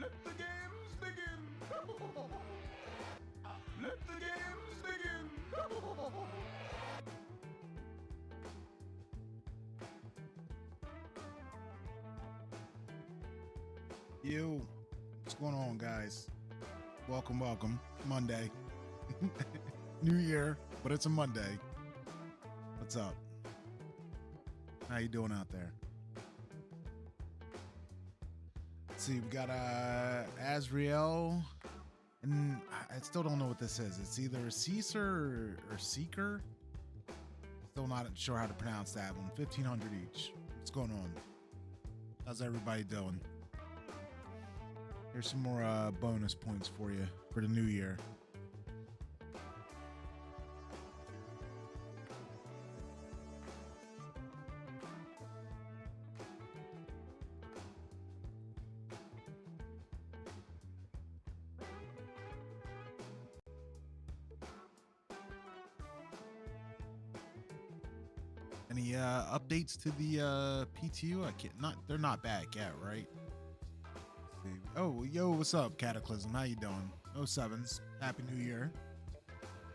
Let the games begin. Let the games begin. Yo, what's going on, guys? Welcome. Monday. New year, but it's a Monday. What's up? How you doing out there? Let's see, we got Azriel, and I still don't know what this is. It's either a Caesar or Seeker. Still not sure how to pronounce that one. 1,500 each. What's going on? How's everybody doing? Here's some more bonus points for you for the new year. Any updates to the PTU? They're not back yet, right? Oh, yo, what's up, Cataclysm? How you doing? 07s. Happy New Year.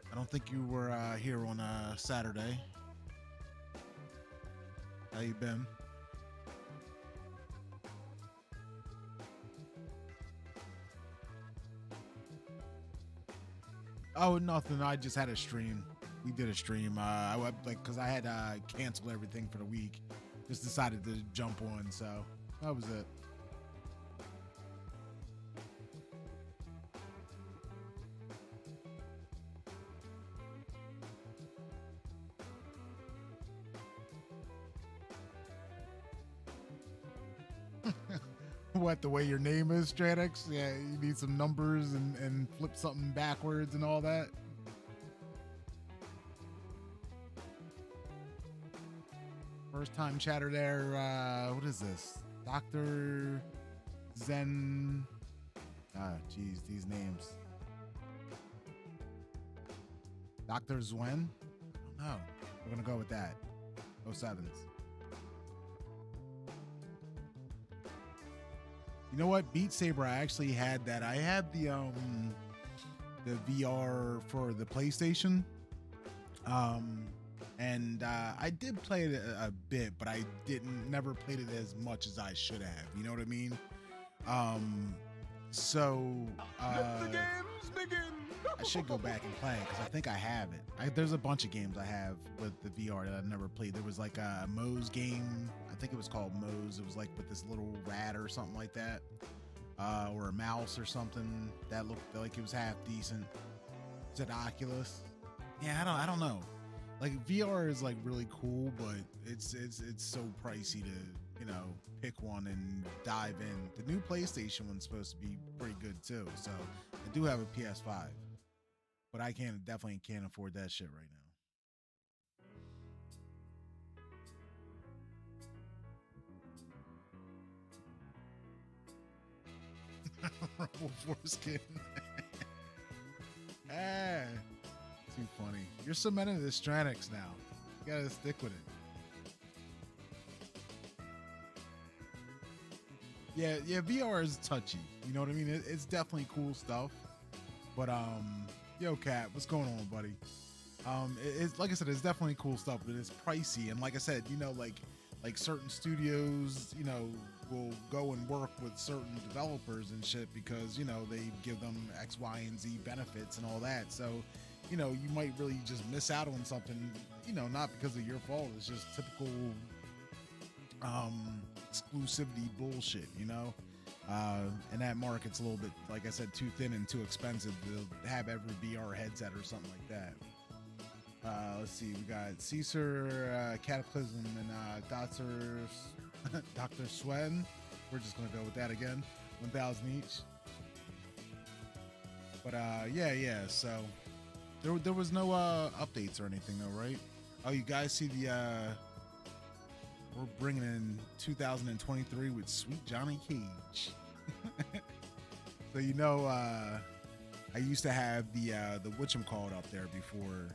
I don't think you were here on Saturday. How you been? Oh, nothing. I just had a stream. We did a stream. Because I had canceled everything for the week. Just decided to jump on, so that was it. What, the way your name is, Stratix? Yeah, you need some numbers and flip something backwards and all that. First time chatter there. What is this? Dr. Zen. Geez, these names. Dr. Zwen? I don't know. We're going to go with that. 07s. You know what? Beat Saber, I actually had that. I had the VR for the PlayStation. And I did play it a bit, but I never played it as much as I should have. You know what I mean? Let the games begin. I should go back and play it because I think I have it. There's a bunch of games I have with the VR that I've never played. There was like a Moe's game. I think it was called Moe's. It was like with this little rat or something like that, or a mouse or something that looked like it was half decent. Is it Oculus? Yeah, I don't know. Like VR is like really cool, but it's so pricey to pick one and dive in. The new PlayStation one's supposed to be pretty good too, so I do have a PS5, but I definitely can't afford that shit right now. Rumble foreskin. Too funny. You're cementing the Stranix now. You gotta stick with it. Yeah, VR is touchy. You know what I mean? It's definitely cool stuff. But yo, Cat, what's going on, buddy? It's like I said, it's definitely cool stuff, but it's pricey. And like I said, like certain studios, will go and work with certain developers and shit because they give them X, Y, and Z benefits and all that. So, you might really just miss out on something. Not because of your fault. It's just typical exclusivity bullshit. And that market's a little bit, like I said, too thin and too expensive to have every VR headset or something like that. Let's see, we got Caesar, Cataclysm, and Dr. Swen. We're just gonna go with that again. 1,000 each. But yeah. So there was no updates or anything though, right? Oh, you guys see we're bringing in 2023 with Sweet Johnny Cage. So I used to have the whatchamacallit up there before,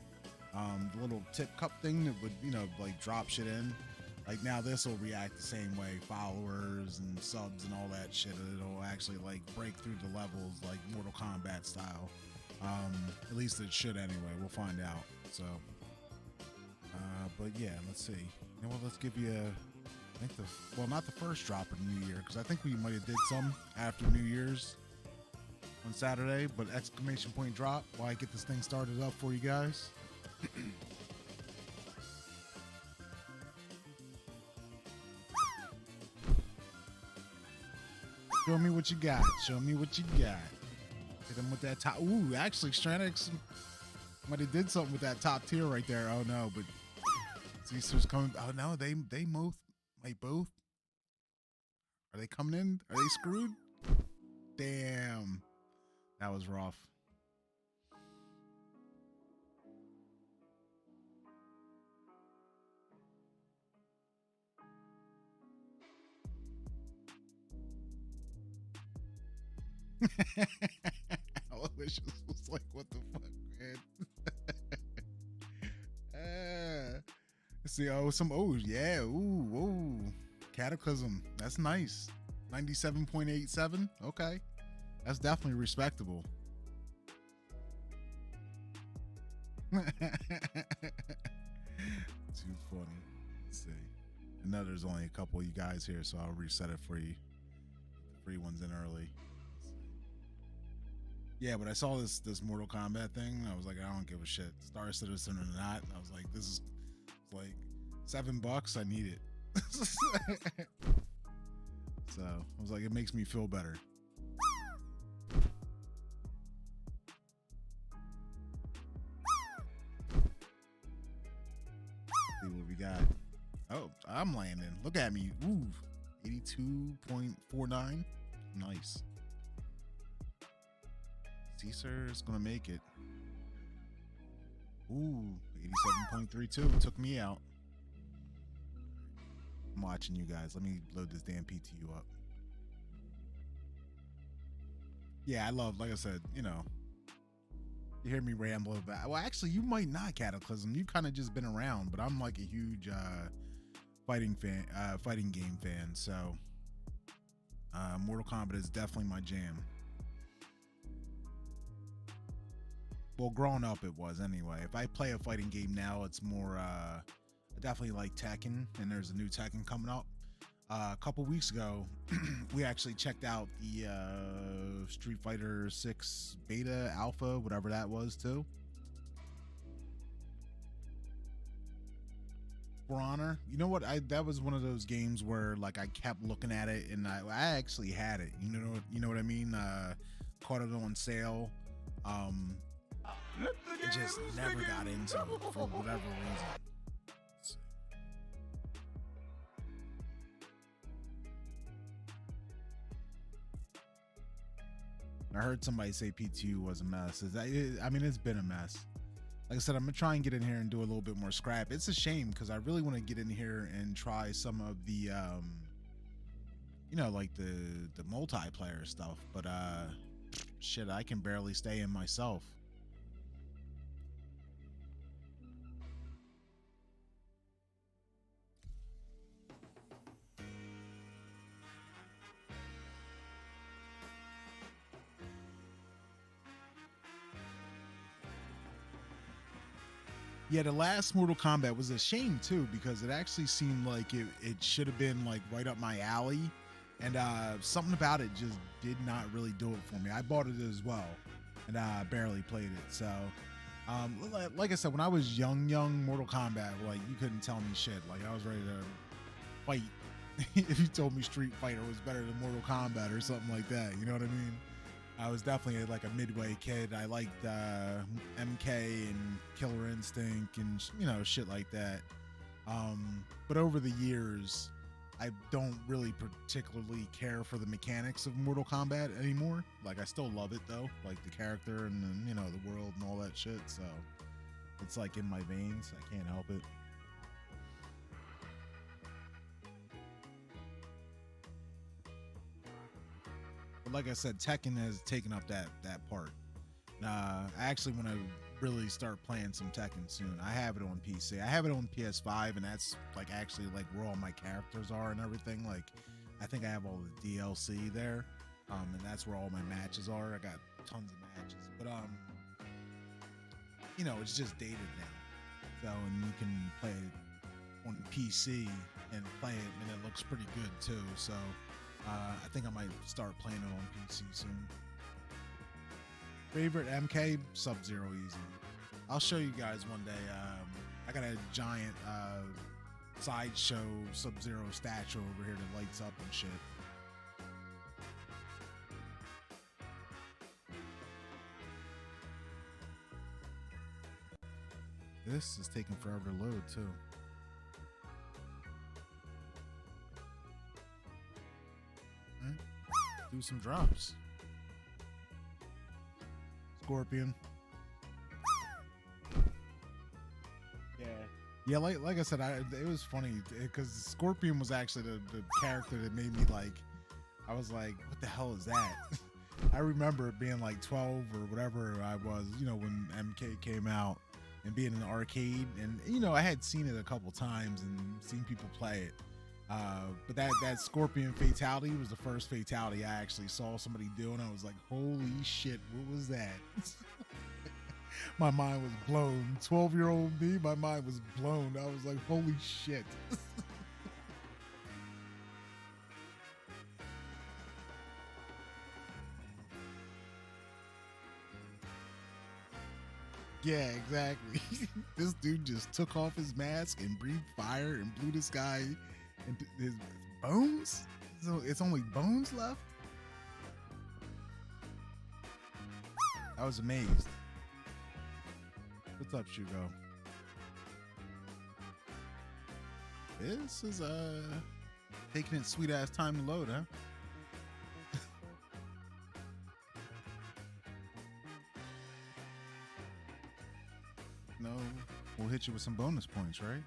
the little tip cup thing that would like drop shit in. Like now this will react the same way. Followers, heroes and subs and all that shit. It'll actually like break through the levels like Mortal Kombat style. At least it should anyway. We'll find out. So, but yeah, let's see. You know what? Let's give you I think well, not the first drop of New Year, because I think we might have did some after New Year's on Saturday, but exclamation point drop while I get this thing started up for you guys. Show me what you got. Show me what you got. Hit him with that top. Ooh, actually, Stranix might have did something with that top tier right there. Oh no, but Caesar's coming. Oh no, they both might both. Are they coming in? Are they screwed? Damn, that was rough. Aloysius was like, what the fuck, man? See, yeah, ooh, Cataclysm. That's nice. 97.87. Okay. That's definitely respectable. Too funny. Let's see. I know there's only a couple of you guys here, so I'll reset it for you. The free ones in early. Yeah, but I saw this Mortal Kombat thing. I was like, I don't give a shit. Star Citizen or not. And I was like, this is like $7. I need it. So I was like, it makes me feel better. See what we got. Oh, I'm landing. Look at me. Ooh, 82.49. Nice. Caesar is gonna make it. Ooh, 87.32. Took me out. I'm watching you guys. Let me load this damn PTU up. Yeah, I love, like I said, you know, you hear me ramble about. Well, actually, you might not, Cataclysm. You kind of just been around, but I'm like a huge fighting game fan. So, Mortal Kombat is definitely my jam. Well, growing up, it was anyway. If I play a fighting game now, it's more. I definitely like Tekken, and there's a new Tekken coming up. A couple weeks ago, we actually checked out the Street Fighter 6 beta, alpha, whatever that was, too. For Honor, you know what? That was one of those games where like I kept looking at it, and I actually had it. You know what I mean? Caught it on sale. It just never got into it for whatever reason. I heard somebody say PTU was a mess. I mean, it's been a mess. Like I said, I'm gonna try and get in here and do a little bit more scrap. It's a shame because I really want to get in here and try some of the, you know, like the multiplayer stuff. But shit, I can barely stay in myself. Yeah, the last Mortal Kombat was a shame too because it actually seemed like it should have been like right up my alley, and something about it just did not really do it for me. I bought it as well, and I barely played it. So, like I said, when I was young Mortal Kombat, like you couldn't tell me shit. Like I was ready to fight. If you told me Street Fighter was better than Mortal Kombat or something like that, you know what I mean? I was definitely like a midway kid. I liked MK and Killer Instinct and, you know, shit like that. But over the years, I don't really particularly care for the mechanics of Mortal Kombat anymore. Like, I still love it, though. Like, the character and, the, you know, the world and all that shit. So, it's like in my veins. I can't help it. Like I said, Tekken has taken up that part. I actually want to really start playing some Tekken soon. I have it on PC. I have it on PS5, and that's like actually like where all my characters are and everything. Like I think I have all the DLC there, and that's where all my matches are. I got tons of matches, but you know, it's just dated now. So, and you can play it on PC and play it, and it looks pretty good too. So, I think I might start playing it on PC soon. Favorite MK? Sub-Zero easy. I'll show you guys one day. I got a giant sideshow Sub-Zero statue over here that lights up and shit. This is taking forever to load too. Right. Do some drops. Scorpion. Yeah, like I said, it was funny because Scorpion was actually the character that made me like, I was like, what the hell is that? I remember it being like 12 or whatever I was, you know, when MK came out and being in the arcade, and you know, I had seen it a couple times and seen people play it. But that Scorpion fatality was the first fatality I actually saw somebody do, and I was like, holy shit, what was that? My mind was blown. 12-year-old me, my mind was blown. I was like, holy shit. Yeah, exactly. This dude just took off his mask and breathed fire and blew this guy into his bones. So it's only bones left. I was amazed. What's up, Shugo? This is taking its sweet ass time to load, huh? No, we'll hit you with some bonus points, right?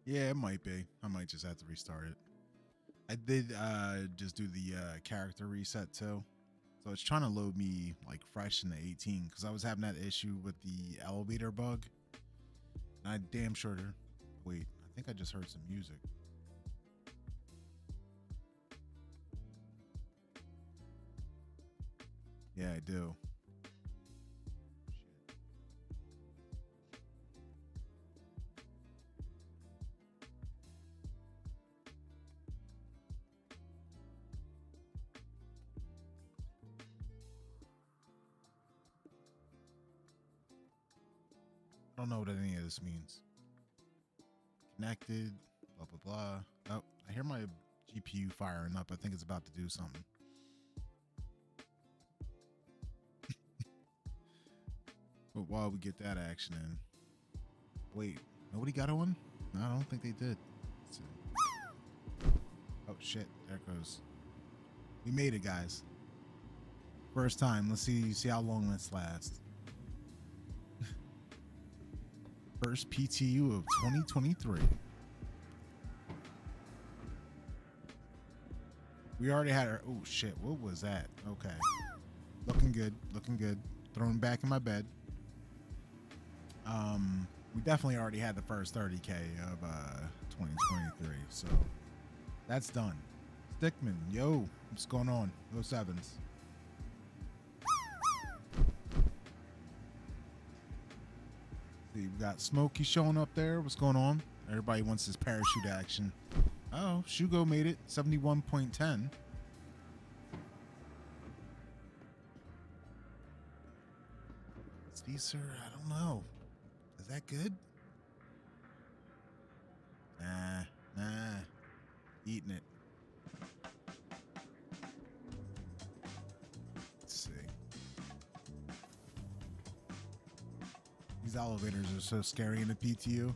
Yeah, it might be. I might just have to restart it. I did just do the character reset too. So it's trying to load me like fresh in the 18 because I was having that issue with the elevator bug. And I damn sure. Wait, I think I just heard some music. Yeah, I do. I don't know what any of this means. Connected, blah, blah, blah. Oh, I hear my GPU firing up. I think it's about to do something. But while we get that action in. Wait, nobody got on? No, I don't think they did. Oh, shit. There it goes. We made it, guys. First time. Let's see how long this lasts. First PTU of 2023. We already had our... Oh, shit. What was that? Okay. Looking good. Looking good. Thrown back in my bed. We definitely already had the first 30K of 2023. So, that's done. Stickman, yo. What's going on? No sevens. See, we got Smokey showing up there. What's going on? Everybody wants this parachute action. Oh, Shugo made it. 71.10. Caesar, I don't know. Is that good? Nah. Eating it. Let's see. These elevators are so scary in the PTU.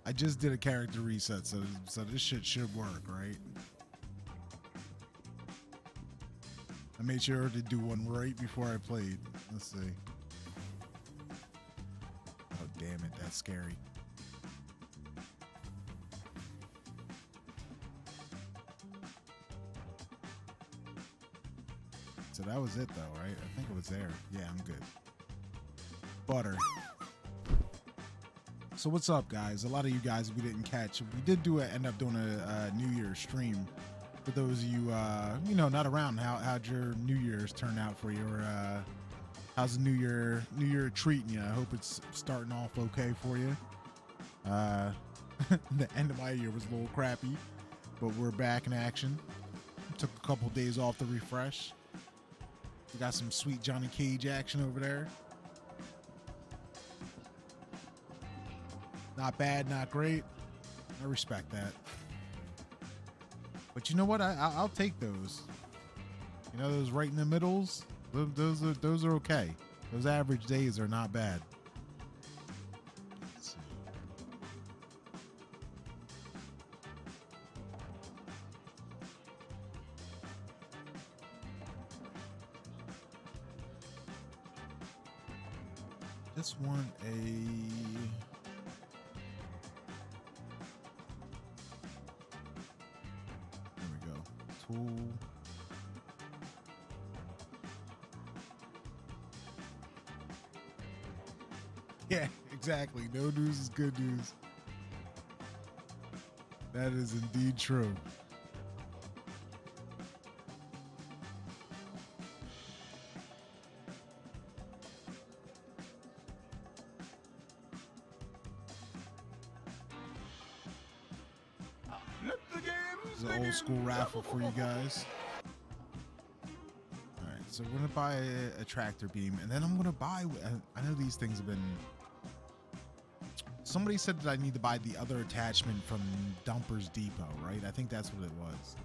I just did a character reset, so this shit should work, right? I made sure to do one right before I played. Let's see. Oh, damn it. That's scary. so that was it though, right? I think it was there. Yeah, I'm good. Butter. So what's up, guys? A lot of you guys we didn't catch. We did end up doing a New Year's stream. For those of you, you know, not around, how'd your New Year's turn out for you? Or how's the New Year treating you? I hope it's starting off okay for you. The end of my year was a little crappy, but we're back in action. Took a couple days off to refresh. We got some sweet Johnny Cage action over there. Not bad, not great. I respect that. But you know what? I'll take those. You know, those right in the middles. Those are okay. Those average days are not bad. Let's see. Just want a. Tool. Yeah, exactly. No news is good news. That is indeed true. It's an old school raffle for you guys. All right, so we're gonna buy a tractor beam, and then I'm gonna buy. I know these things have been. Somebody said that I need to buy the other attachment from Dumper's Depot, right? I think that's what it was.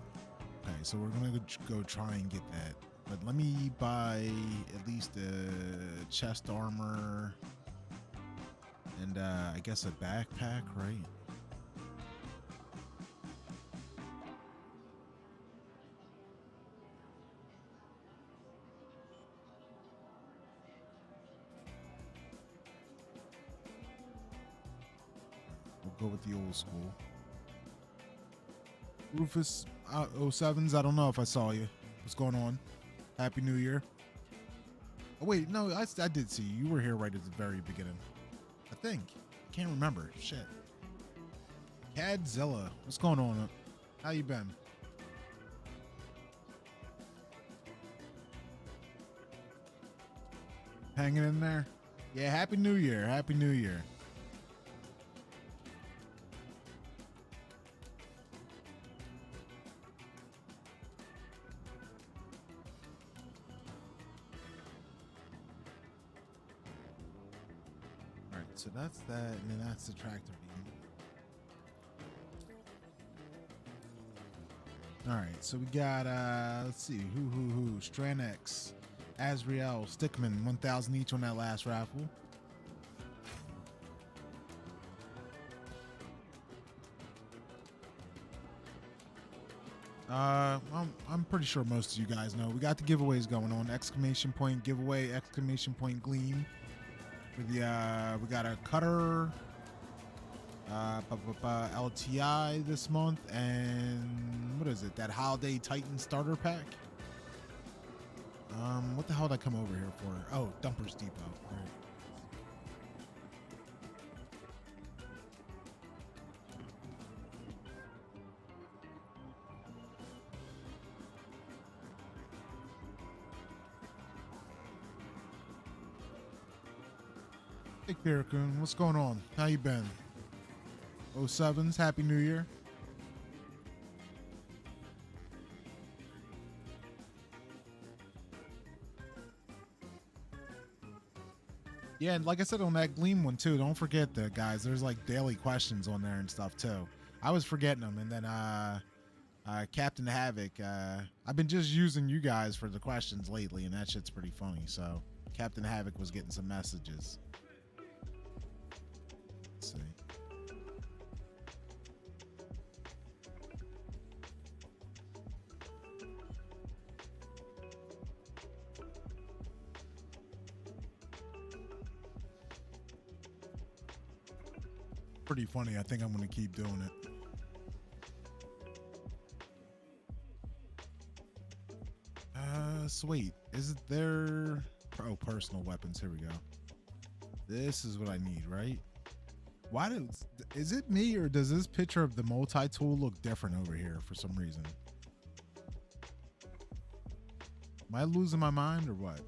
Okay, so we're gonna go try and get that. But let me buy at least a chest armor and I guess a backpack, right? Go with the old school. Rufus 07s, I don't know if I saw you. What's going on? Happy New Year. Oh wait, no, I did see you. You were here right at the very beginning. I think. Can't remember. Shit. Cadzilla. What's going on? How you been? Hanging in there? Yeah, Happy New Year. Happy New Year. So that's that, and then that's the tractor beam. All right, so we got let's see, who Stranex, Azrael, Stickman, 1,000 each on that last raffle. I'm pretty sure most of you guys know. We got the giveaways going on. Exclamation point giveaway, exclamation point Gleam. We got a cutter, LTI this month, and what is it? That Holiday Titan starter pack. What the hell did I come over here for? Oh, Dumper's Depot. All right. Hey, Piracun, what's going on? How you been? 07s, Happy New Year. Yeah, and like I said on that Gleam one too, don't forget that, guys. There's like daily questions on there and stuff too. I was forgetting them, and then Captain Havoc. I've been just using you guys for the questions lately, and that shit's pretty funny. So Captain Havoc was getting some messages. Let's see. Pretty funny. I think I'm going to keep doing it. So wait, is it their personal weapons? Here we go. This is what I need, right? Is it me or does this picture of the multi-tool look different over here for some reason? Am I losing my mind or what?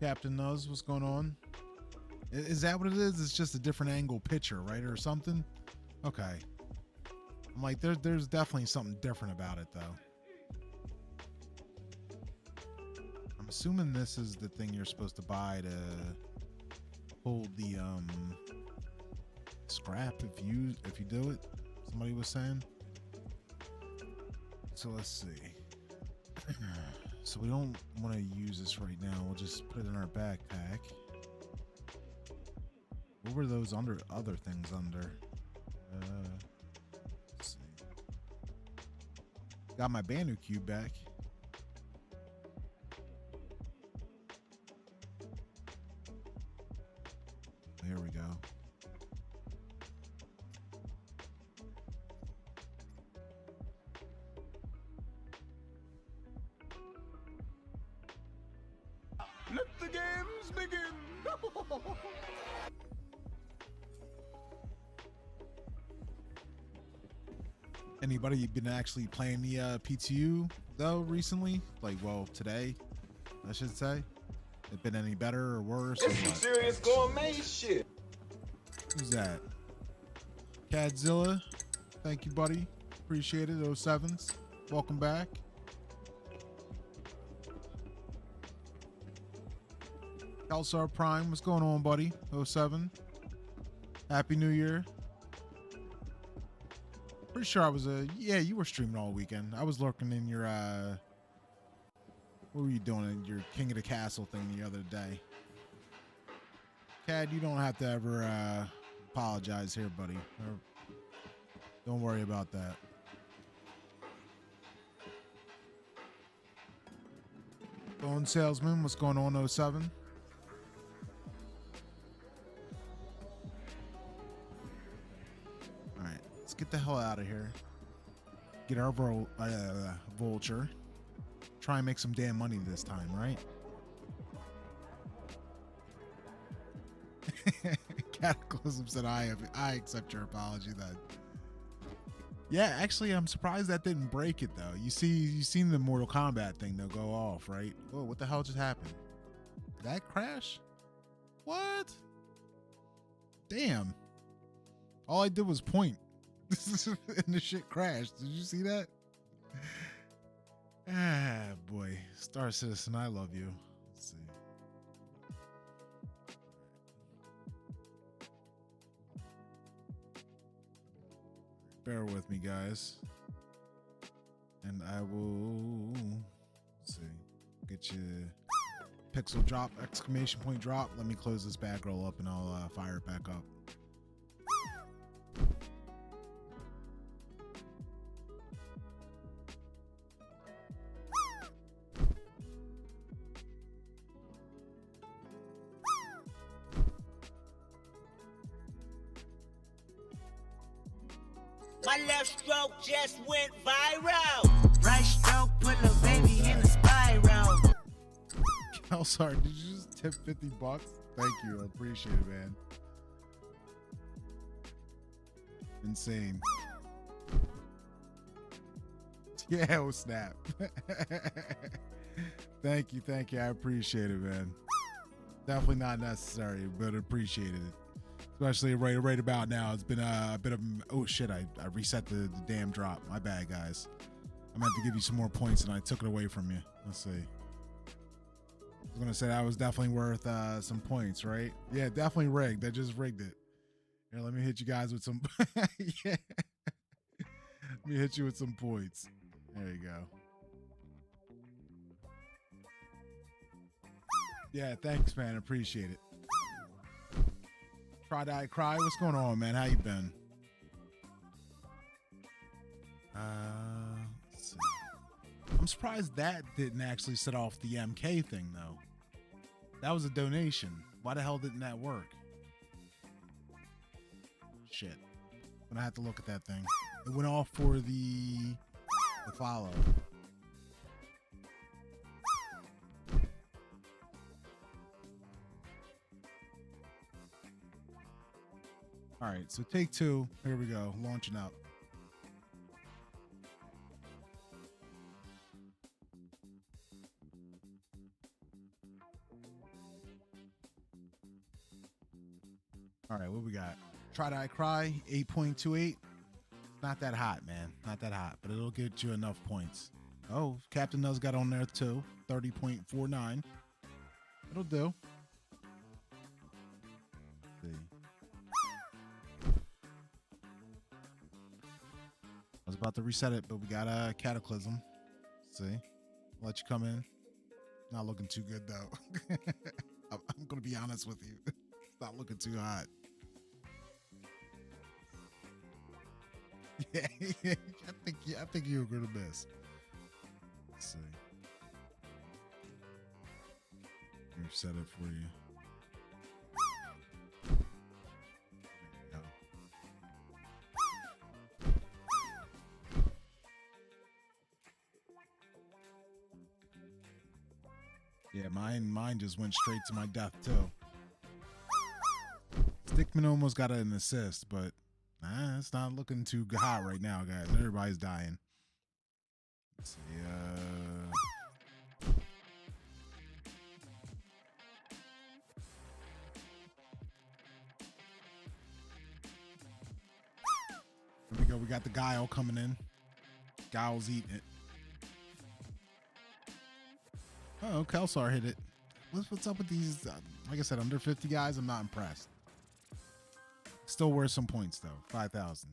Captain knows what's going on. Is that what it is? It's just a different angle picture, right? Or something? Okay. I'm like, there's definitely something different about it, though. I'm assuming this is the thing you're supposed to buy to hold the scrap if you do it. Somebody was saying. So let's see. So we don't want to use this right now. We'll just put it in our backpack. What were those other things under? Let's see. Got my Banu cube back. Here we go. Let the games begin. Anybody been actually playing the PTU though recently? Like, well, today, I should say. It been any better or worse? This some serious gourmet shit. Who's that? Cadzilla. Thank you, buddy. Appreciate it. 07s. Welcome back. Kelsar Prime. What's going on, buddy? 07. Happy New Year. Pretty sure I was yeah, you were streaming all weekend. I was lurking in your what were you doing in your King of the Castle thing the other day? Cad, you don't have to ever apologize here, buddy. Don't worry about that. Phone Salesman, what's going on, 07? Alright, let's get the hell out of here. Get our vulture. Try and make some damn money this time, right? Cataclysm said I accept your apology then. Yeah, actually I'm surprised that didn't break it though. You seen the Mortal Kombat thing though go off, right? Whoa, what the hell just happened? Did that crash? What? Damn. All I did was point. And the shit crashed. Did you see that? Ah, boy. Star Citizen, I love you. Let's see. Bear with me, guys. And I will, let's see, get you pixel drop, exclamation point drop. Let me close this bag roll up and I'll fire it back up. My left stroke just went viral. Right stroke put a baby in a spiral. Kelsar, did you just tip 50 bucks? Thank you. I appreciate it, man. Insane. Yeah, oh snap. Thank you. I appreciate it, man. Definitely not necessary, but appreciated it. Especially right about now. It's been a bit of, oh shit, I reset the damn drop. My bad, guys. I meant to give you some more points and I took it away from you. Let's see. I was gonna say that was definitely worth some points, right? Yeah, definitely rigged. I just rigged it. Here, let me hit you guys with some yeah. Let me hit you with some points. There you go. Yeah, thanks, man. Appreciate it. Try Die Cry. What's going on, man? How you been? Let's see. I'm surprised that didn't actually set off the MK thing, though. That was a donation. Why the hell didn't that work? Shit. I'm gonna have to look at that thing. It went off for the follow. All right, so take two. Here we go. Launching up. All right, what we got? Try to I Cry, 8.28. Not that hot, man. Not that hot, but it'll get you enough points. Oh, Captain Nuz got on there too. 30.49. It'll do. Let's see. I was about to reset it, but we got a Cataclysm. Let's see. Let you come in. Not looking too good though. I'm gonna be honest with you. It's not looking too hot. Yeah, I think you're gonna miss. Let's see. Reset it for you. There you go. Yeah, mine just went straight to my death too. Stickman almost got an assist, but it's not looking too hot right now, guys. Everybody's dying. Let's see. Here we go. We got the Guile coming in. Guile's eating it. Oh, Kelsar hit it. What's up with these? Like I said, under 50 guys, I'm not impressed. Still worth some points though. 5,000.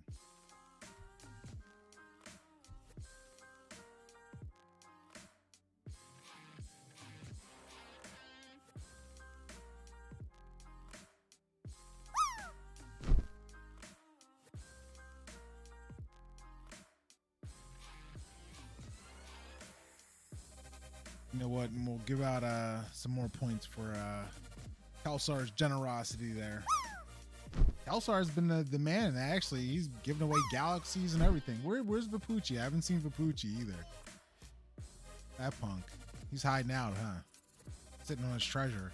You know what? And we'll give out some more points for Kelsar's generosity there. Kelsar's been the man. Actually, he's giving away galaxies and everything. Where's Vapucci? I haven't seen Vapucci either. That punk. He's hiding out, huh? Sitting on his treasure.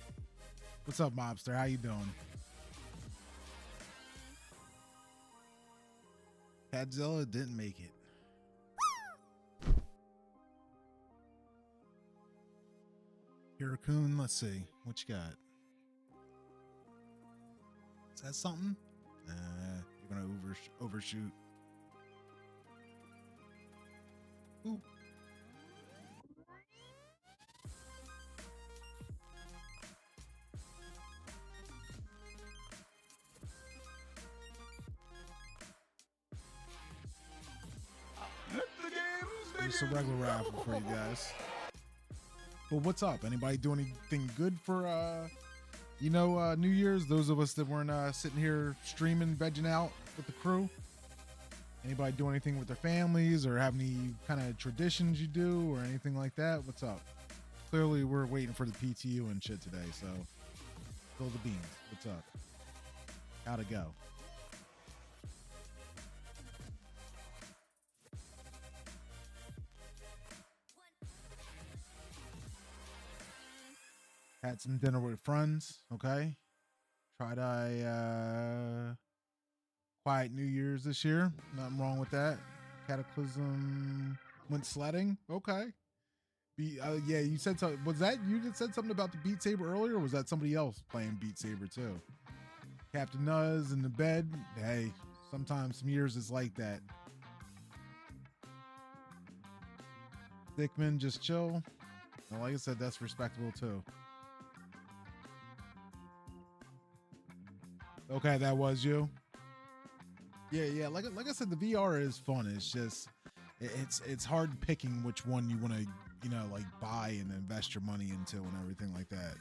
What's up, mobster? How you doing? Cadzilla didn't make it. Hiracoon, let's see. What you got? Is that something? You're gonna overshoot. Ooh. Let the games begin. Just a regular raffle for you guys. Well, what's up? Anybody do anything good for New Year's? Those of us that weren't sitting here streaming, vegging out with the crew. Anybody do anything with their families or have any kind of traditions you do or anything like that? What's up? Clearly, we're waiting for the PTU and shit today, so spill the beans. What's up? How'd it go? Had some dinner with friends. Okay. Tried quiet New Year's this year. Nothing wrong with that. Cataclysm went sledding. Okay. Yeah, you said something. Was that you that said something about the Beat Saber earlier, or was that somebody else playing Beat Saber too? Captain Nuz in the bed. Hey, sometimes some years is like that. Dickman, just chill. Well, like I said, that's respectable too. Okay, that was you. Yeah. Like I said, the VR is fun. It's just it's hard picking which one you want to buy and invest your money into and everything like that.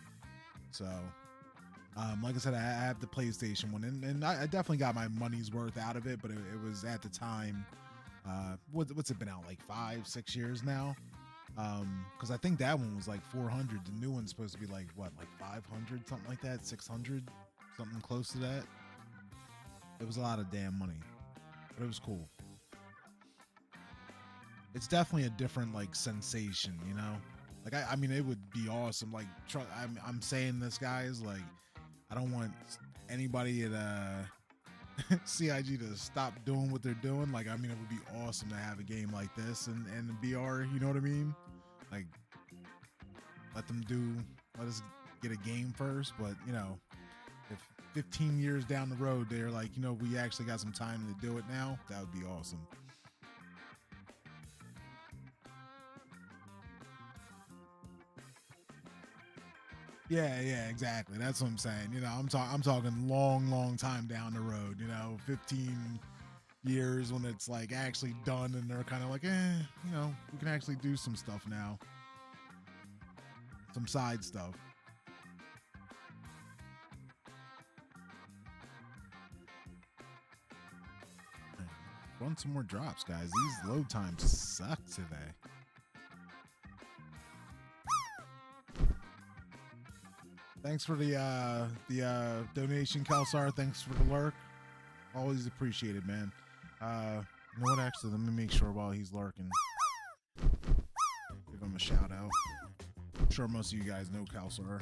So, like I said, I have the PlayStation one, and I definitely got my money's worth out of it. But it was at the time, what's it been out like 5-6 years now? Because I think that one was like 400. The new one's supposed to be like what, like 500, something like that, 600, something close to that. It was a lot of damn money, but it was cool. It's definitely a different like sensation, you know. Like I mean, it would be awesome. Like I'm saying this, guys. Like I don't want anybody at CIG to stop doing what they're doing. Like I mean, it would be awesome to have a game like this and VR. You know what I mean? Like let us get a game first. But you know, if 15 years down the road they're like, you know, we actually got some time to do it now, that would be awesome. Yeah, exactly. That's what I'm saying. You know, I'm talking long time down the road. You know, 15 years when it's like actually done, and they're kind of like, you know, we can actually do some stuff now, some side stuff. Run some more drops, guys. These load times suck today. Thanks for the donation, Kelsar. Thanks for the lurk. Always appreciated, man. You know what? Actually, let me make sure while he's lurking. Give him a shout out. I'm sure most of you guys know Kelsar.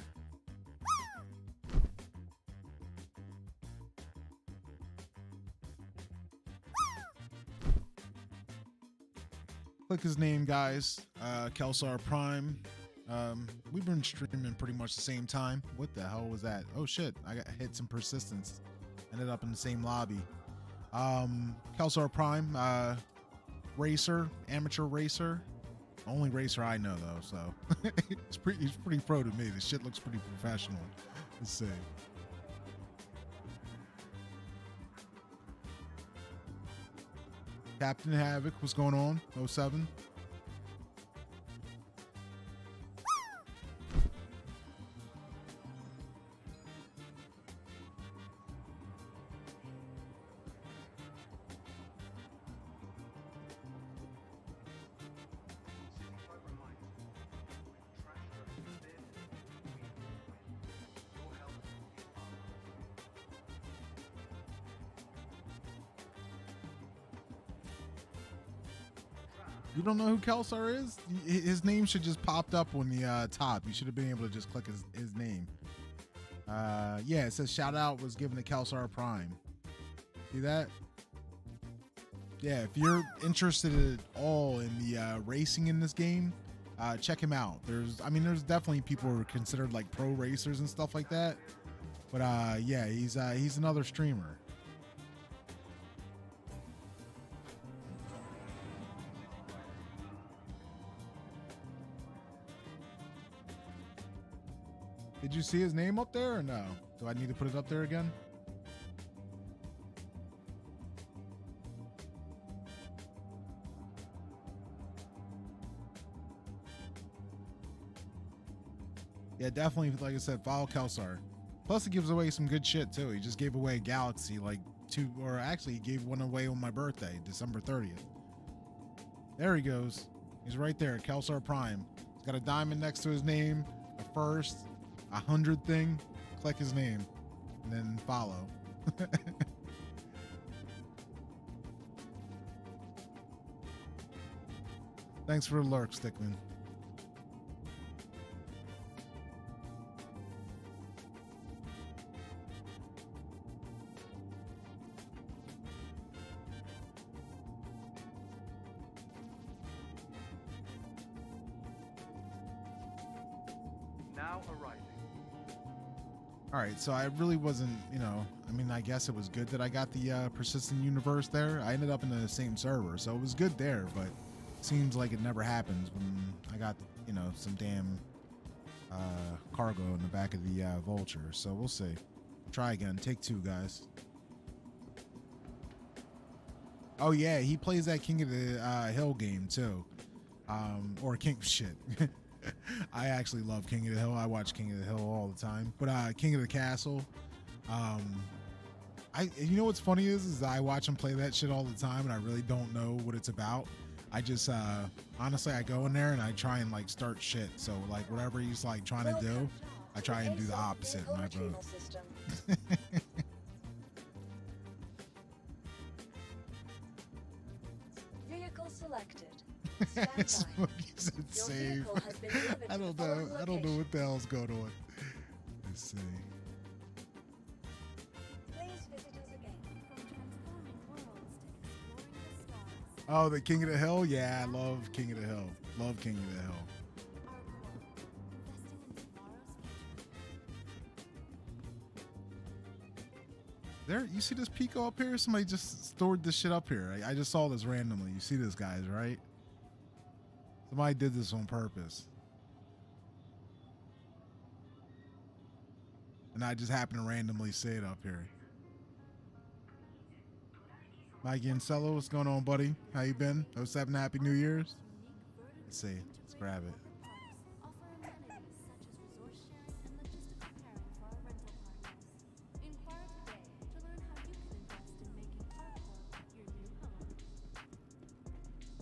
Click his name, guys. Kelsar Prime. We've been streaming pretty much the same time. What the hell was that? Oh shit, I got hit some persistence. Ended up in the same lobby. Kelsar Prime, racer, amateur racer. Only racer I know though, so he's pretty pro to me. This shit looks pretty professional. Let's see. Captain Havoc, what's going on? 07. You don't know who Kelsar is? His name should just popped up on the top. You should have been able to just click his name. Yeah, it says shout out was given to Kelsar Prime. See that? Yeah, if you're interested at all in the racing in this game, check him out. There's definitely people who are considered like pro racers and stuff like that. But yeah, he's another streamer. Did you see his name up there or no? Do I need to put it up there again? Yeah, definitely, like I said, follow Kelsar. Plus, he gives away some good shit, too. He just gave away a Galaxy, like he gave one away on my birthday, December 30th. There he goes. He's right there, Kelsar Prime. He's got a diamond next to his name, a first, 100 thing. Click his name, and then follow. Thanks for the lurk, Stickman. All right, so I really wasn't, I guess it was good that I got the persistent universe there. I ended up in the same server, so it was good there, but it seems like it never happens when I got, some damn cargo in the back of the Vulture. So we'll see. Try again. Take two, guys. Oh, yeah, he plays that King of the Hill game, too. Or King... Shit. I actually love King of the Hill. I watch King of the Hill all the time. But King of the Castle, you know what's funny is I watch him play that shit all the time, and I really don't know what it's about. I just honestly I go in there and I try and like start shit. So like whatever he's like trying to do, I try and do the opposite in my vote. Vehicle selected. Smokey said save. I don't know. I don't know what the hell's going on. Let's see. Please visit us again. From transforming worlds to exploring the stars. Oh, the King of the Hill? Yeah, I love King of the Hill. Love King of the Hill. There, you see this Pico up here? Somebody just stored this shit up here. I just saw this randomly. You see this, guys, right? Somebody did this on purpose. And I just happened to randomly see it up here. Mikey and Cello, what's going on, buddy? How you been? 07, Happy New Year's. Let's see. Let's grab it.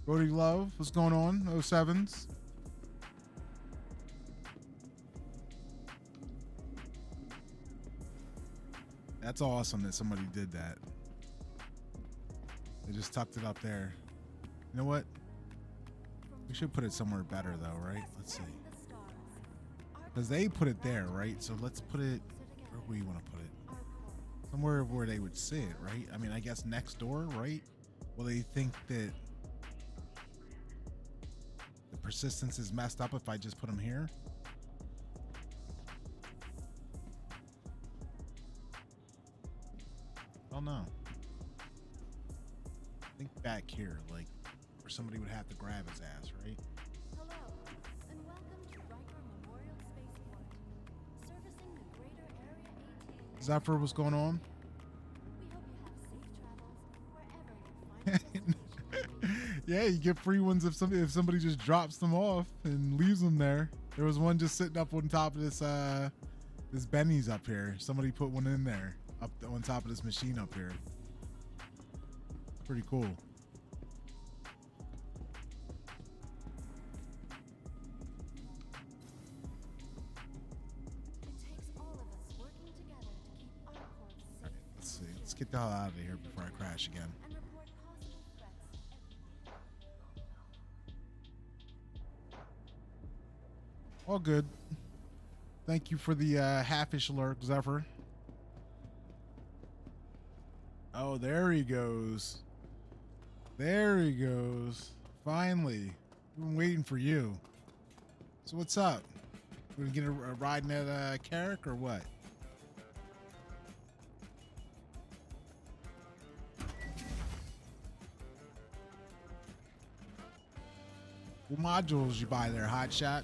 Brody Love, what's going on? 07s. That's awesome that somebody did that. They just tucked it up there. You know what? We should put it somewhere better though, right? Let's see. Because they put it there, right? So let's put it where we want to put it. Somewhere where they would see it, right? I mean, I guess next door, right? Will they think that the persistence is messed up if I just put them here? I don't know. I think back here, like where somebody would have to grab his ass, right? Hello, and welcome to Riker Memorial Spaceport, servicing the greater Area 18. Zephyr, what's going on? We hope you have safe travels wherever you find yourself. Yeah, you get free ones if somebody just drops them off and leaves them there. There was one just sitting up on top of this this Benny's up here. Somebody put one in there up on top of this machine up here. Pretty cool. It takes all of us working together to keep our course safe. All right, let's see. Let's get the hell out of here before I crash again. And report possible threats. All good. Thank you for the halfish alert, Zephyr. Oh, there he goes. There he goes. Finally. We've been waiting for you. So what's up? We're gonna get a ride in that Carrick or what? What modules you buy there, Hotshot?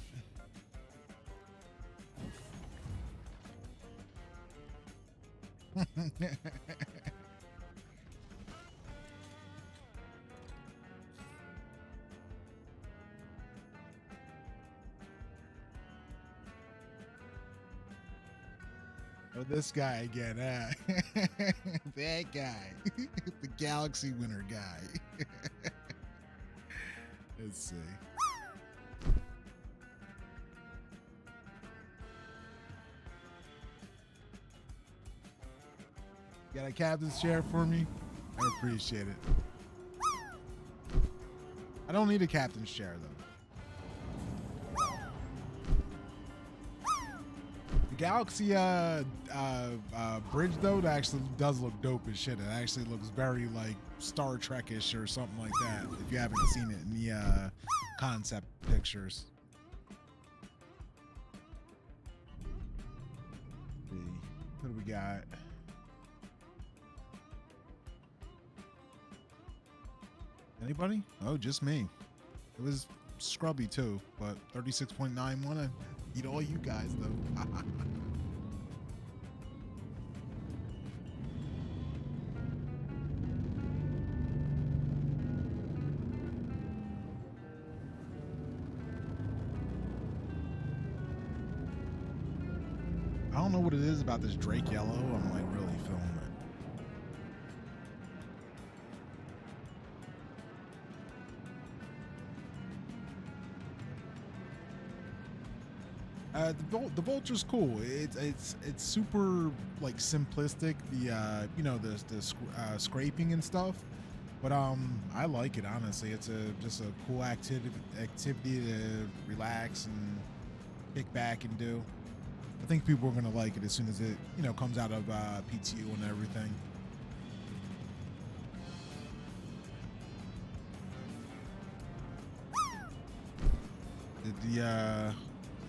Oh, this guy again, that guy. The Galaxy winner guy. Let's see. Got a captain's chair for me? I appreciate it. I don't need a captain's chair though. The Galaxy bridge though, that actually does look dope as shit. It actually looks very like Star Trek-ish or something like that. If you haven't seen it in the concept pictures. Let's see. What do we got? Anybody? Oh, just me. It was scrubby too, but 36.91. I eat all you guys though. I don't know what it is about this Drake Yellow. I'm like really feeling it. The Vulture's cool. It's super like simplistic. The scraping and stuff, but I like it honestly. It's just a cool activity to relax and kick back and do. I think people are gonna like it as soon as it comes out of PTU and everything.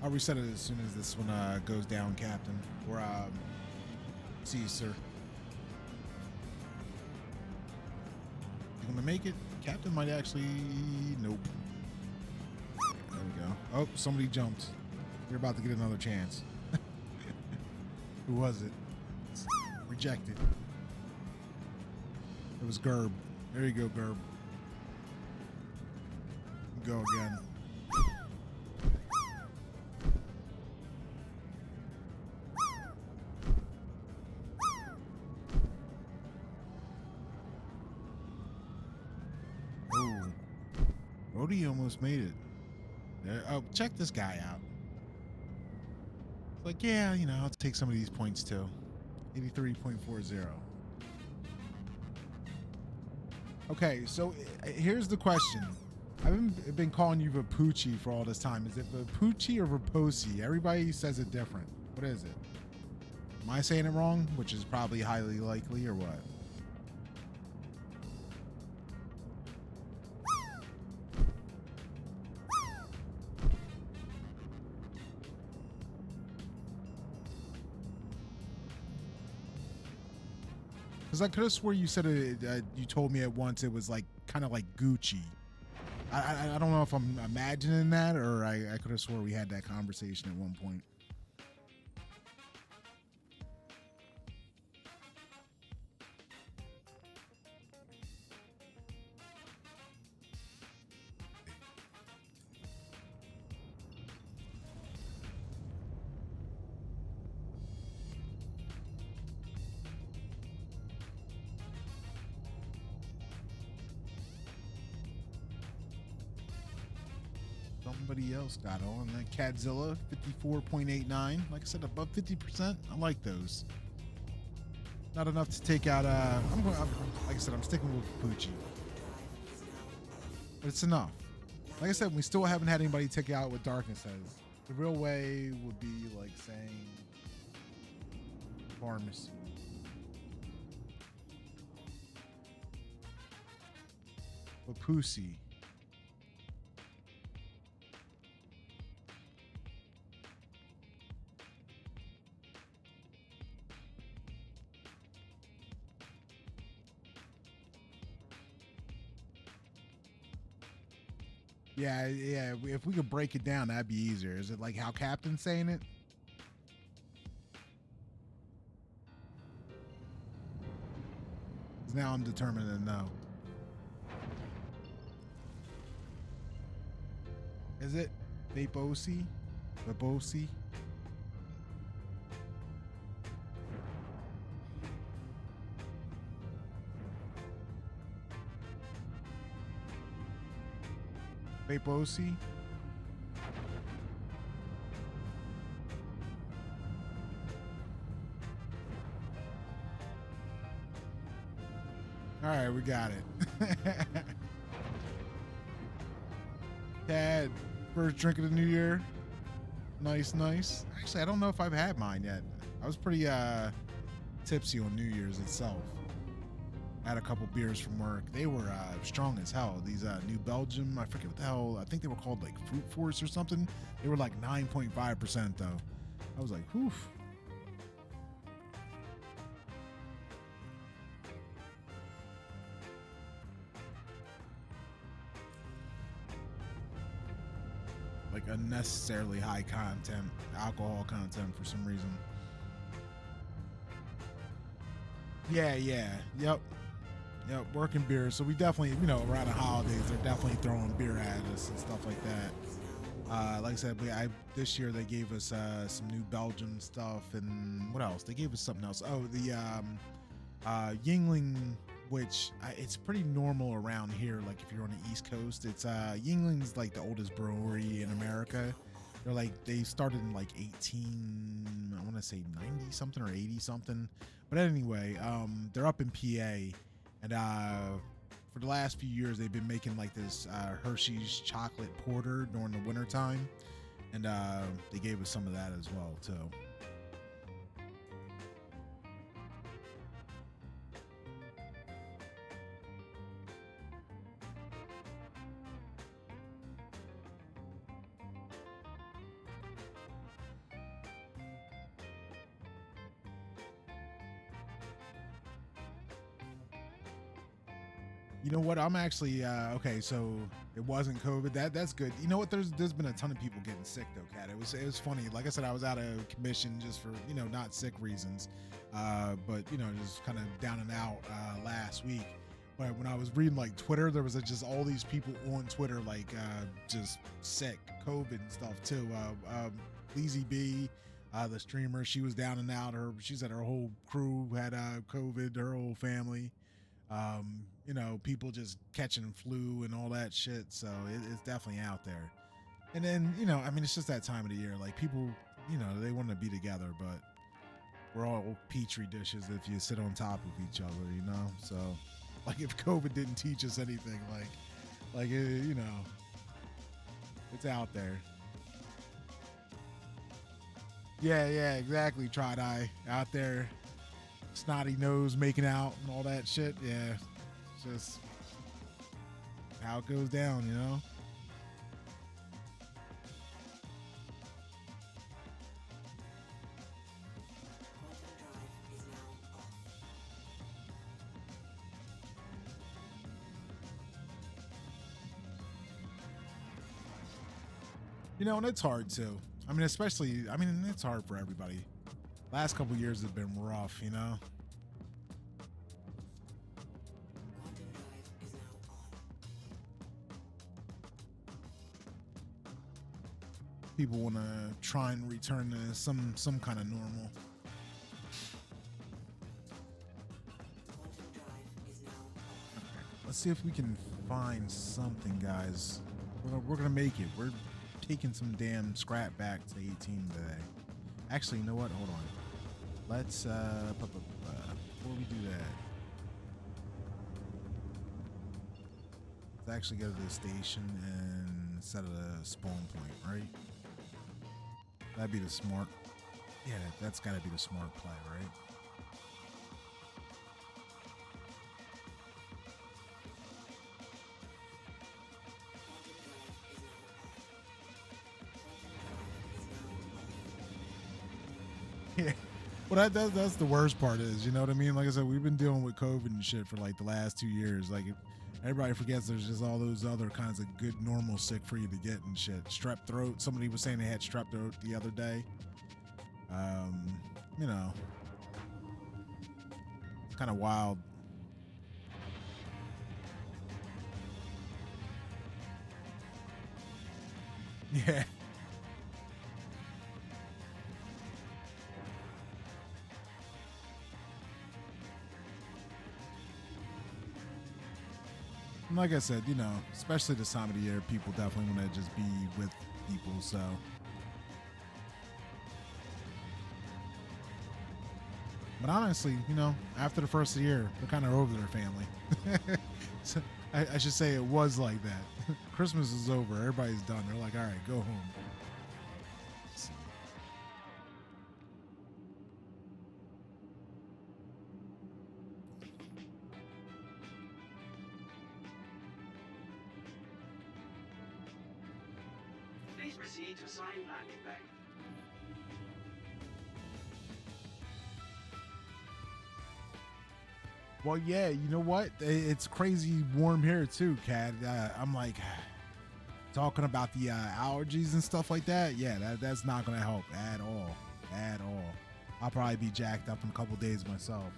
I'll reset it as soon as this one goes down, Captain. Or see you, sir. You gonna make it? Captain might actually. Nope. There we go. Oh, somebody jumped. You're about to get another chance. Who was it? Rejected. It was Gerb. There you go, Gerb. Go again. Brody almost made it. There. Oh, check this guy out. It's like, yeah, I'll take some of these points too. 83.40. Okay, so here's the question. I've been calling you Vapucci for all this time. Is it Vapucci or Vaposi? Everybody says it different. What is it? Am I saying it wrong? Which is probably highly likely, or what? Because I could have swore you said it. You told me at once it was like kind of like Gucci. I don't know if I'm imagining that, or I could have swore we had that conversation at one point. Somebody else got on that Cadzilla 54.89. Like I said, above 50%. I like those. Not enough to take out. Like I said, I'm sticking with Pucci, but it's enough. Like I said, we still haven't had anybody take out what Darkness says. The real way would be like saying pharmacy. But Pussy. Yeah. If we could break it down, that'd be easier. Is it like how Captain's saying it? 'Cause now I'm determined to know. Is it Vaposi? Vaposi? Vaposi? All right, we got it. Dad, first drink of the new year. Nice. Actually, I don't know if I've had mine yet. I was pretty tipsy on New Year's itself. I had a couple beers from work. They were strong as hell. These New Belgium, I forget what the hell. I think they were called like Fruit Force or something. They were like 9.5% though. I was like, whew. Like unnecessarily high content, alcohol content for some reason. Yeah, yep, working beer. So we definitely, around the holidays, they're definitely throwing beer at us and stuff like that. Like I said, this year they gave us some New Belgium stuff, and what else? They gave us something else. Oh, the Yingling, which it's pretty normal around here. Like if you're on the East Coast, it's Yingling's like the oldest brewery in America. they started in like 18, I want to say 90 something or 80 something. But anyway, they're up in PA, and for the last few years they've been making like this Hershey's chocolate porter during the winter time, and they gave us some of that as well too. You know what? I'm actually okay. So it wasn't COVID. That's good. You know what? There's been a ton of people getting sick though, Kat. It was funny. Like I said, I was out of commission just for not sick reasons, but just kind of down and out last week. But when I was reading like Twitter, there was just all these people on Twitter like just sick, COVID and stuff too. Leezy B, the streamer, she was down and out. She said her whole crew had COVID, her whole family. People just catching flu and all that shit. So it's definitely out there. And then, it's just that time of the year. Like people, they want to be together, but we're all petri dishes if you sit on top of each other, So, like if COVID didn't teach us anything, it's out there. Yeah, exactly. Tried eye out there. Snotty nose making out and all that shit. Yeah, it's just how it goes down, And it's hard too. It's hard for everybody. Last couple years have been rough, People want to try and return to some kind of normal. Okay, let's see if we can find something, guys. We're gonna make it. We're taking some damn scrap back to 18 today. Actually, you know what? Hold on. Let's before we do that, let's actually go to the station and set a spawn point, right? That'd be the smart. Yeah, that's got to be the smart play, right? Yeah. Well, that's the worst part is, you know what I mean? Like I said, we've been dealing with COVID and shit for like the last 2 years. Like everybody forgets there's just all those other kinds of good normal sick for you to get and shit. Strep throat. Somebody was saying they had strep throat the other day. It's kind of wild. Yeah. And like I said, especially this time of the year, people definitely want to just be with people, so. But honestly, after the first of the year, they're kind of over their family. So I should say it was like that. Christmas is over. Everybody's done. They're like, all right, go home. Please proceed to assigned landing bay. Well, yeah, you know what? It's crazy warm here too, Kat. I'm like talking about the allergies and stuff like that. Yeah, that's not gonna help at all. At all. I'll probably be jacked up in a couple days myself.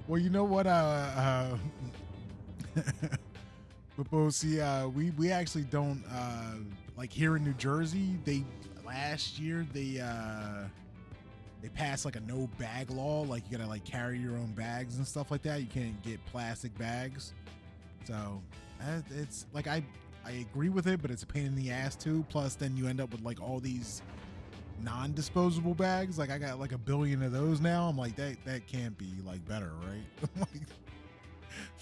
Well, you know what? But see, we actually don't like here in New Jersey. Last year they passed like a no bag law, like you gotta like carry your own bags and stuff like that. You can't get plastic bags. So it's like I agree with it, but it's a pain in the ass too. Plus, then you end up with like all these non-disposable bags. Like I got like 1 billion of those now. I'm like that can't be like better, right?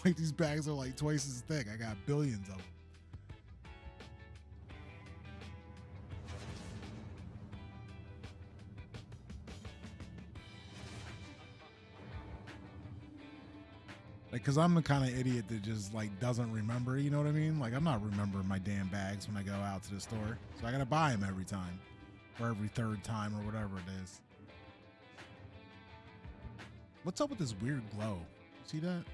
like these bags are like twice as thick. I got billions of them. Like, cause I'm the kind of idiot that just like doesn't remember, you know what I mean? Like I'm not remembering my damn bags when I go out to the store. So I gotta buy them every time. Or every third time or whatever it is. What's up with this weird glow? See that?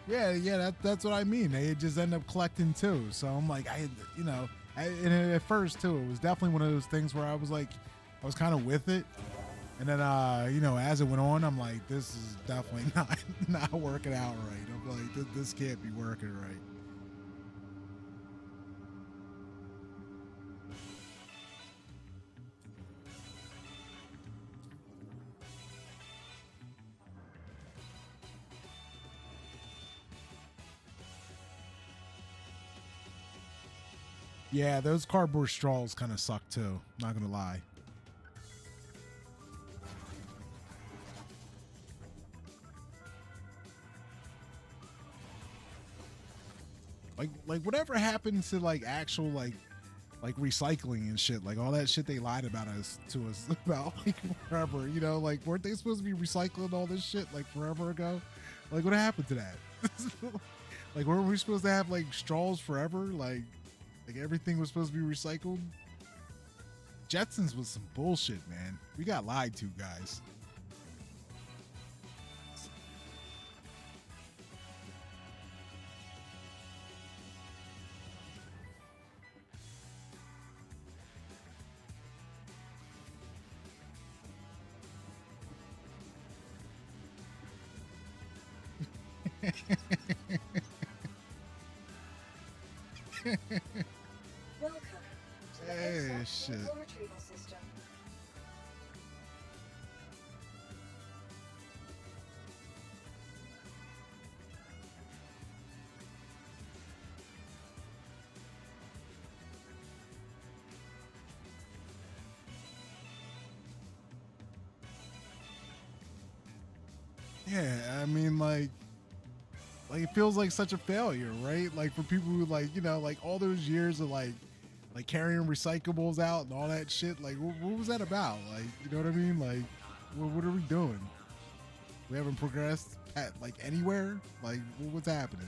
Yeah, that's what I mean. They just end up collecting too. So I'm like, and at first too, it was definitely one of those things where I was like, I was kind of with it. And then, as it went on, I'm like, this is definitely not working out right. I'm like, this can't be working right. Yeah, those cardboard straws kind of suck too. Not gonna lie. Like whatever happened to like actual like recycling and shit, like all that shit they lied about us about like forever, like weren't they supposed to be recycling all this shit like forever ago? Like what happened to that? Like weren't we supposed to have like straws forever? Like everything was supposed to be recycled? Jetsons was some bullshit, man. We got lied to, guys. Welcome to the Hey, ASOP shit. vehicle retrieval system. Yeah, I mean, like it feels like such a failure, right? Like for people who like, like all those years of like carrying recyclables out and all that shit. Like, what was that about? Like, you know what I mean? Like, what are we doing? We haven't progressed at like anywhere. Like, what's happening?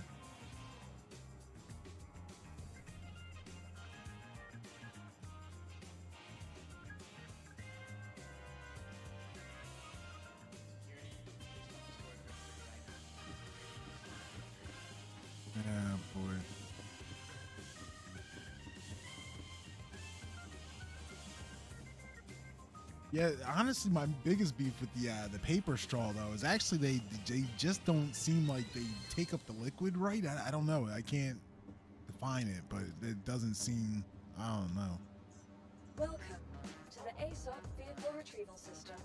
Yeah, boy. Yeah, honestly, my biggest beef with the paper straw though is actually they just don't seem like they take up the liquid right. I don't know. I can't define it, but it doesn't seem. I don't know. Welcome to the ASOP vehicle retrieval system.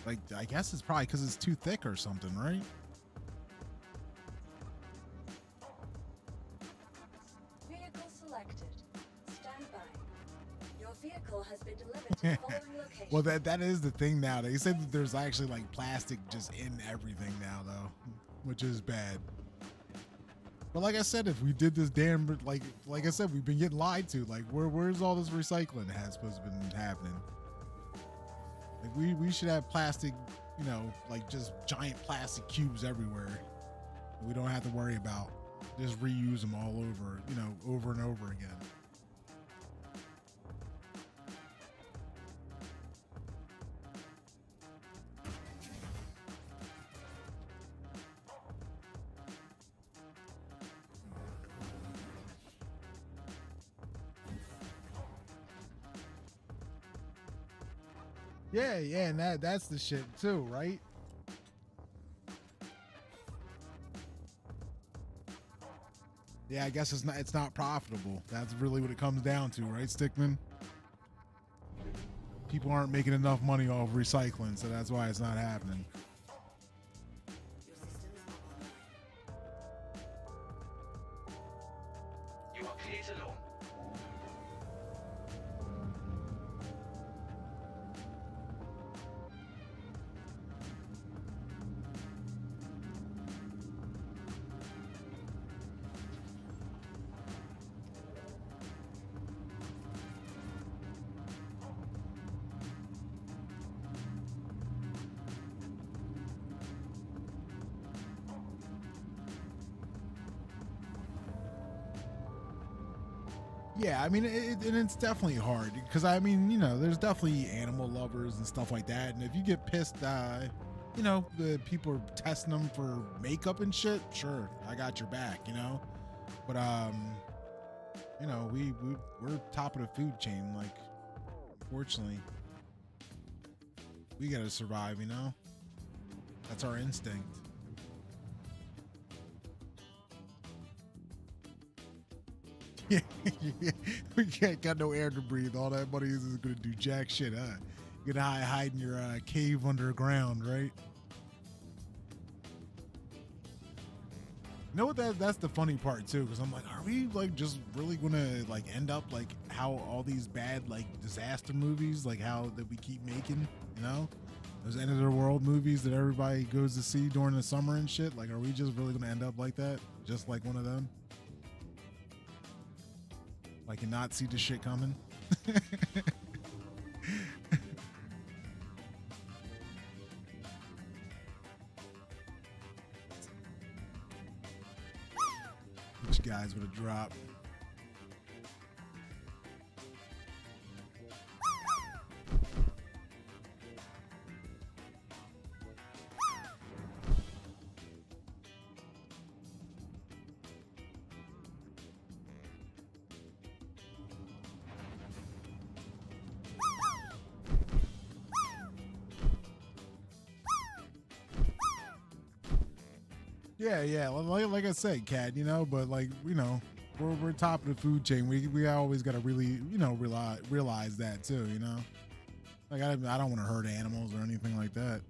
Like, I guess it's probably because it's too thick or something, right? Vehicle selected. Stand by. Your vehicle has been delivered to the following location. Well, that is the thing now. They said that there's actually like plastic just in everything now, though, which is bad. But like I said, if we did this damn like I said, we've been getting lied to. Like, where's all this recycling that has supposed to been happening? Like we should have plastic, like just giant plastic cubes everywhere. We don't have to worry about just reuse them all over, over and over again. Yeah, and that's the shit too, right? Yeah, I guess it's not profitable. That's really what it comes down to, right, Stickman? People aren't making enough money off recycling, so that's why it's not happening. You are clear to launch. Yeah, I mean, and it's definitely hard because I mean, there's definitely animal lovers and stuff like that. And if you get pissed, the people are testing them for makeup and shit. Sure, I got your back, But we're top of the food chain. Like, unfortunately, we gotta survive. That's our instinct. Yeah, we can't got no air to breathe. All that money is gonna do jack shit, huh? You're gonna hide in your cave underground, right? You know what? That's the funny part too, because I'm like, are we like just really gonna like end up like how all these bad like disaster movies, like how that we keep making, those end of the world movies that everybody goes to see during the summer and shit? Like, are we just really gonna end up like that, just like one of them? Like, and not see the shit coming. Which guys would have dropped? Yeah. Like I said, Cat, but like, we're top of the food chain. We always got to really, realize that too, Like, I don't want to hurt animals or anything like that.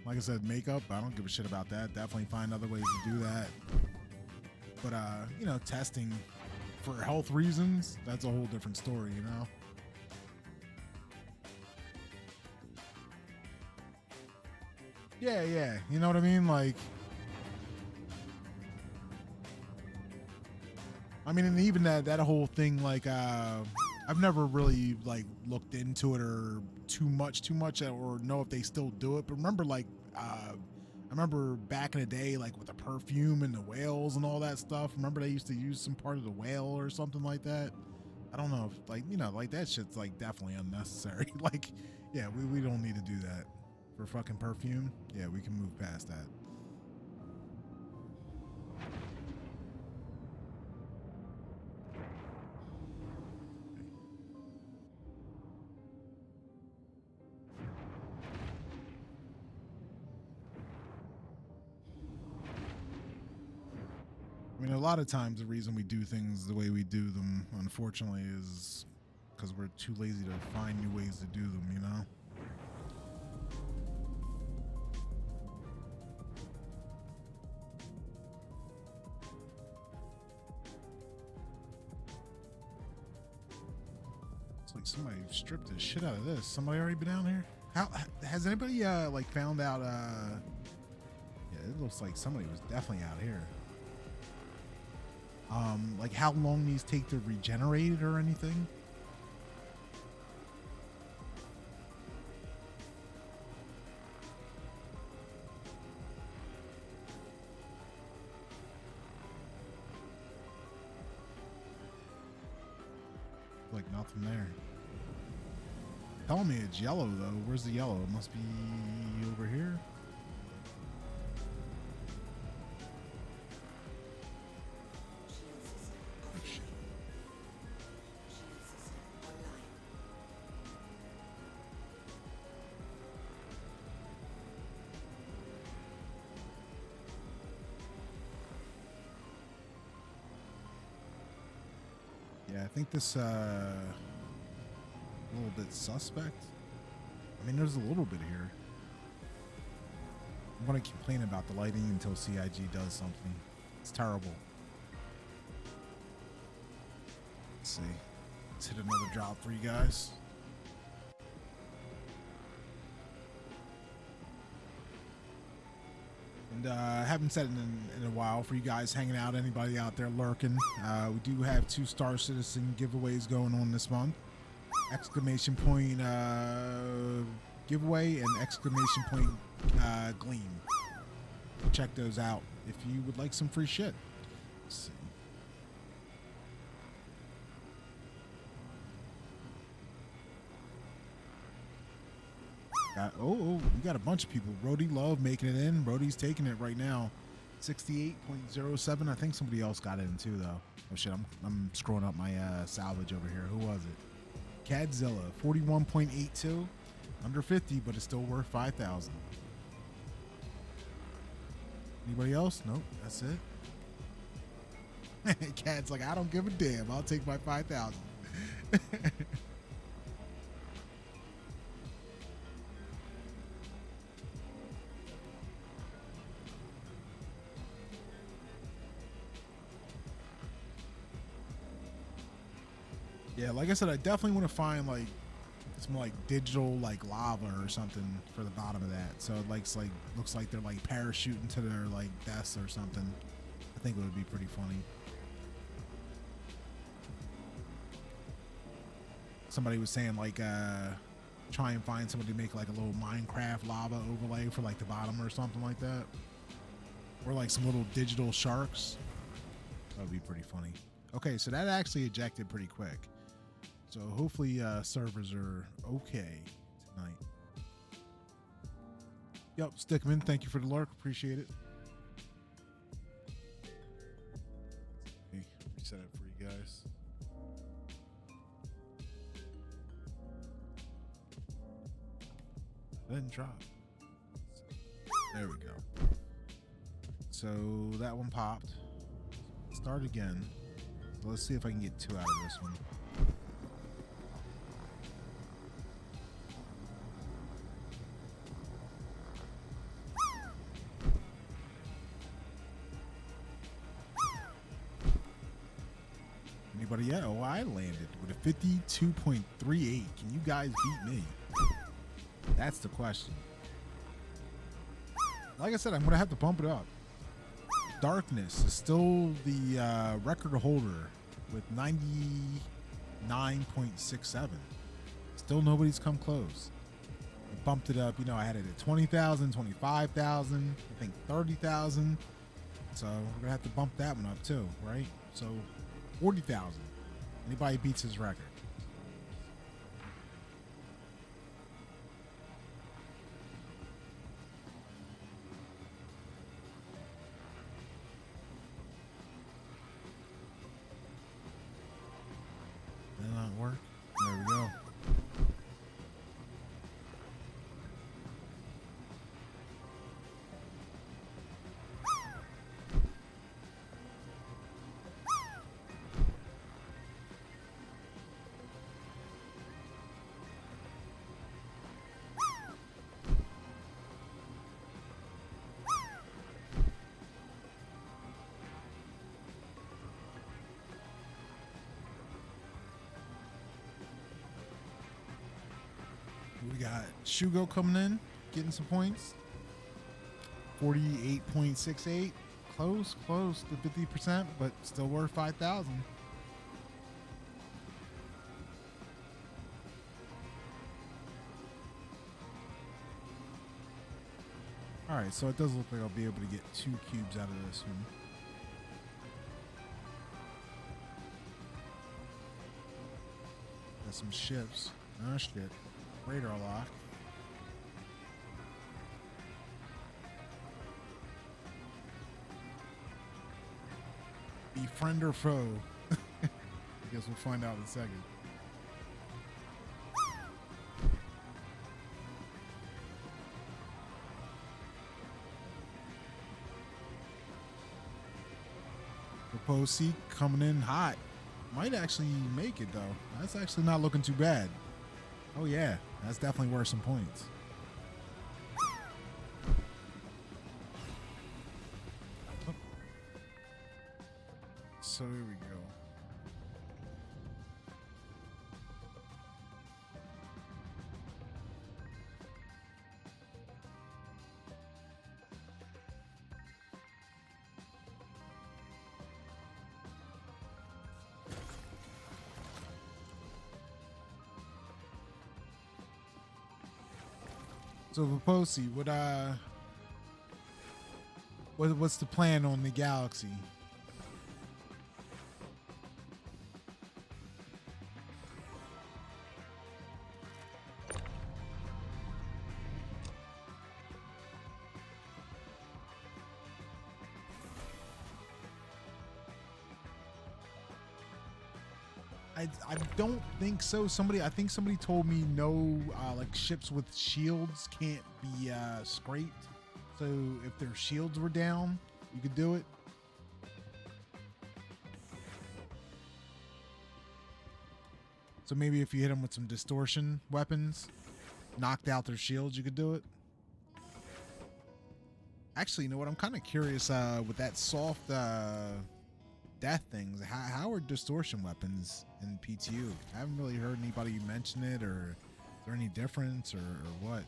Like I said, makeup, I don't give a shit about that. Definitely find other ways to do that. But, testing for health reasons, that's a whole different story, Yeah. You know what I mean? Like, I mean, and even that whole thing, like, I've never really like looked into it or too much, or know if they still do it. But remember, like, I remember back in the day, like with the perfume and the whales and all that stuff. Remember they used to use some part of the whale or something like that. I don't know if like that shit's like definitely unnecessary. Like, yeah, we don't need to do that for fucking perfume. Yeah, we can move past that. I mean, a lot of times the reason we do things the way we do them, unfortunately, is because we're too lazy to find new ways to do them, It's like somebody stripped the shit out of this. Somebody already been down here? How has anybody like found out? Yeah, it looks like somebody was definitely out here. Like how long these take to regenerate it or anything? Like nothing there. Telling me it's yellow though. Where's the yellow? It must be over here. Yeah, I think this a little bit suspect. I mean, there's a little bit here. I'm going to complain about the lighting until CIG does something. It's terrible. Let's see. Let's hit another drop for you guys. And I haven't said it in a while for you guys hanging out, anybody out there lurking. We do have 2 Star Citizen giveaways going on this month. Exclamation point giveaway and exclamation point Gleam. Check those out if you would like some free shit. Let's see. We got a bunch of people. Brody Love making it in. Brody's taking it right now. 68.07. I think somebody else got it in too, though. Oh shit, I'm scrolling up my salvage over here. Who was it? Cadzilla, 41.82. Under 50, but it's still worth 5,000. Anybody else? Nope, that's it. Cad's like, I don't give a damn. I'll take my 5,000. Yeah, like I said, I definitely want to find like some like digital like lava or something for the bottom of that. So it looks like they're like parachuting to their like deaths or something. I think it would be pretty funny. Somebody was saying like try and find somebody to make like a little Minecraft lava overlay for like the bottom or something like that. Or like some little digital sharks. That would be pretty funny. Okay, so that actually ejected pretty quick. So hopefully servers are okay tonight. Yep, Stickman, thank you for the lurk. Appreciate it. Let me reset it for you guys. That didn't drop. There we go. So that one popped. Start again. So let's see if I can get 2 out of this one. Anybody yet? Oh, I landed with a 52.38. Can you guys beat me? That's the question. Like I said, I'm going to have to bump it up. Darkness is still the record holder with 99.67. Still nobody's come close. I bumped it up. You know, I had it at 20,000, 25,000, I think 30,000. So we're going to have to bump that one up too, right? So 40,000. Anybody beats his record. Did that not work? There we go. We got Shugo coming in, getting some points. 48.68. Close to 50%, but still worth 5,000. All right, so it does look like I'll be able to get 2 cubes out of this one. Got some ships. Oh shit. Radar lock. Be friend or foe? I guess we'll find out in a second. Proposi coming in hot. Might actually make it though. That's actually not looking too bad. Oh yeah, that's definitely worth some points. Oh. So here we go. So Vaposi, what's the plan on the galaxy? I don't think so. I think somebody told me no, like ships with shields can't be scraped. So if their shields were down, you could do it. So maybe if you hit them with some distortion weapons, knocked out their shields, you could do it. Actually, you know what? I'm kind of curious with that soft death things. How are distortion weapons in PTU? I haven't really heard anybody mention it, or is there any difference, or what?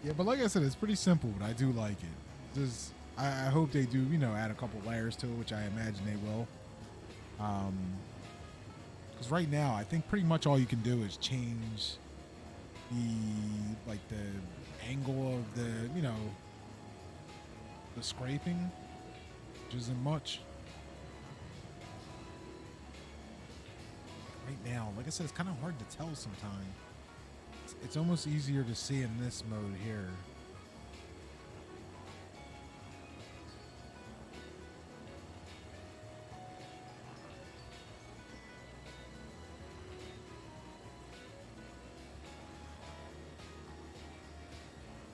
Yeah, but like I said, it's pretty simple, but I do like it. Just I hope they do, add a couple layers to it, which I imagine they will. Because right now, I think pretty much all you can do is change the angle of the scraping, which isn't much. Right now, like I said, it's kind of hard to tell sometimes. It's almost easier to see in this mode here.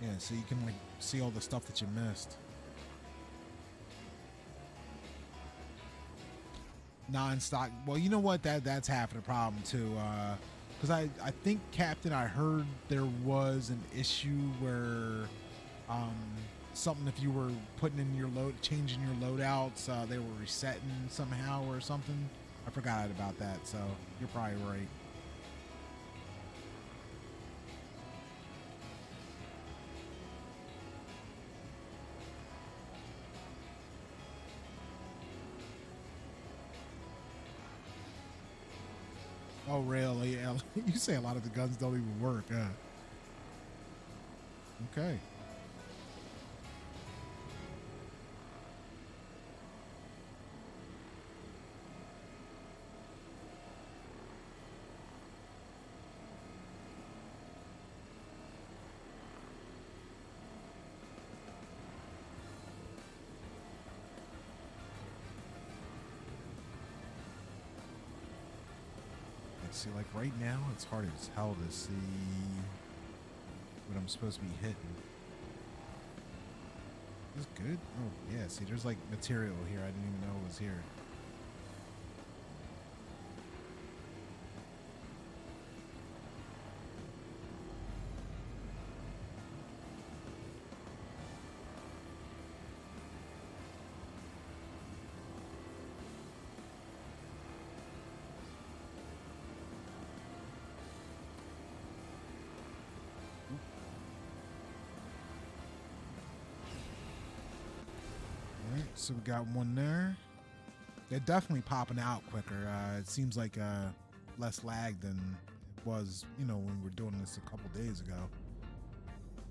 Yeah, so you can see all the stuff that you missed. Non-stock. Well, you know what? That's half of the problem too. Because I think, Captain, I heard there was an issue where something, if you were putting in your changing your loadouts, they were resetting somehow or something. I forgot about that, so you're probably right. Oh, really? Yeah. You say a lot of the guns don't even work, huh? Okay. See, like right now, it's hard as hell to see what I'm supposed to be hitting. Is this good? Oh, yeah. See, there's like material here I didn't even know was here. So we got one there. They're definitely popping out quicker. It seems like less lag than was, you know, when we were doing this a couple days ago.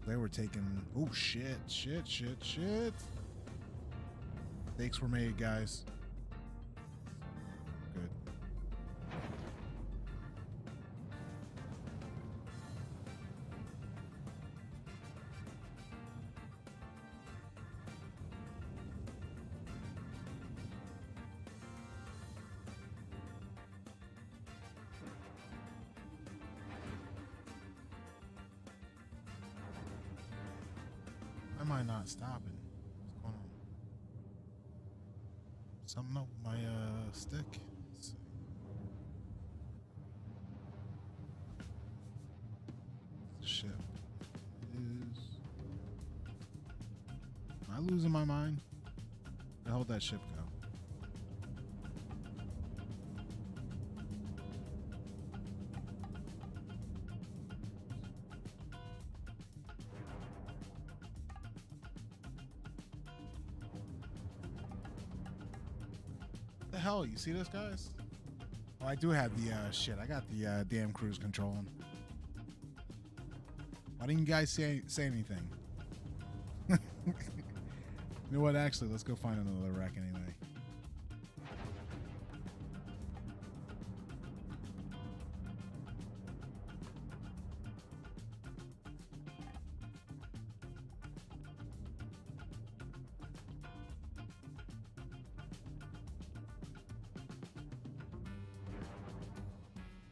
They were taking, oh shit. Mistakes were made, guys. Good. Why am I not stopping? What's going on? Something up with my stick. Let's see. The ship is. Am I losing my mind? Where the hell did that ship go? The hell, you see this, guys? Oh, I do have the shit. I got the damn cruise control on. Why didn't you guys say anything? You know what? Actually, let's go find another wreck anyway.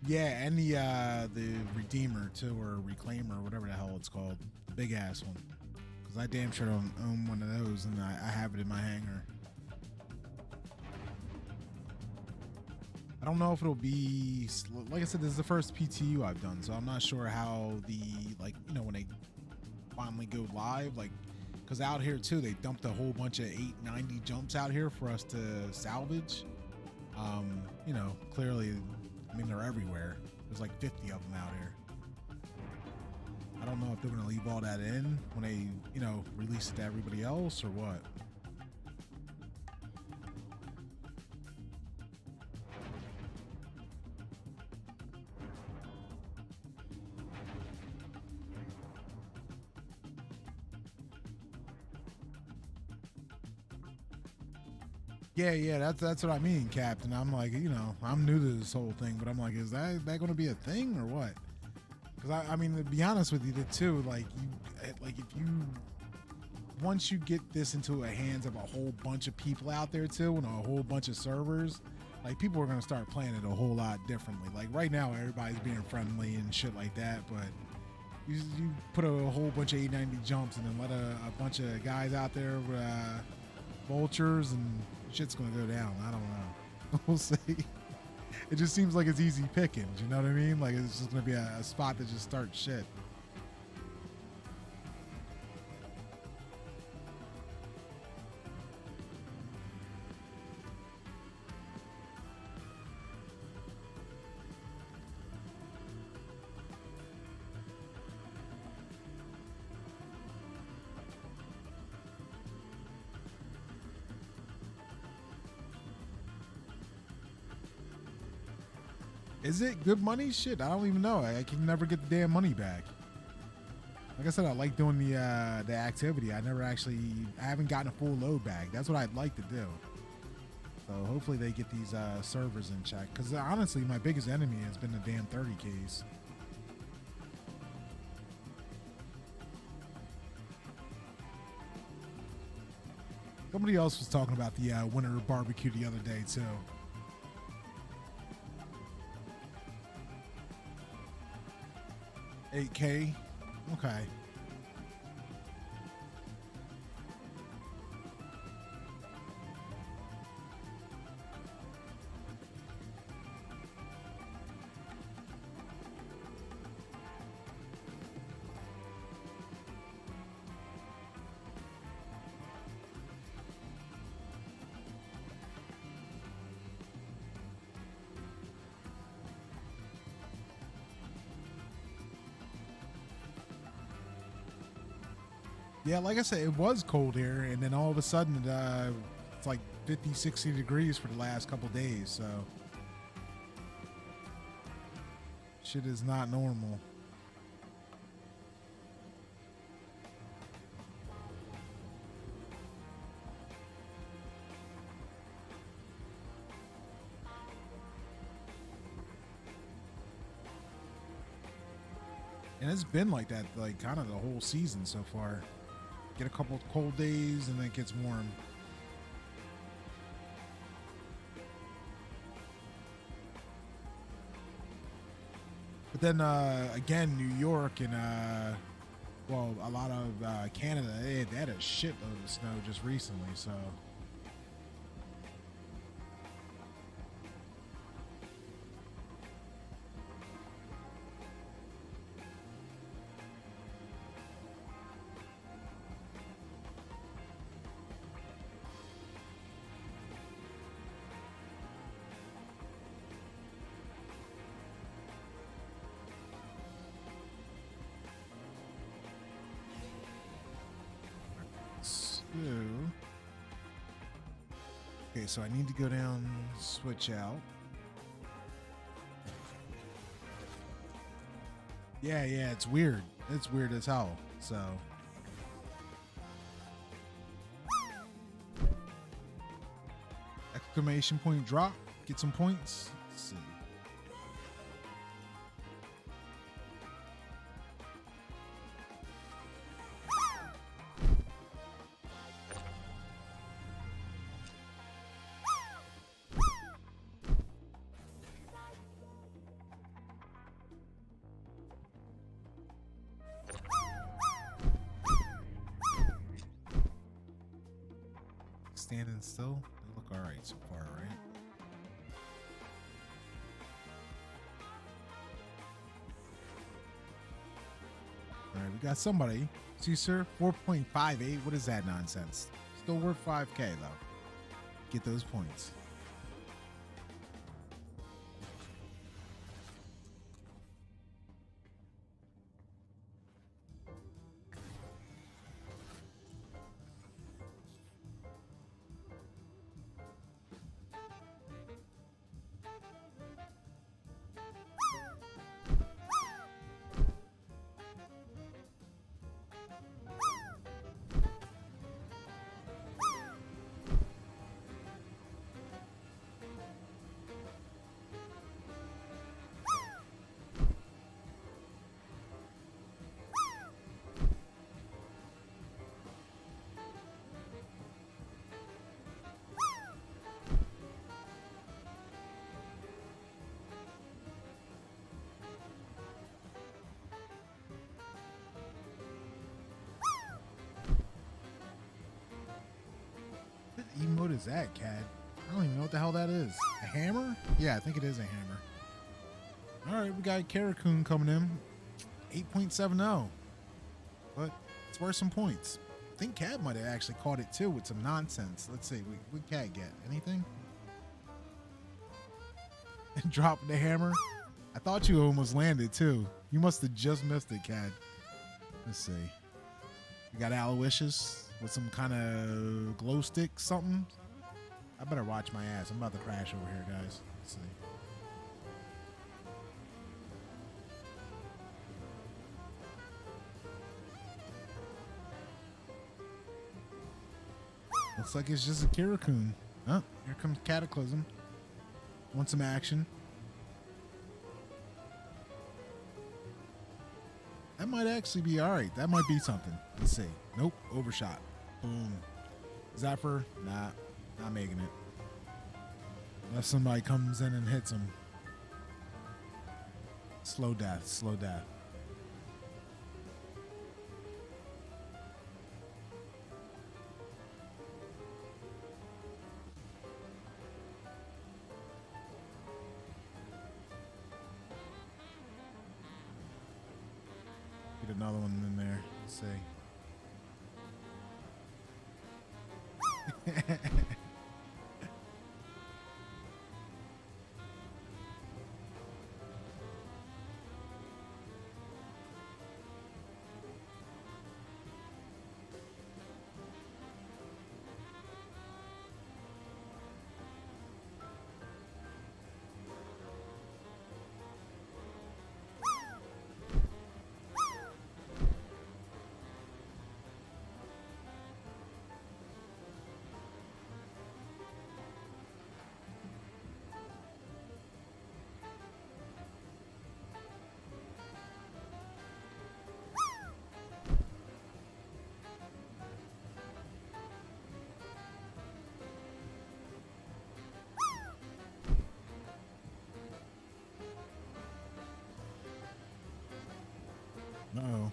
Yeah, and the Redeemer too, or Reclaimer, whatever the hell it's called, the big ass one. Because I damn sure don't own one of those, and I have it in my hangar. I don't know if it'll be, like I said, this is the first PTU I've done, so I'm not sure how the, like, you know, when they finally go live, like, because out here too, they dumped a whole bunch of 890 jumps out here for us to salvage. You know, clearly, I mean, they're everywhere. There's like 50 of them out here. I don't know if they're going to leave all that in when they, you know, release it to everybody else or what. Yeah, that's what I mean, Captain. I'm like, you know, I'm new to this whole thing, but I'm like, is that going to be a thing or what? Because I mean, to be honest with you, too, like if you once you get this into the hands of a whole bunch of people out there too, and a whole bunch of servers, like people are going to start playing it a whole lot differently. Like right now, everybody's being friendly and shit like that, but you put a whole bunch of 890 jumps and then let a bunch of guys out there with vultures and shit's gonna go down. I don't know. We'll see. It just seems like it's easy pickings. You know what I mean? Like it's just gonna be a spot that just starts shit. Is it good money? Shit, I don't even know. I can never get the damn money back. Like I said, I like doing the activity. I haven't gotten a full load back. That's what I'd like to do. So hopefully they get these servers in check. Because honestly, my biggest enemy has been the damn 30Ks. Somebody else was talking about the winter barbecue the other day too. 8K. Okay. Yeah, like I said, it was cold here, and then all of a sudden, it's like 50, 60 degrees for the last couple days, so. Shit is not normal. And it's been like that, like kind of the whole season so far. Get a couple of cold days and then it gets warm. But then again, New York and well, a lot of Canada, they had a shitload of snow just recently, so. Okay, so I need to go down, switch out. Yeah, it's weird. It's weird as hell. So. Exclamation point drop. Get some points. Let's see. Standing still, they look all right so far, right? All right, we got somebody. See, sir, 4.58. What is that nonsense? Still worth 5K though. Get those points. What emote is that, Cad? I don't even know what the hell that is. A hammer? Yeah, I think it is a hammer. All right, we got Karakun coming in. 8.70. But it's worth some points. I think Cad might have actually caught it too with some nonsense. Let's see. What Cad get? Anything? Dropping the hammer? I thought you almost landed too. You must have just missed it, Cad. Let's see. You got Aloysius with some kind of glow stick something. I better watch my ass. I'm about to crash over here, guys. Let's see. Looks like it's just a Karakun. Oh, here comes Cataclysm. Want some action? That might actually be all right. That might be something. Let's see. Nope. Overshot. Boom. Zephyr. Nah. Not making it. Unless somebody comes in and hits him. Slow death. Slow death. Get another one in there. Let's see. Uh-oh.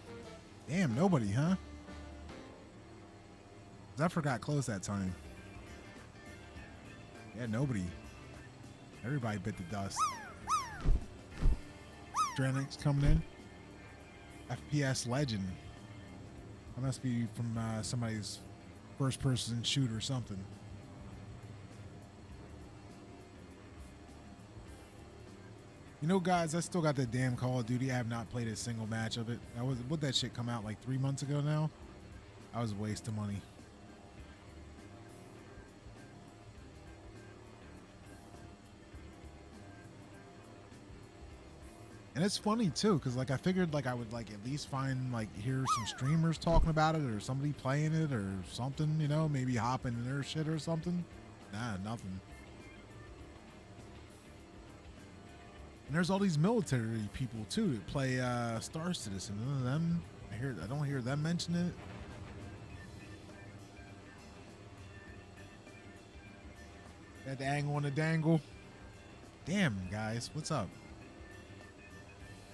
Damn, nobody, huh? 'Cause I forgot close that time. Yeah, nobody. Everybody bit the dust. Dranix coming in. FPS legend. That must be from somebody's first-person shoot or something. You know, guys, I still got that damn Call of Duty. I have not played a single match of it. Would that shit come out like 3 months ago now? I was a waste of money. And it's funny too, because like I figured like I would like at least find like hear some streamers talking about it or somebody playing it or something, you know, maybe hop into their shit or something. Nah, nothing. And there's all these military people too that play Star Citizen. None of them, I don't hear them mention it. Got the angle on the dangle. Damn, guys, what's up?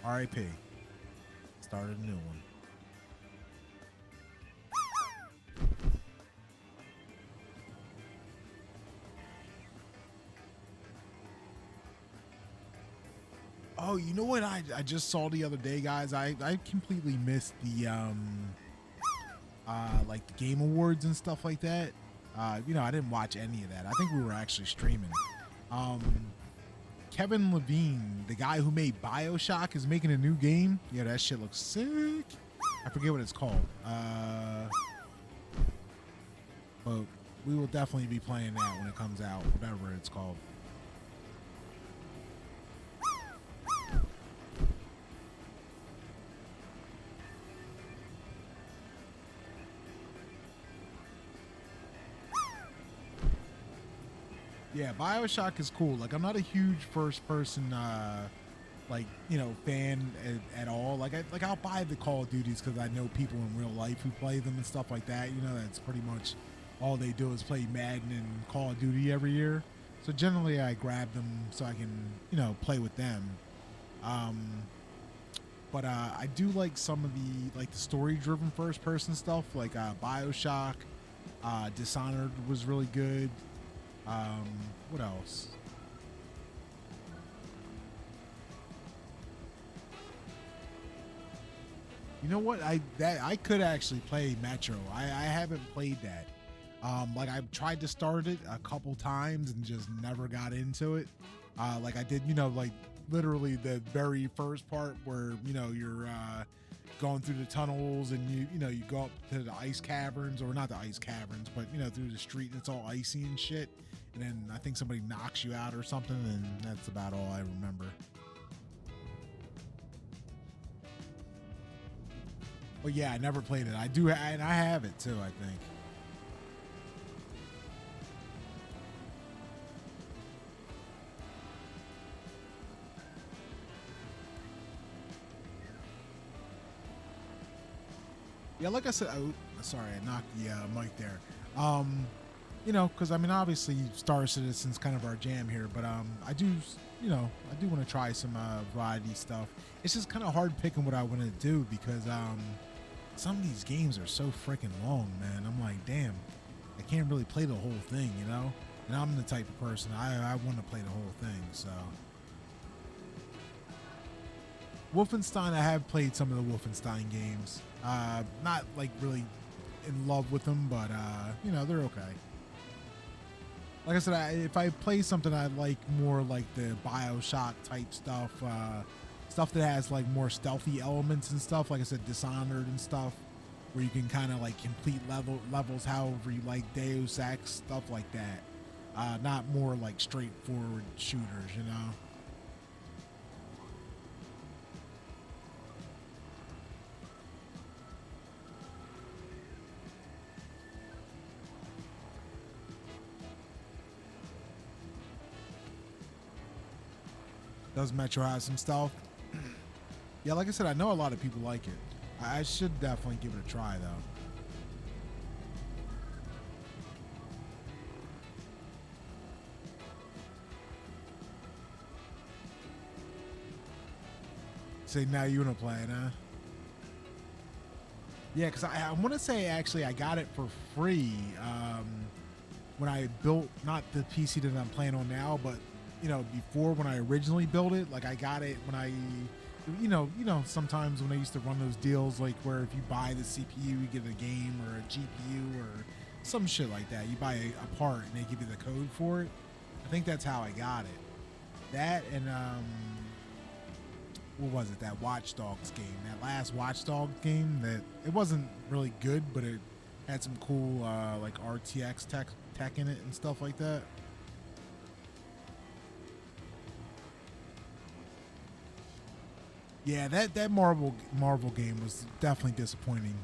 R.I.P. Started a new one. Oh, you know what I just saw the other day, guys? I completely missed the like the Game Awards and stuff like that. You know, I didn't watch any of that. I think we were actually streaming. Kevin Levine, the guy who made BioShock, is making a new game. Yeah, that shit looks sick. I forget what it's called. But we will definitely be playing that when it comes out, whatever it's called. Yeah, BioShock is cool. Like, I'm not a huge first-person, like, you know, fan at all. Like, I'll buy the Call of Duties because I know people in real life who play them and stuff like that. You know, that's pretty much all they do is play Madden and Call of Duty every year. So generally, I grab them so I can, you know, play with them. But I do like some of the like the story-driven first-person stuff, like BioShock. Dishonored was really good. What else? You know what? I could actually play Metro. I haven't played that. Like I've tried to start it a couple times and just never got into it. Like I did, you know, like literally the very first part where, you know, you're going through the tunnels and you know, you go up to the ice caverns, or not the ice caverns, but you know, through the street and it's all icy and shit. And then I think somebody knocks you out or something, and that's about all I remember. But yeah, I never played it. I do, and I have it too, I think. Yeah, like I said, sorry, I knocked the mic there. You know, because I mean, obviously, Star Citizen's kind of our jam here, but I do, you know, I do want to try some variety stuff. It's just kind of hard picking what I want to do because some of these games are so freaking long, man. I'm like, damn, I can't really play the whole thing, you know. And I'm the type of person I want to play the whole thing. So, Wolfenstein, I have played some of the Wolfenstein games. Not like really in love with them, but you know, they're okay. Like I said, if I play something I like more like the BioShock type stuff, stuff that has like more stealthy elements and stuff, like I said, Dishonored and stuff, where you can kind of like complete levels however you like, Deus Ex, stuff like that. Not more like straightforward shooters, you know. Does Metro have some stuff? Yeah, like I said, I know a lot of people like it. I should definitely give it a try, though. Say, now you want to play it, huh? Yeah, because I want to say actually I got it for free when I built, not the PC that I'm playing on now, but before when I originally built it. Like I got it when I, sometimes when I used to run those deals, like where if you buy the CPU, you get a game or a GPU or some shit like that. You buy a part and they give you the code for it. I think that's how I got it. That and what was it? That Watch Dogs game, that last Watch Dogs game, that it wasn't really good, but it had some cool like RTX tech in it and stuff like that. Yeah, that Marvel game was definitely disappointing.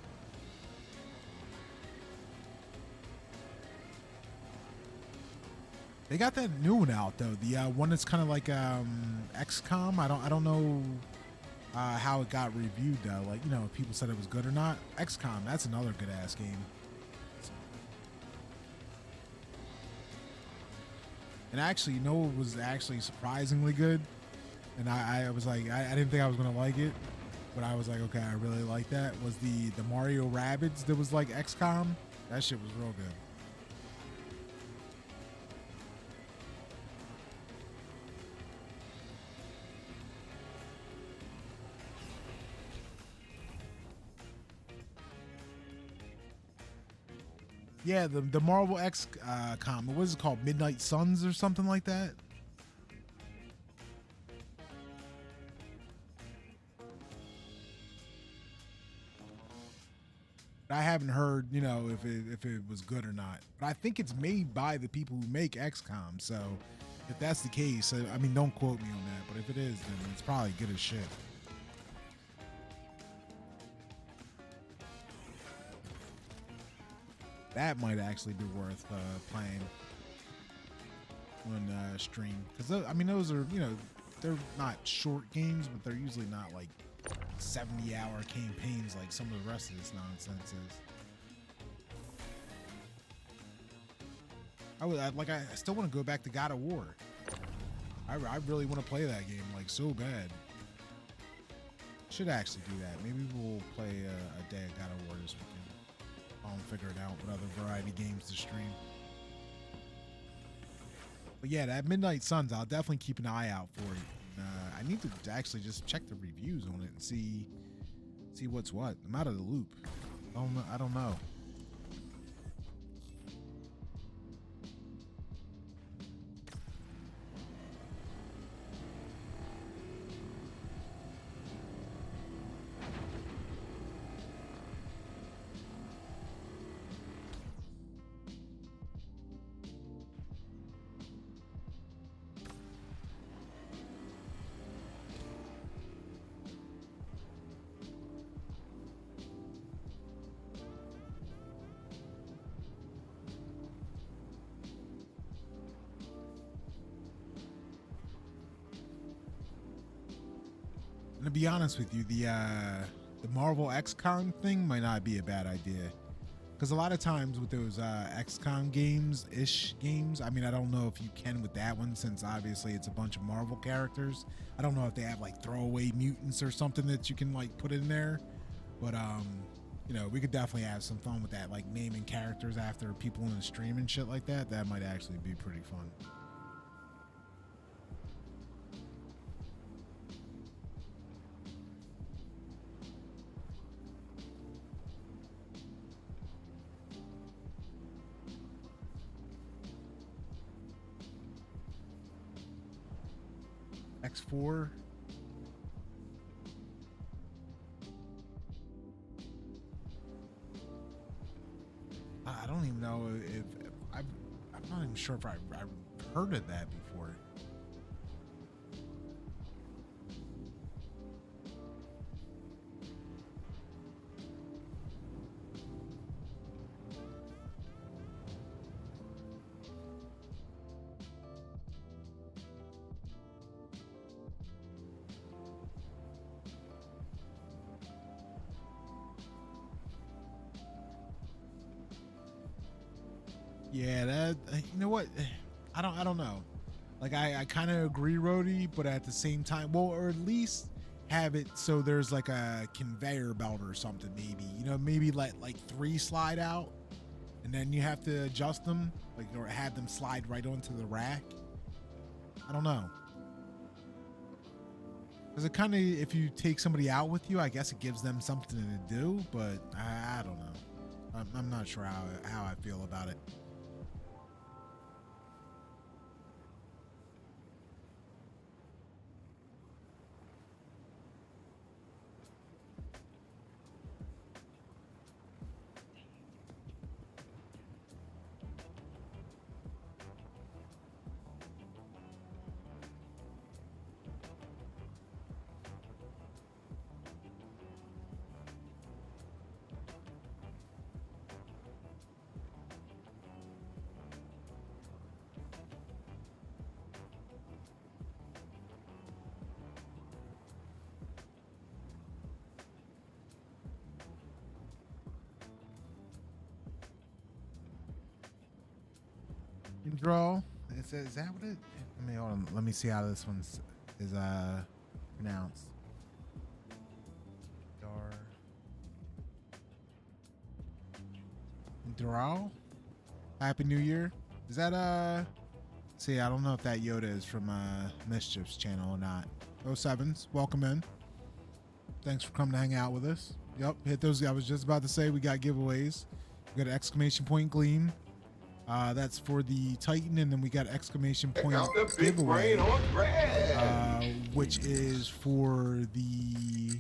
They got that new one out though. The one that's kind of like XCOM. I don't know how it got reviewed though. Like if people said it was good or not. XCOM. That's another good ass game. And actually, it was actually surprisingly good. And I was like, I didn't think I was gonna like it, but I was like, okay, I really like that. Was the Mario Rabbids that was like XCOM? That shit was real good. Yeah, the Marvel XCOM. What is it called? Midnight Suns or something like that? I haven't heard, if it was good or not. But I think it's made by the people who make XCOM. So if that's the case, I mean, don't quote me on that. But if it is, then it's probably good as shit. That might actually be worth playing on stream. Because, I mean, those are, they're not short games, but they're usually not like 70-hour campaigns like some of the rest of this nonsense is. I still want to go back to God of War. I really want to play that game like so bad. Should actually do that. Maybe we'll play a day of God of War this weekend. I'll figure it out what other variety games to stream. But yeah, that Midnight Suns, I'll definitely keep an eye out for it. I need to actually just check the reviews on it and see what's what. I'm out of the loop. I don't know. To be honest with you, the Marvel XCOM thing might not be a bad idea, because a lot of times with those XCOM games, I mean, I don't know if you can with that one, since obviously it's a bunch of Marvel characters. I don't know if they have like throwaway mutants or something that you can like put in there, but we could definitely have some fun with that, like naming characters after people in the stream and shit like that. That might actually be pretty fun. X4. I don't even know if I'm not even sure if I've heard of that before. Yeah, that, you know what? I don't know. Like I kind of agree, Rhodey, but at the same time, well, or at least have it so there's like a conveyor belt or something, maybe, you know, maybe let like 3 slide out and then you have to adjust them, like, or have them slide right onto the rack. I don't know. Because it kind of, if you take somebody out with you, I guess it gives them something to do, but I don't know. I'm not sure how I feel about it. Draw. It says, is that what it? Let me hold on. Let me see how this one's is pronounced. Draw. Happy New Year. Is that see, I don't know if that Yoda is from Mischief's channel or not. 07s, welcome in. Thanks for coming to hang out with us. Yep, hit those. I was just about to say we got giveaways. We got an exclamation point Gleam. That's for the Titan, and then we got exclamation point giveaway, which is for the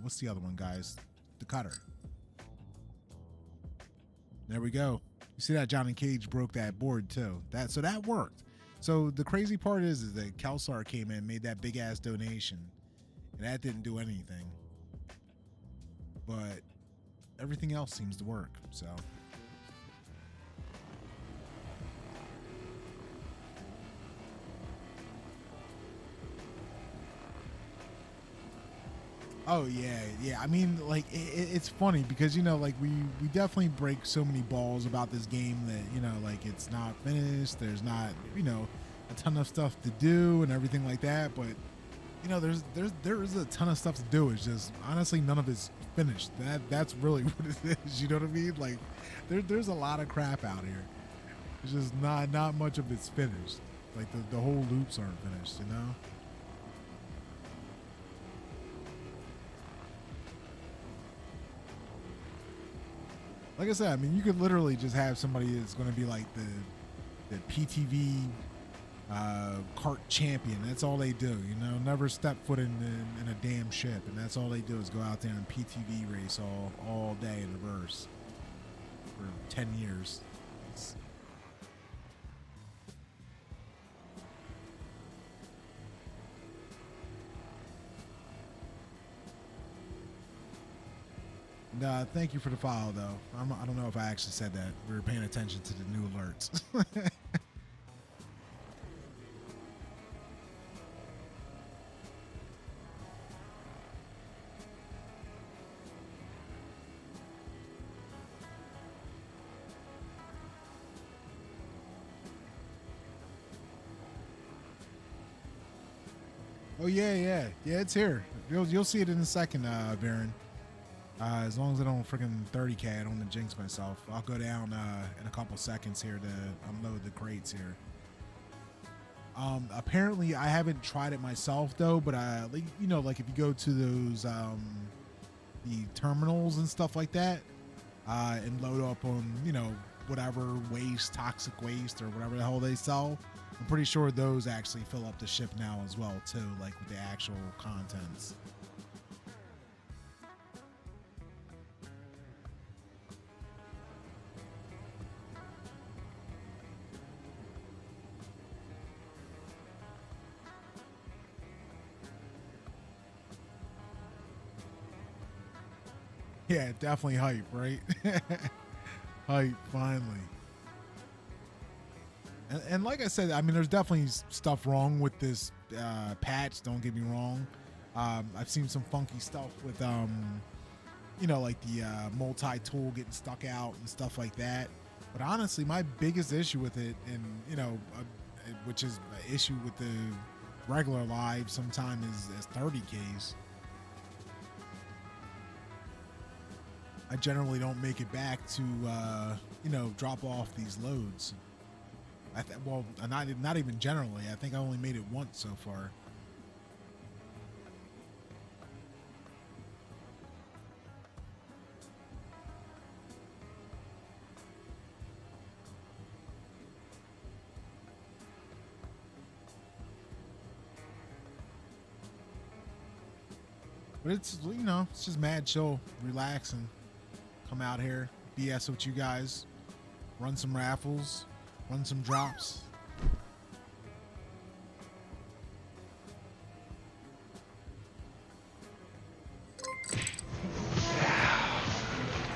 what's the other one, guys? The cutter. There we go. You see that Johnny Cage broke that board too. So that worked. So the crazy part is that Kelsar came in, made that big ass donation, and that didn't do anything. But everything else seems to work. So. Oh yeah. I mean, like it's funny because, you know, like we definitely break so many balls about this game that, you know, like it's not finished. There's not, you know, a ton of stuff to do and everything like that. But, you know, there is a ton of stuff to do. It's just honestly none of it's finished. That's really what it is. You know what I mean? Like there's a lot of crap out here. It's just not much of it's finished. Like the whole loops aren't finished. You know. Like I said, I mean, you could literally just have somebody that's going to be like the PTV kart champion. That's all they do, you know. Never step foot in a damn ship, and that's all they do is go out there and PTV race all day in reverse for 10 years. Thank you for the follow, though. I don't know if I actually said that. We were paying attention to the new alerts. Oh yeah, it's here. You'll see it in a second, Baron. As long as I don't freaking 30K, I don't want to jinx myself. I'll go down in a couple seconds here to unload the crates here. Apparently, I haven't tried it myself though, but you know, like if you go to those the terminals and stuff like that, and load up on, you know, whatever waste, toxic waste, or whatever the hell they sell, I'm pretty sure those actually fill up the ship now as well too, like with the actual contents. Yeah, definitely hype, right? Hype, finally. And like I said, I mean, there's definitely stuff wrong with this patch. Don't get me wrong. I've seen some funky stuff with, you know, like the multi-tool getting stuck out and stuff like that. But honestly, my biggest issue with it, and, you know, which is an issue with the regular live sometime as 30 Ks. I generally don't make it back to you know, drop off these loads. Well, not even generally. I think I only made it once so far. But it's, you know, it's just mad chill, relaxing. Come out here, BS with you guys, run some raffles, run some drops.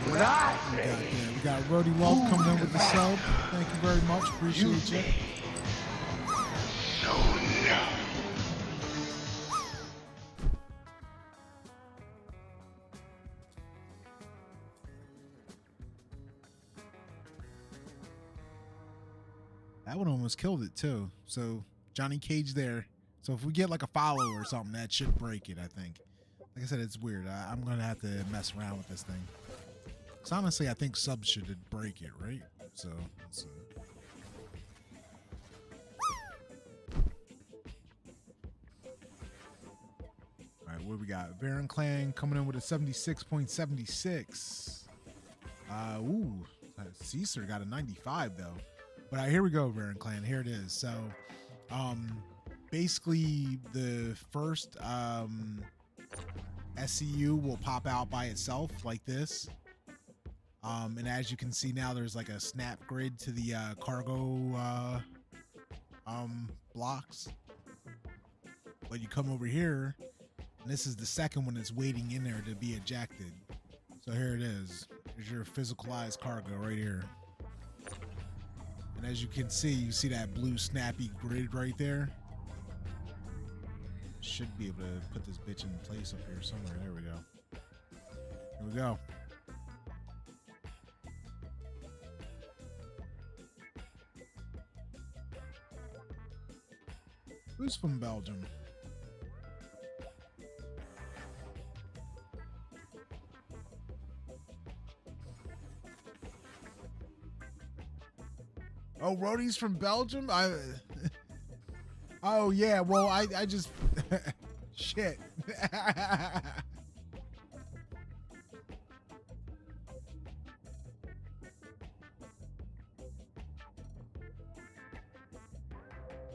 We got Rody Wealth coming in with the sub. Thank you very much. Appreciate you. That one almost killed it too. So Johnny Cage there. So if we get like a follow or something, that should break it, I think. Like I said, it's weird. I'm going to have to mess around with this thing. Because honestly, I think subs should break it, right? So, let's see. All right, what we got? Baron Clan coming in with a 76.76. Ooh, Caesar got a 95 though. But here we go, Baron Clan. Here it is. So, basically, the first SCU will pop out by itself like this. And as you can see now, there's like a snap grid to the cargo blocks. But you come over here, and this is the second one that's waiting in there to be ejected. So here it is. Here's your physicalized cargo right here. And as you can see, you see that blue snappy grid right there. Should be able to put this bitch in place up here somewhere. There we go. Here we go. Who's from Belgium? Oh, Rhodey's from Belgium? Oh, yeah. Well, I just... Shit.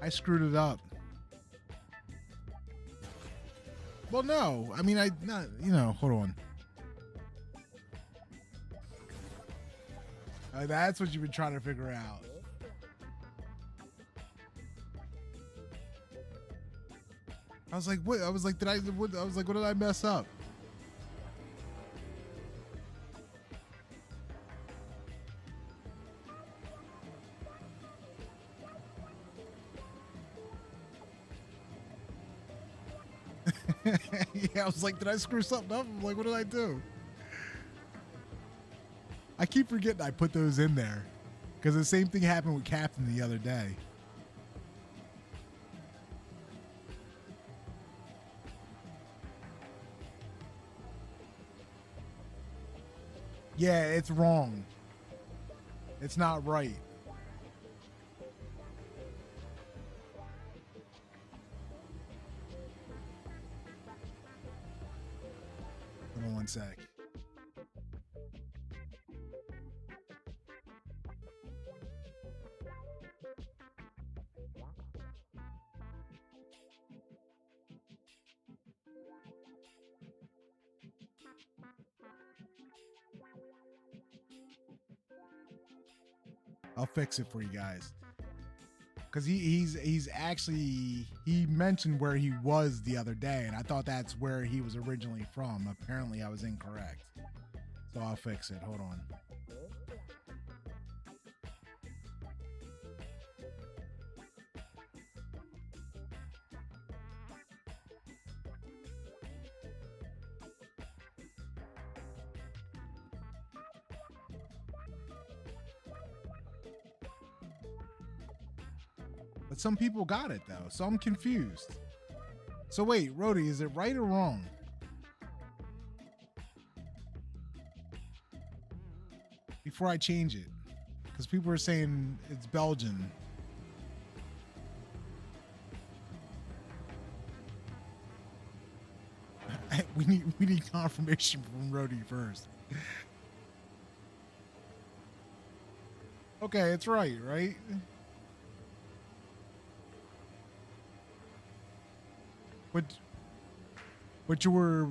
I screwed it up. Well, no. I mean, not, you know, hold on. That's what you've been trying to figure out. I was like, what? I was like, what did I mess up? Yeah, I was like, did I screw something up? I'm like, what did I do? I keep forgetting I put those in there because the same thing happened with Captain the other day. Yeah, it's wrong. It's not right. Hold on one sec. I'll fix it for you guys. Cause he's actually, he mentioned where he was the other day, and I thought that's where he was originally from. Apparently I was incorrect. So I'll fix it. Hold on. But some people got it though, so I'm confused. So wait, Rhodey, is it right or wrong? Before I change it, because people are saying it's Belgian. we need confirmation from Rhodey first. Okay, it's right? But we're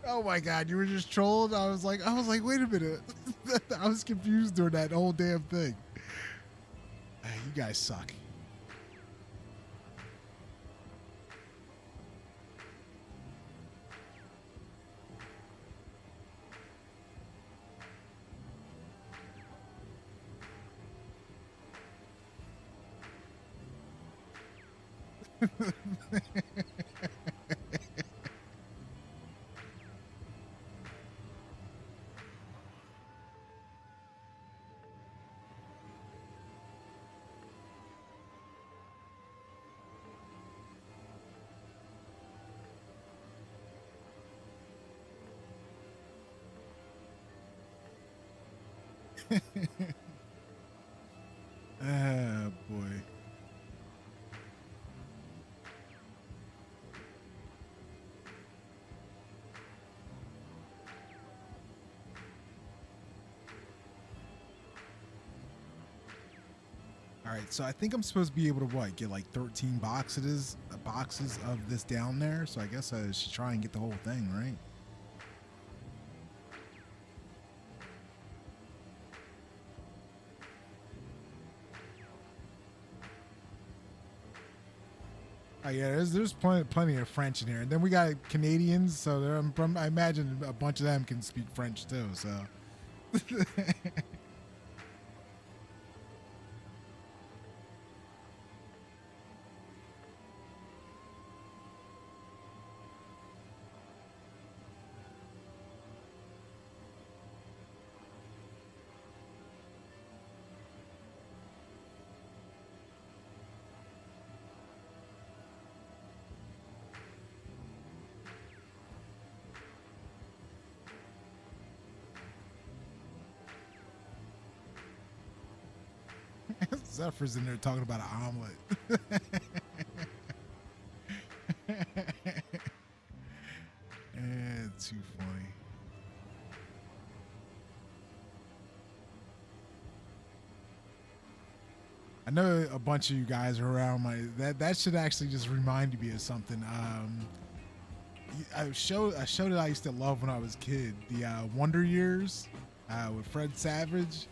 oh my God, you were just trolled. I was like, wait a minute. I was confused during that whole damn thing. You guys suck. Ah, boy. All right, so I think I'm supposed to be able to get like 13 boxes of this down there. So I guess I should try and get the whole thing, right? Oh yeah, there's plenty of French in here, and then we got Canadians, so I imagine a bunch of them can speak French too. So. Zephyr's in there talking about an omelet. Too funny. I know a bunch of you guys are around that should actually just remind me of something. A show that I used to love when I was a kid, the Wonder Years with Fred Savage.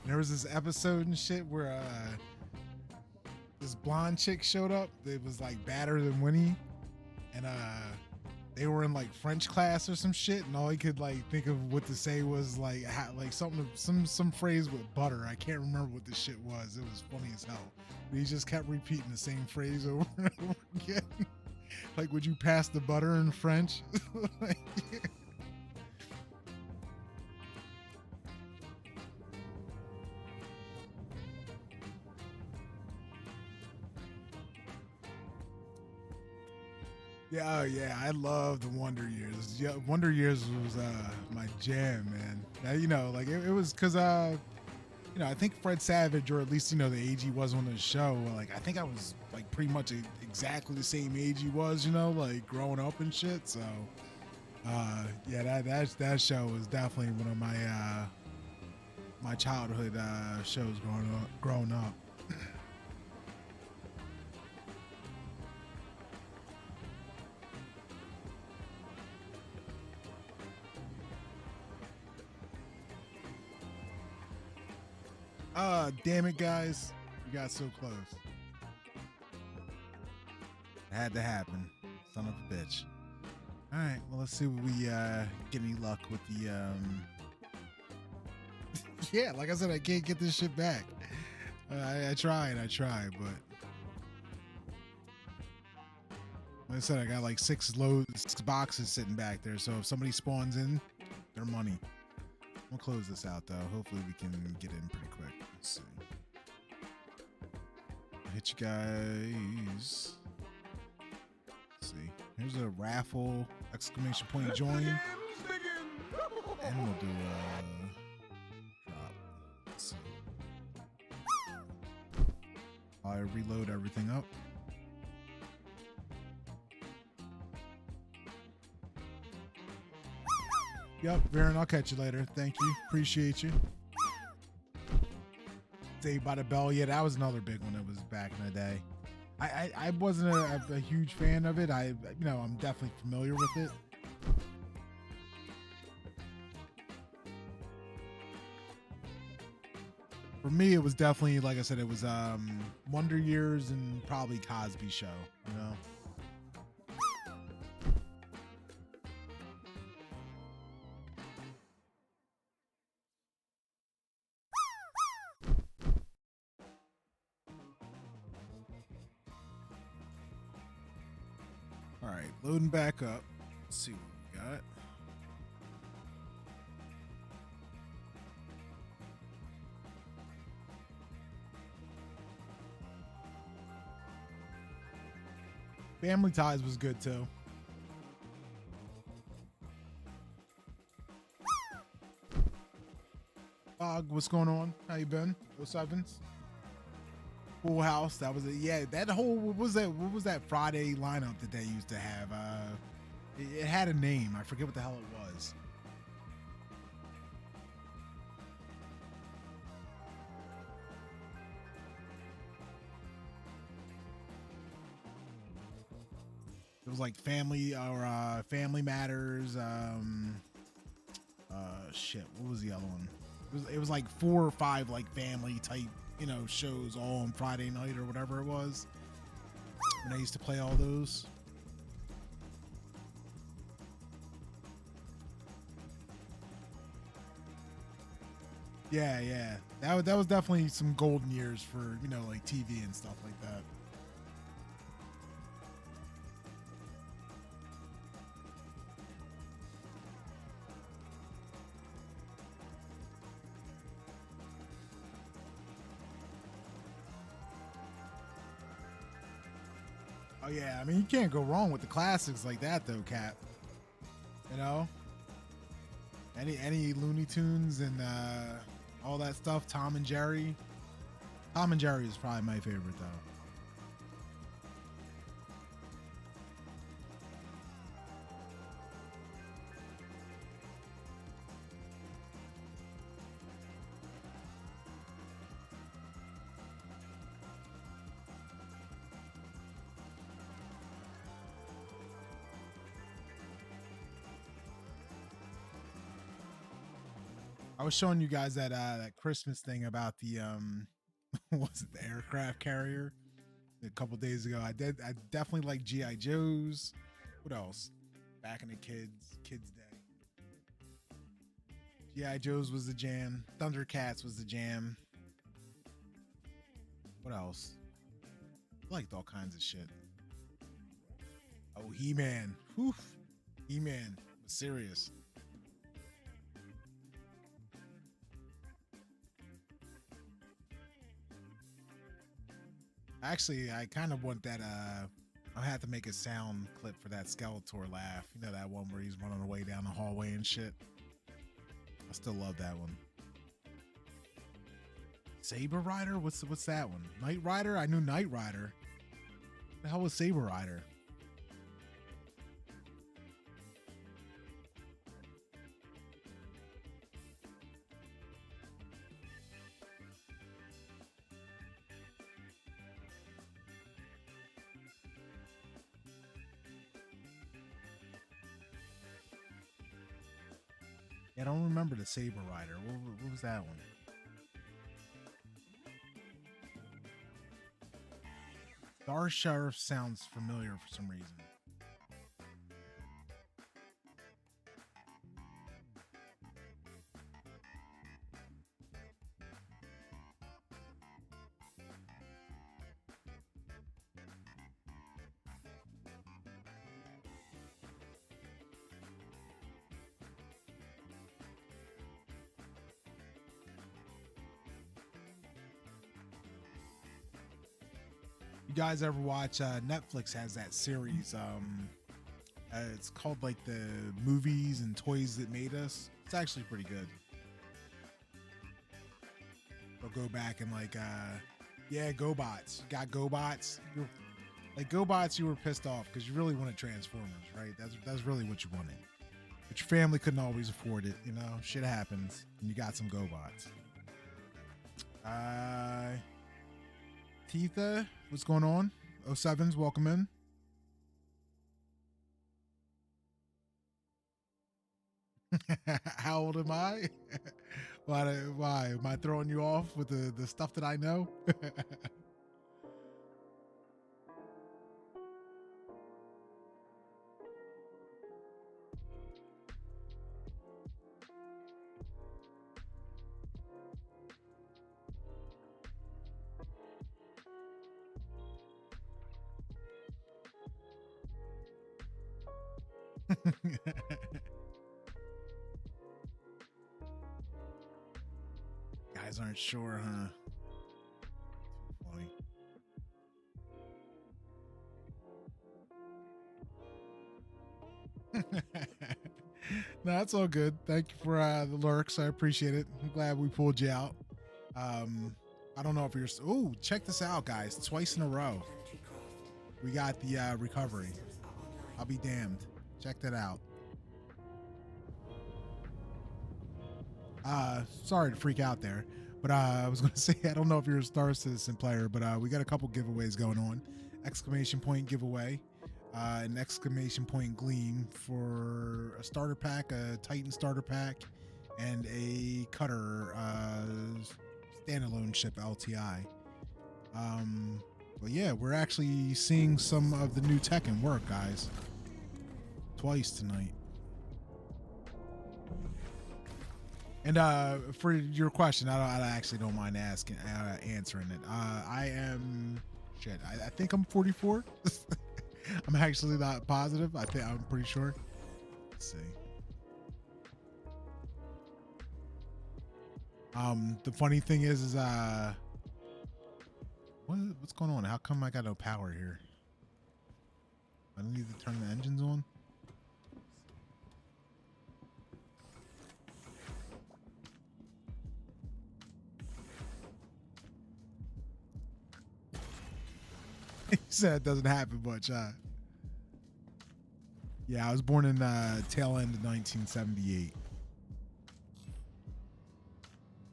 There was this episode and shit where this blonde chick showed up that was like badder than Winnie, and they were in like French class or some shit, and all he could like think of what to say was like something, some phrase with butter. I can't remember what the shit was. It was funny as hell. But he just kept repeating the same phrase over and over again. Like, would you pass the butter in French? Like, yeah, oh yeah, I love the Wonder Years. Yeah, Wonder Years was my jam, man. Now, you know, like it was because you know, I think Fred Savage, or at least, you know, the age he was on the show, like I think I was like pretty much exactly the same age he was, you know, like growing up and shit. So yeah, that show was definitely one of my my childhood shows growing up. Damn it, guys. We got so close. It had to happen. Son of a bitch. Alright, well, let's see if we get any luck with the yeah, like I said, I can't get this shit back. I try, but like I said, I got like six boxes sitting back there, so if somebody spawns in, their money. We'll close this out though. Hopefully we can get in pretty quick. Let's see. Hit you guys. Let's see. Here's a raffle! Exclamation point join. And we'll do a drop. Let's see. I reload everything up. Yep, Varen, I'll catch you later. Thank you. Appreciate you. Saved by the Bell. Yeah, that was another big one that was back in the day. I wasn't a huge fan of it. I'm definitely familiar with it. For me, it was definitely, like I said, it was Wonder Years and probably Cosby Show, you know? All right, loading back up. Let's see what we got. Family Ties was good too. What's going on? How you been? What's Evans? Full House. That was it. Yeah, that whole what was that Friday lineup that they used to have? It had a name. I forget what the hell it was. It was like Family or Family Matters. Shit. What was the other one? It was like 4 or 5 like family type, shows all on Friday night or whatever it was. When I used to play all those. Yeah. That was definitely some golden years for, like TV and stuff like that. Oh yeah, I mean you can't go wrong with the classics like that though, Cap. Any Looney Tunes and all that stuff, Tom and Jerry. Tom and Jerry is probably my favorite though. I was showing you guys that Christmas thing about the what's it, the aircraft carrier a couple days ago. I definitely like GI Joes. What else? Back in the kids day. GI Joes was the jam. Thundercats was the jam. What else? I liked all kinds of shit. Oh, He-Man. Whew. He-Man was serious. Actually, I kind of want that. I'll have to make a sound clip for that Skeletor laugh. You know that one where he's running away down the hallway and shit. I still love that one. Saber Rider? What's that one? Knight Rider? I knew Knight Rider. What the hell was Saber Rider? I don't remember the Saber Rider. What was that one? Star Sheriff sounds familiar for some reason. guys ever watch Netflix has that series, it's called like the movies and toys that made us. It's actually pretty good. They'll go back and like yeah, GoBots. You got GoBots. Like GoBots, you were pissed off because you really wanted Transformers, right? That's really what you wanted. But your family couldn't always afford it, you know? Shit happens. And you got some GoBots. Titha, what's going on? 07s, welcome in. How old am I? Why? Am I throwing you off with the stuff that I know? Guys aren't sure, huh? Too funny. No, that's all good. Thank you for the lurks. I appreciate it. I'm glad we pulled you out. I don't know if you're... Oh, check this out, guys. Twice in a row. We got the recovery. I'll be damned. Check that out. Sorry to freak out there, but I was going to say, I don't know if you're a Star Citizen player, but we got a couple giveaways going on. Exclamation point giveaway, an exclamation point Gleam for a starter pack, a Titan starter pack, and a Cutter standalone ship LTI. But yeah, we're actually seeing some of the new tech in work, guys. Twice tonight. And for your question, I actually don't mind answering it. I am shit. I think I'm 44. I'm actually not positive. I'm pretty sure. Let's see. The funny thing is what's going on? How come I got no power here? I don't need to turn the engines on. He said it doesn't happen much, huh? Yeah, I was born in tail end of 1978.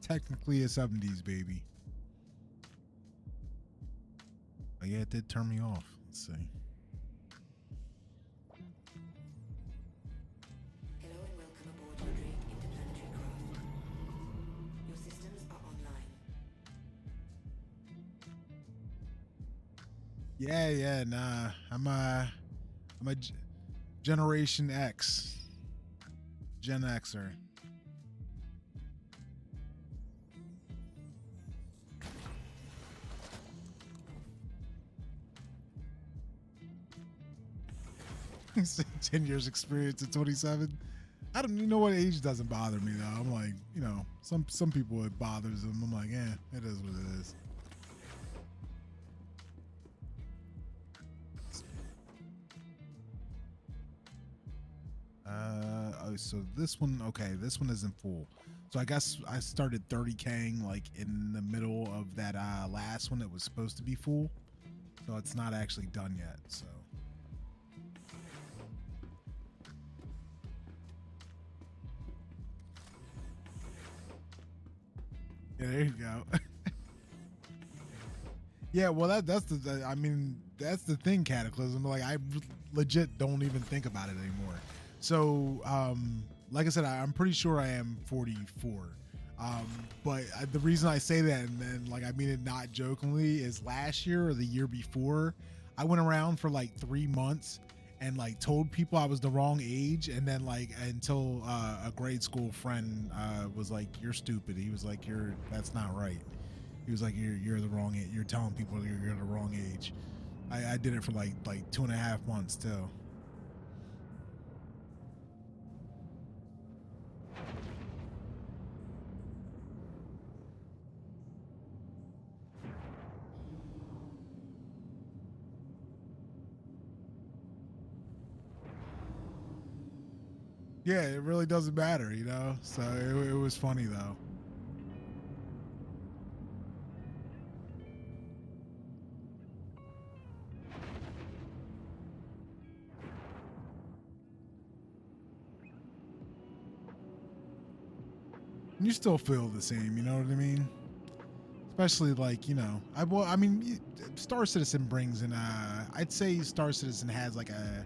Technically a 70s baby. But yeah, it did turn me off. Let's see. Hello and welcome aboard your Drake interplanetary craft. Your systems are online. Yeah, nah. I'm a Generation X. Gen Xer. He said 10 years experience at 27. I don't, you know what, age doesn't bother me though. I'm like, you know, some people it bothers them. I'm like, it is what it is. So this one, okay, this one isn't full. So I guess I started 30K'ing like in the middle of that last one that was supposed to be full. So it's not actually done yet, so. Yeah, there you go. Yeah, well that's the I mean, that's the thing, Cataclysm. Like I legit don't even think about it anymore. So, like I said, I'm pretty sure I am 44. But the reason I say that, and then like I mean it not jokingly, is last year or the year before, I went around for like 3 months and like told people I was the wrong age, and then like until a grade school friend was like, "You're stupid." He was like, "That's not right." He was like, "You're the wrong age. You're telling people you're the wrong age." I did it for like 2.5 months too. Yeah, it really doesn't matter, you know? So it was funny, though. You still feel the same, you know what I mean? Especially like, you know, Star Citizen brings in I'd say Star Citizen has like a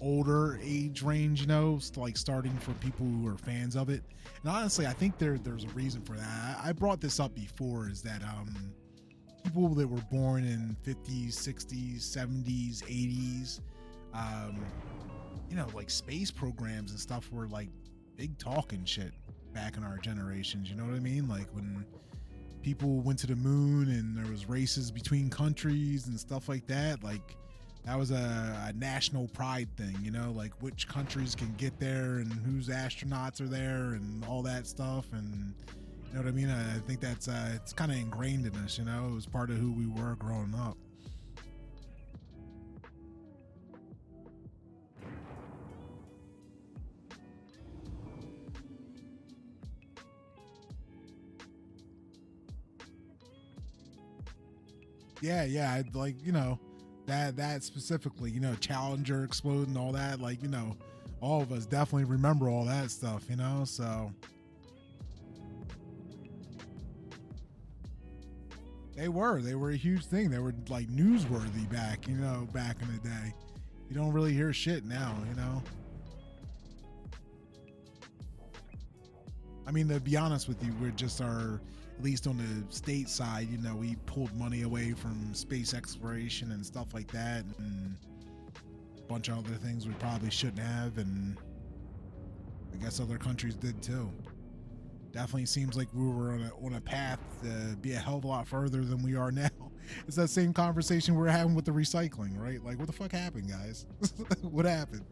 older age range, you know, like starting for people who are fans of it. And honestly, I think there's a reason for that. I brought this up before, is that people that were born in 50s, 60s, 70s, 80s, you know, like space programs and stuff were like big talking shit back in our generations, you know what I mean? Like when people went to the moon and there was races between countries and stuff like that, like that was a national pride thing, you know, like which countries can get there and whose astronauts are there and all that stuff. And you know what I mean? I think that's it's kind of ingrained in us, you know. It was part of who we were growing up. Yeah, I'd like, you know, that specifically, you know, Challenger exploding, all that, like, you know, all of us definitely remember all that stuff, you know. So they were a huge thing. They were like newsworthy back in the day. You don't really hear shit now, you know. I mean, to be honest with you, we're just at least on the state side, you know, we pulled money away from space exploration and stuff like that, and a bunch of other things we probably shouldn't have, and I guess other countries did too. Definitely seems like we were on a path to be a hell of a lot further than we are now. It's that same conversation we're having with the recycling, right? Like, what the fuck happened, guys? What happened?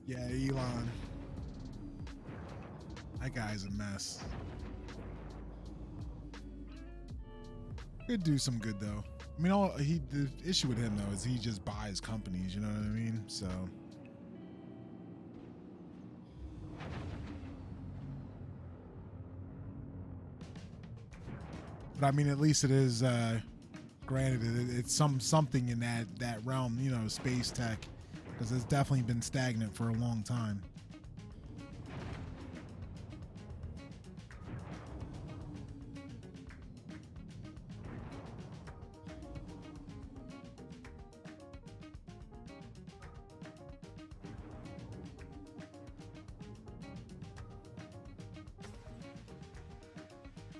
Yeah, Elon. That guy's a mess. Could do some good though. I mean, the issue with him though is he just buys companies. You know what I mean? So. But I mean, at least it is. Granted, it's something in that realm. You know, space tech. Because it's definitely been stagnant for a long time.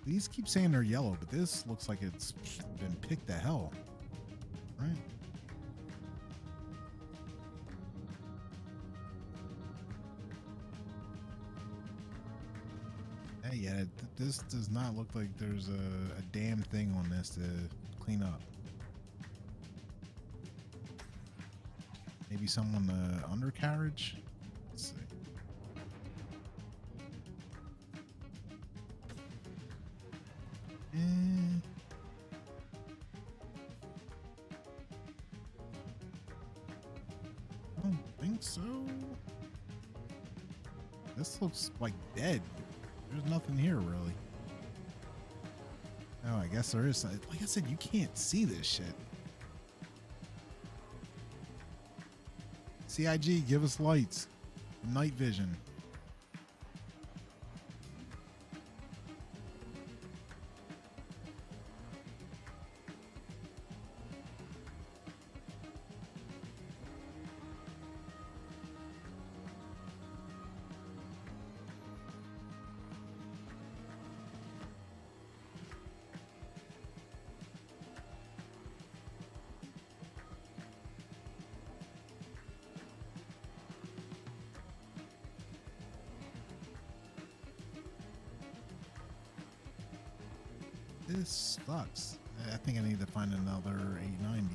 These keep saying they're yellow, but this looks like it's been picked to hell, right? Yeah, this does not look like there's a damn thing on this to clean up. Maybe some on the undercarriage? Let's see. I don't think so. This looks like dead. There's nothing here, really. Oh, I guess there is. Like I said, you can't see this shit. CIG, give us lights. Night vision. This sucks. I think I need to find another 890.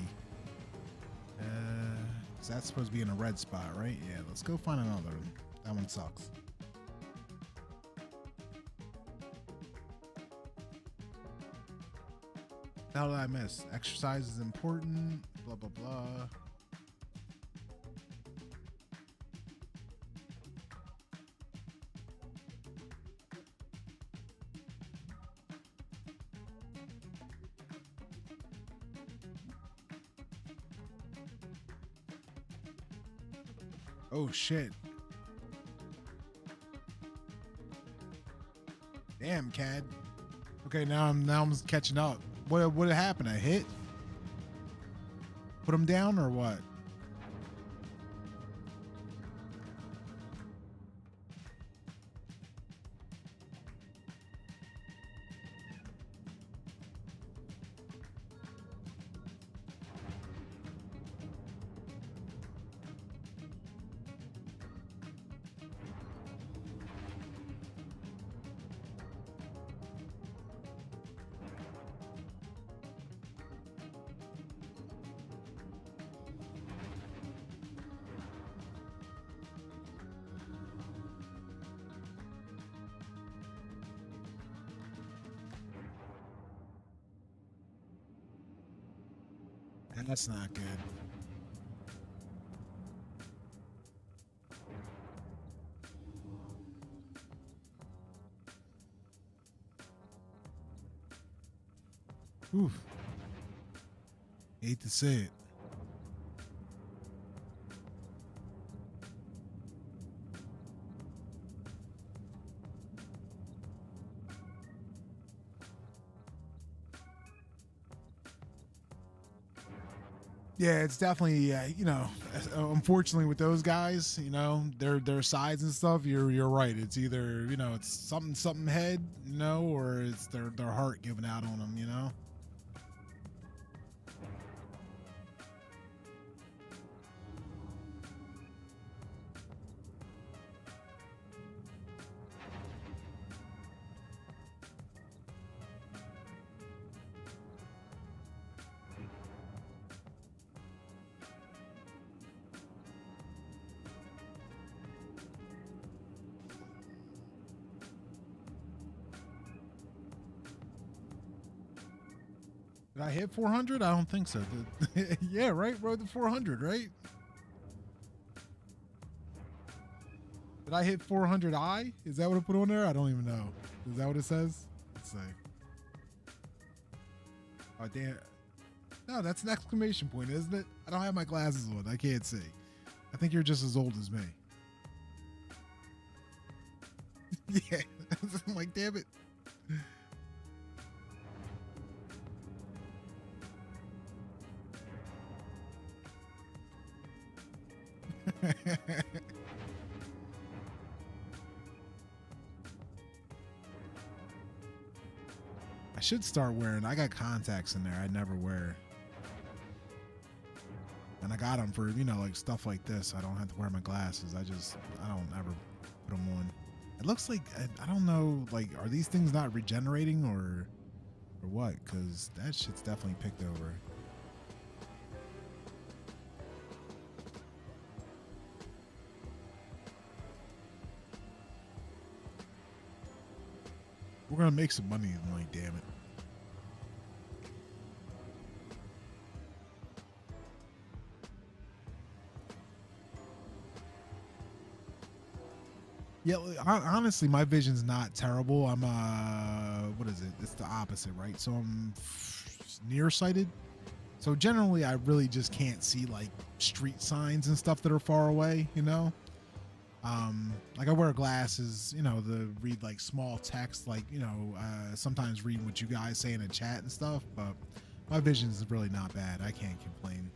Cause that's supposed to be in a red spot, right? Yeah, let's go find another one. That one sucks. The hell did I miss? Exercise is important. Blah blah blah. Oh shit. Damn, Cad. Okay, now I'm catching up. What happened? A hit? Put him down or what? That's not good. Oof. Hate to say it. Yeah, it's definitely you know, unfortunately with those guys, you know, their sides and stuff. You're right. It's either, you know, it's something head, you know, or it's their heart giving out on them, you know. Did I hit 400? I don't think so. Yeah, right? Road to 400, right? Did I hit 400i? Is that what I put on there? I don't even know. Is that what it says? Let's see. Oh, damn. No, that's an exclamation point, isn't it? I don't have my glasses on. I can't see. I think you're just as old as me. Yeah. I'm like, damn it. I should start wearing. I got contacts in there I never wear. And I got them for, you know, like stuff like this. I don't have to wear my glasses. I don't ever put them on. It looks like, I don't know, like, are these things not regenerating or what? Because that shit's definitely picked over. We're gonna make some money tonight, damn it. Yeah, honestly, my vision's not terrible. I'm what is it? It's the opposite, right? So I'm nearsighted. So generally, I really just can't see like street signs and stuff that are far away, you know. Like I wear glasses, you know, to read like small text, like, you know, sometimes reading what you guys say in the chat and stuff, but my vision is really not bad. I can't complain.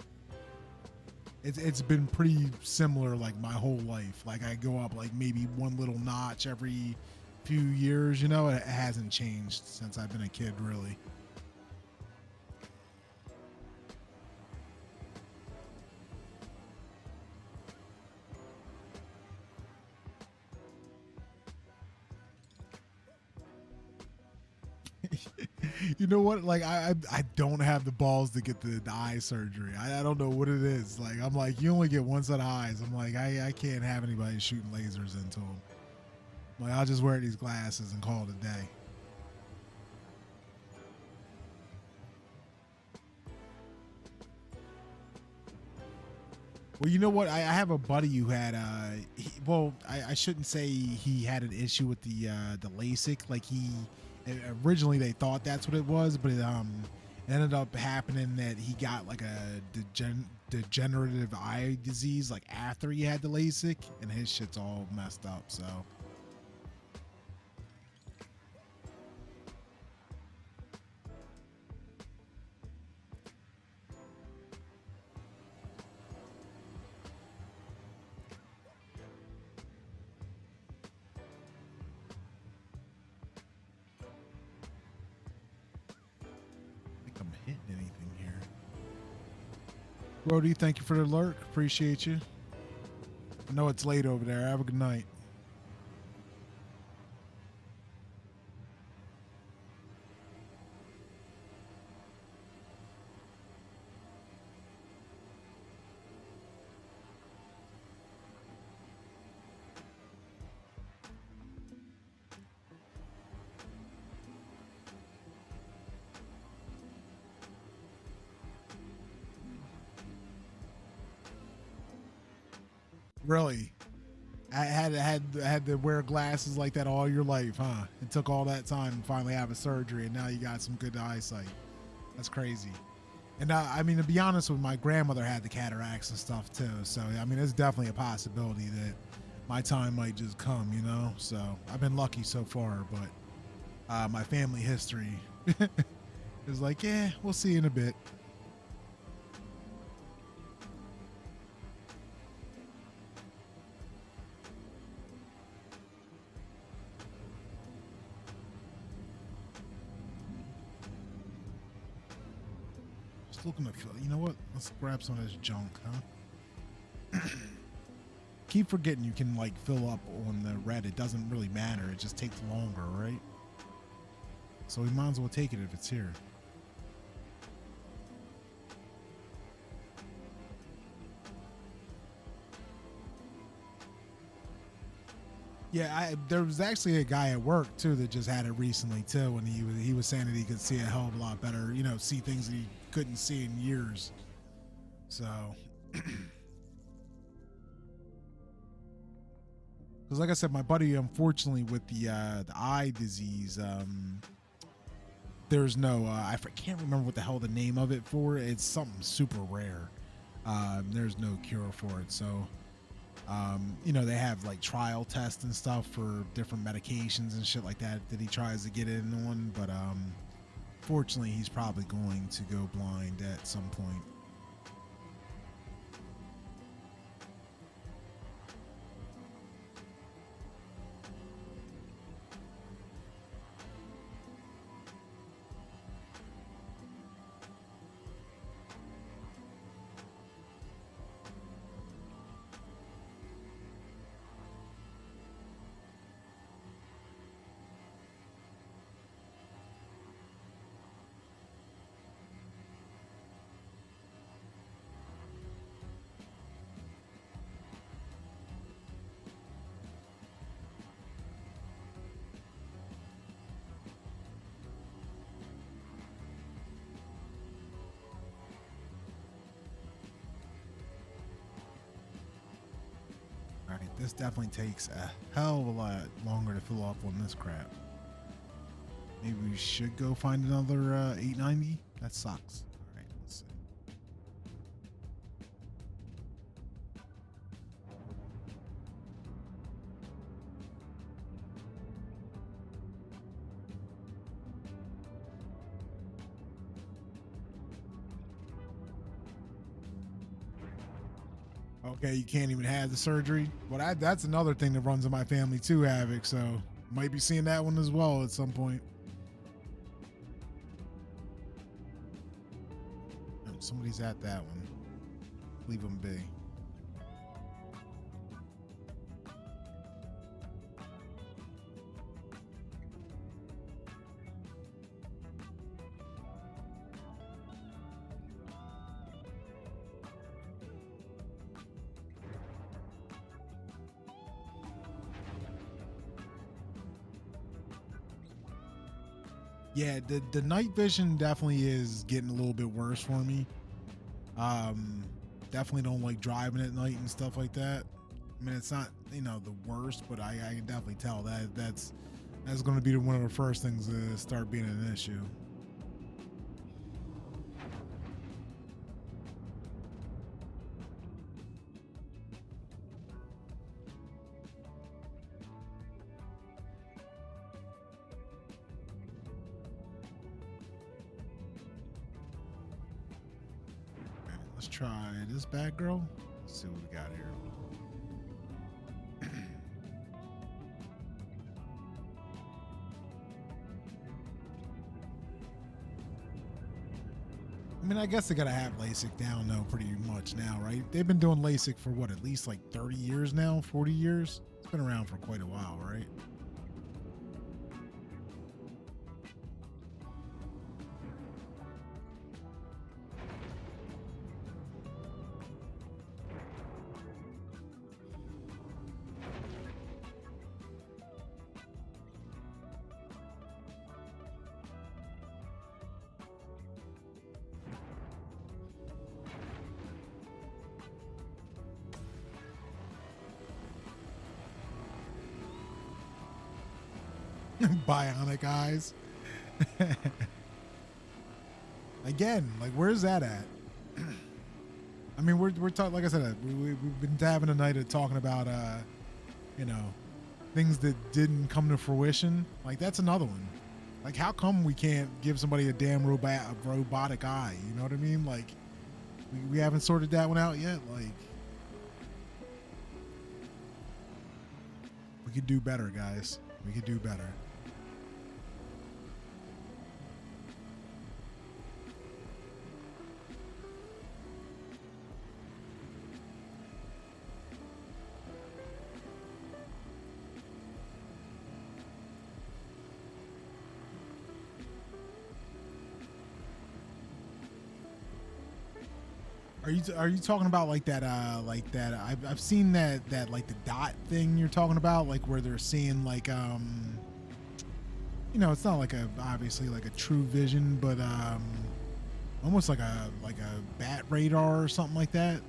It's been pretty similar like my whole life. Like I go up like maybe one little notch every few years, you know. It hasn't changed since I've been a kid, really. You know what? Like I don't have the balls to get the eye surgery. I don't know what it is. Like I'm like, you only get one set of eyes. I'm like, I can't have anybody shooting lasers into them. Like I'll just wear these glasses and call it a day. Well, you know what? I have a buddy who had I shouldn't say he had an issue with the LASIK. Like originally they thought that's what it was, but it ended up happening that he got like a degenerative eye disease like after he had the LASIK, and his shit's all messed up. So. Brody, thank you for the alert. Appreciate you. I know it's late over there. Have a good night. Really? I had to wear glasses like that all your life, huh? It took all that time to finally have a surgery, and now you got some good eyesight. That's crazy. And I mean, to be honest with my grandmother had the cataracts and stuff too. So I mean, it's definitely a possibility that my time might just come, you know. So I've been lucky so far, but my family history is like, yeah, we'll see in a bit. Looking to fill. You know what? Let's grab some of this junk, huh? Keep forgetting you can like fill up on the red. It doesn't really matter. It just takes longer, right? So we might as well take it if it's here. Yeah, there was actually a guy at work too that just had it recently too, and he was saying that he could see a hell of a lot better. You know, see things that he couldn't see in years. So, because like I said, my buddy, unfortunately, with the eye disease, there's no I can't remember what the hell the name of it for. It's something super rare. There's no cure for it, so. You know, they have like trial tests and stuff for different medications and shit like that he tries to get in on, but fortunately he's probably going to go blind at some point. This definitely takes a hell of a lot longer to fill up on this crap. Maybe we should go find another 890. That sucks. All right, let's see. Okay, you can't even have the surgery. Well, that's another thing that runs in my family too, Havoc. So might be seeing that one as well at some point. Oh, somebody's at that one. Leave them be. Yeah, the night vision definitely is getting a little bit worse for me. Definitely don't like driving at night and stuff like that. I mean, it's not, you know, the worst, but I can definitely tell that that's going to be one of the first things to start being an issue. Let's try this bad girl. Let's see what we got here. I mean, I guess they gotta have LASIK down though pretty much now, right? They've been doing LASIK for what, at least like 30 years now, 40 years? It's been around for quite a while, right? Bionic eyes. Again, like, where's that at? I mean, we're talking, like I said, we've been having a night of talking about, you know, things that didn't come to fruition. Like, that's another one. Like, how come we can't give somebody a damn robotic eye? You know what I mean? Like, we haven't sorted that one out yet. Like, we could do better, guys. We could do better. Are you talking about like that I've seen that like the dot thing you're talking about, like where they're seeing like you know, it's not like obviously like a true vision, but almost like a bat radar or something like that.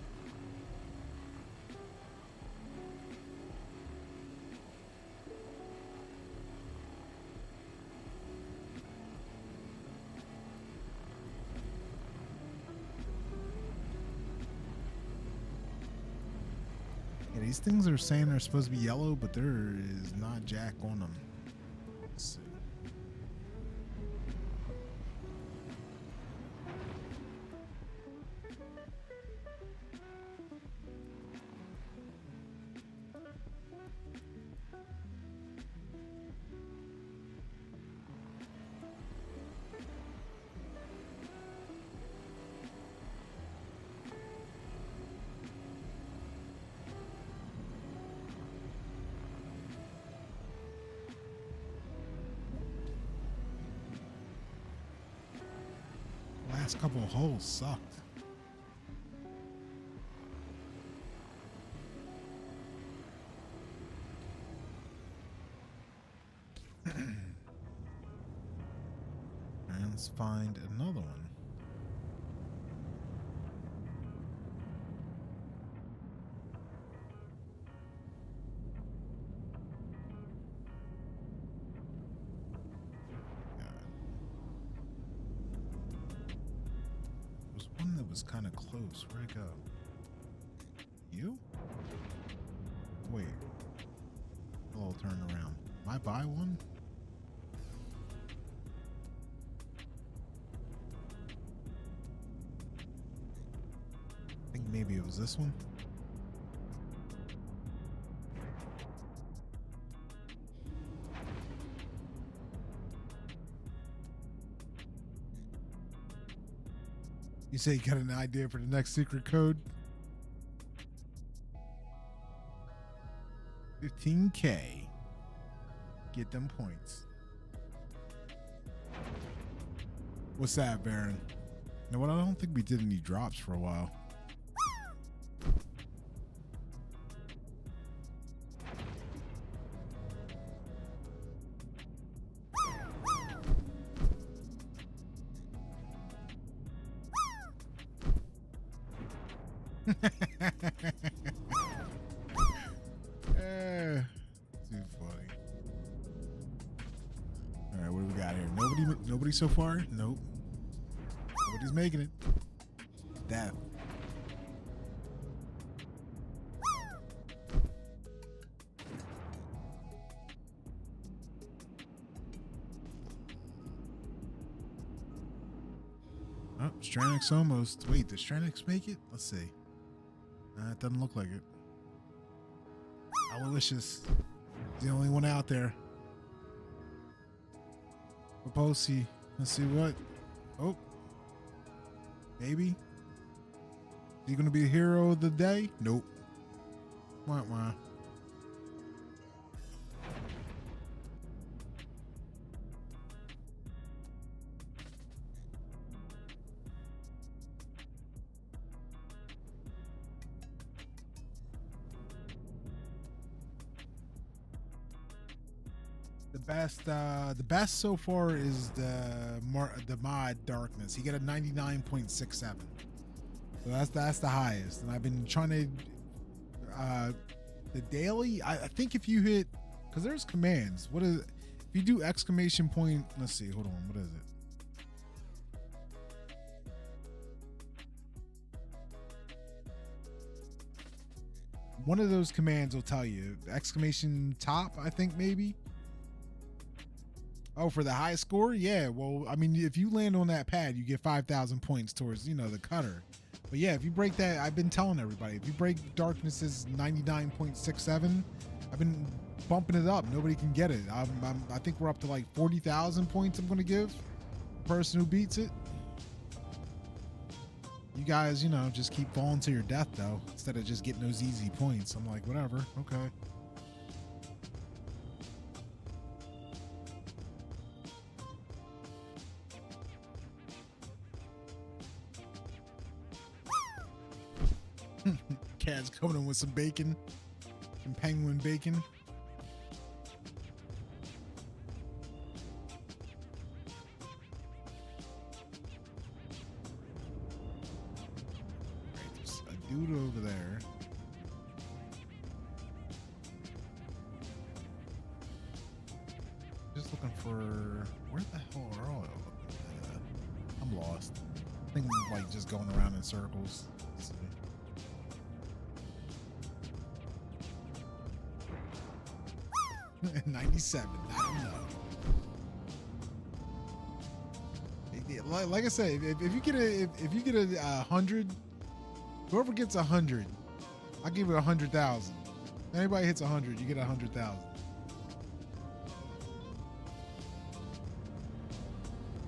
These things are saying they're supposed to be yellow, but there is not jack on them. Let's see. Last couple of holes sucked. And let's find another one. Was kind of close. Where'd it go? You? Wait. I'll turn around. Am I by one? I think maybe it was this one. You say you got an idea for the next secret code? 15K. Get them points. What's that, Baron? You know what? I don't think we did any drops for a while. Too funny. All right, what do we got here? Nobody so far? Nope. Nobody's making it. Death. Oh, Stranix almost. Wait, does Stranix make it? Let's see. It doesn't look like it. Aloysius. The only one out there. Poposi. Let's see what. Oh. Maybe. Is he going to be a hero of the day? Nope. Wah, wah. The best so far is the mod Darkness. He got a 99.67. So that's the highest. And I've been trying to the daily. I think if you hit, because there's commands. What is it? If you do exclamation point? Let's see. Hold on. What is it? One of those commands will tell you exclamation top. I think maybe. Oh, for the high score? Yeah, well, I mean, if you land on that pad, you get 5,000 points towards, the cutter. But yeah, if you break that, I've been telling everybody, if you break Darkness's 99.67, I've been bumping it up. Nobody can get it. I think we're up to like 40,000 points I'm going to give the person who beats it. You guys, just keep falling to your death, though, instead of just getting those easy points. I'm like, whatever, okay. Cad's coming in with some bacon, some penguin bacon. Right, there's a dude over there. Just looking for, where the hell are all of them? I'm lost. I think I'm like just going around in circles. Let's see. 97. I don't know. Like I say, if you get a 100, whoever gets 100, I'll give it 100,000. Anybody hits 100, you get 100,000.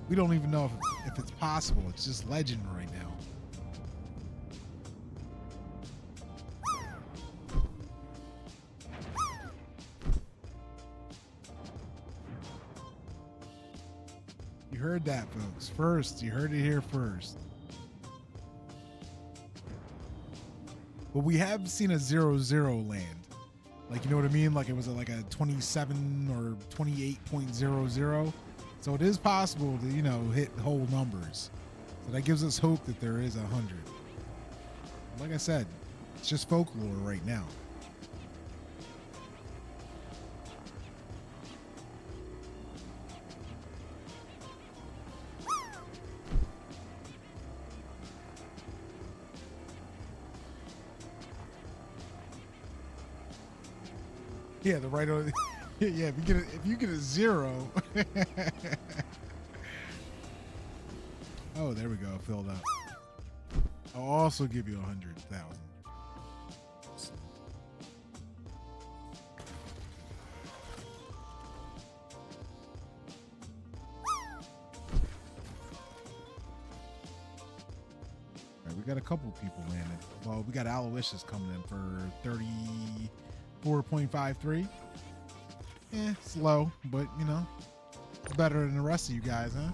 We don't even know if it's possible. It's just legend right now. You heard that, folks. First, you heard it here first. But we have seen a 0-0 land. Like, you know what I mean? Like it was like a 27 or 28.00. So it is possible to, hit whole numbers. So that gives us hope that there is 100. Like I said, it's just folklore right now. Yeah, the right on. Yeah, if you get a 0. Oh, there we go. Filled up. I'll also give you 100,000. All right, we got a couple people landing. Well, we got Aloysius coming in for 34.53. It's low, but better than the rest of you guys, huh?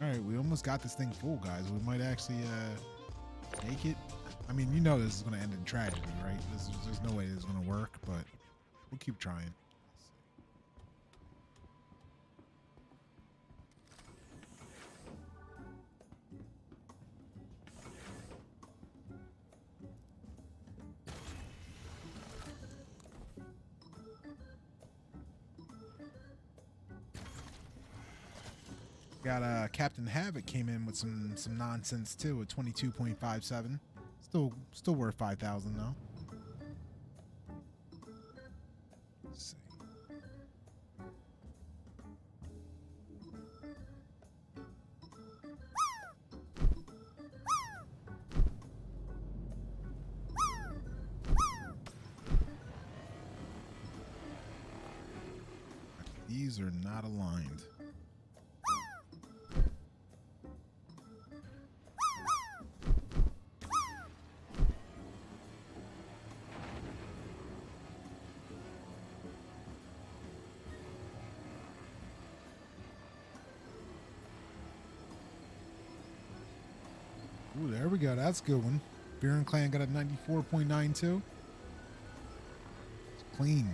All right, we almost got this thing full, guys. We might actually make it. I mean, this is going to end in tragedy, right? There's no way this is going to work, but we'll keep trying. Got Captain Havoc came in with some nonsense too at 22.57. Still worth 5,000 though. Let's see. These are not aligned. Ooh, there we go. That's a good one. Beer and Clan got a 94.92. It's clean.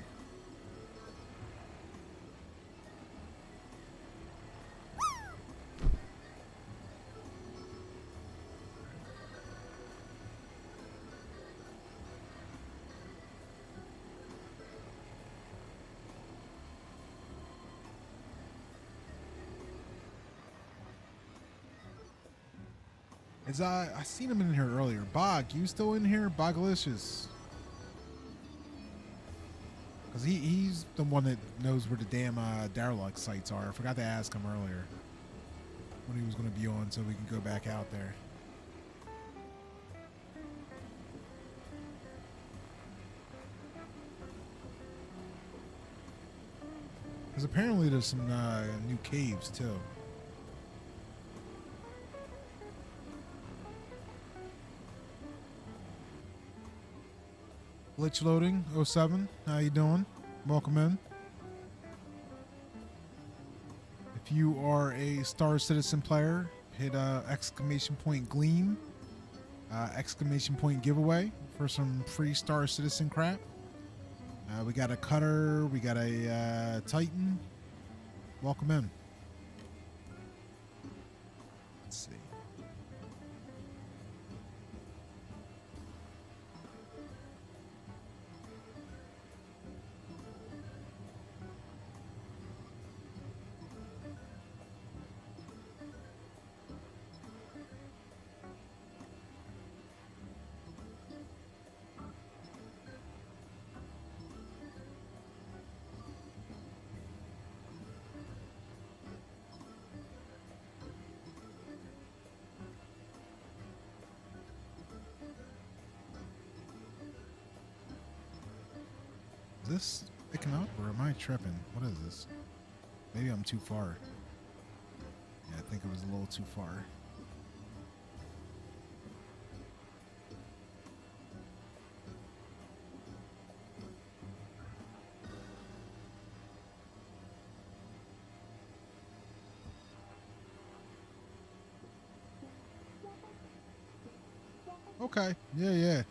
I seen him in here earlier. Bog, you still in here? Bogalicious. Because he's the one that knows where the damn Darlux sites are. I forgot to ask him earlier when he was going to be on so we can go back out there. Because apparently there's some new caves too. Glitch loading 07. How you doing? Welcome in. If you are a Star Citizen player, hit exclamation point Gleam, exclamation point giveaway for some free Star Citizen crap. We got a Cutter, we got a Titan. Welcome in. Let's see. Is this picking up or am I tripping? What is this? Maybe I'm too far. Yeah, I think it was a little too far. Okay. Yeah.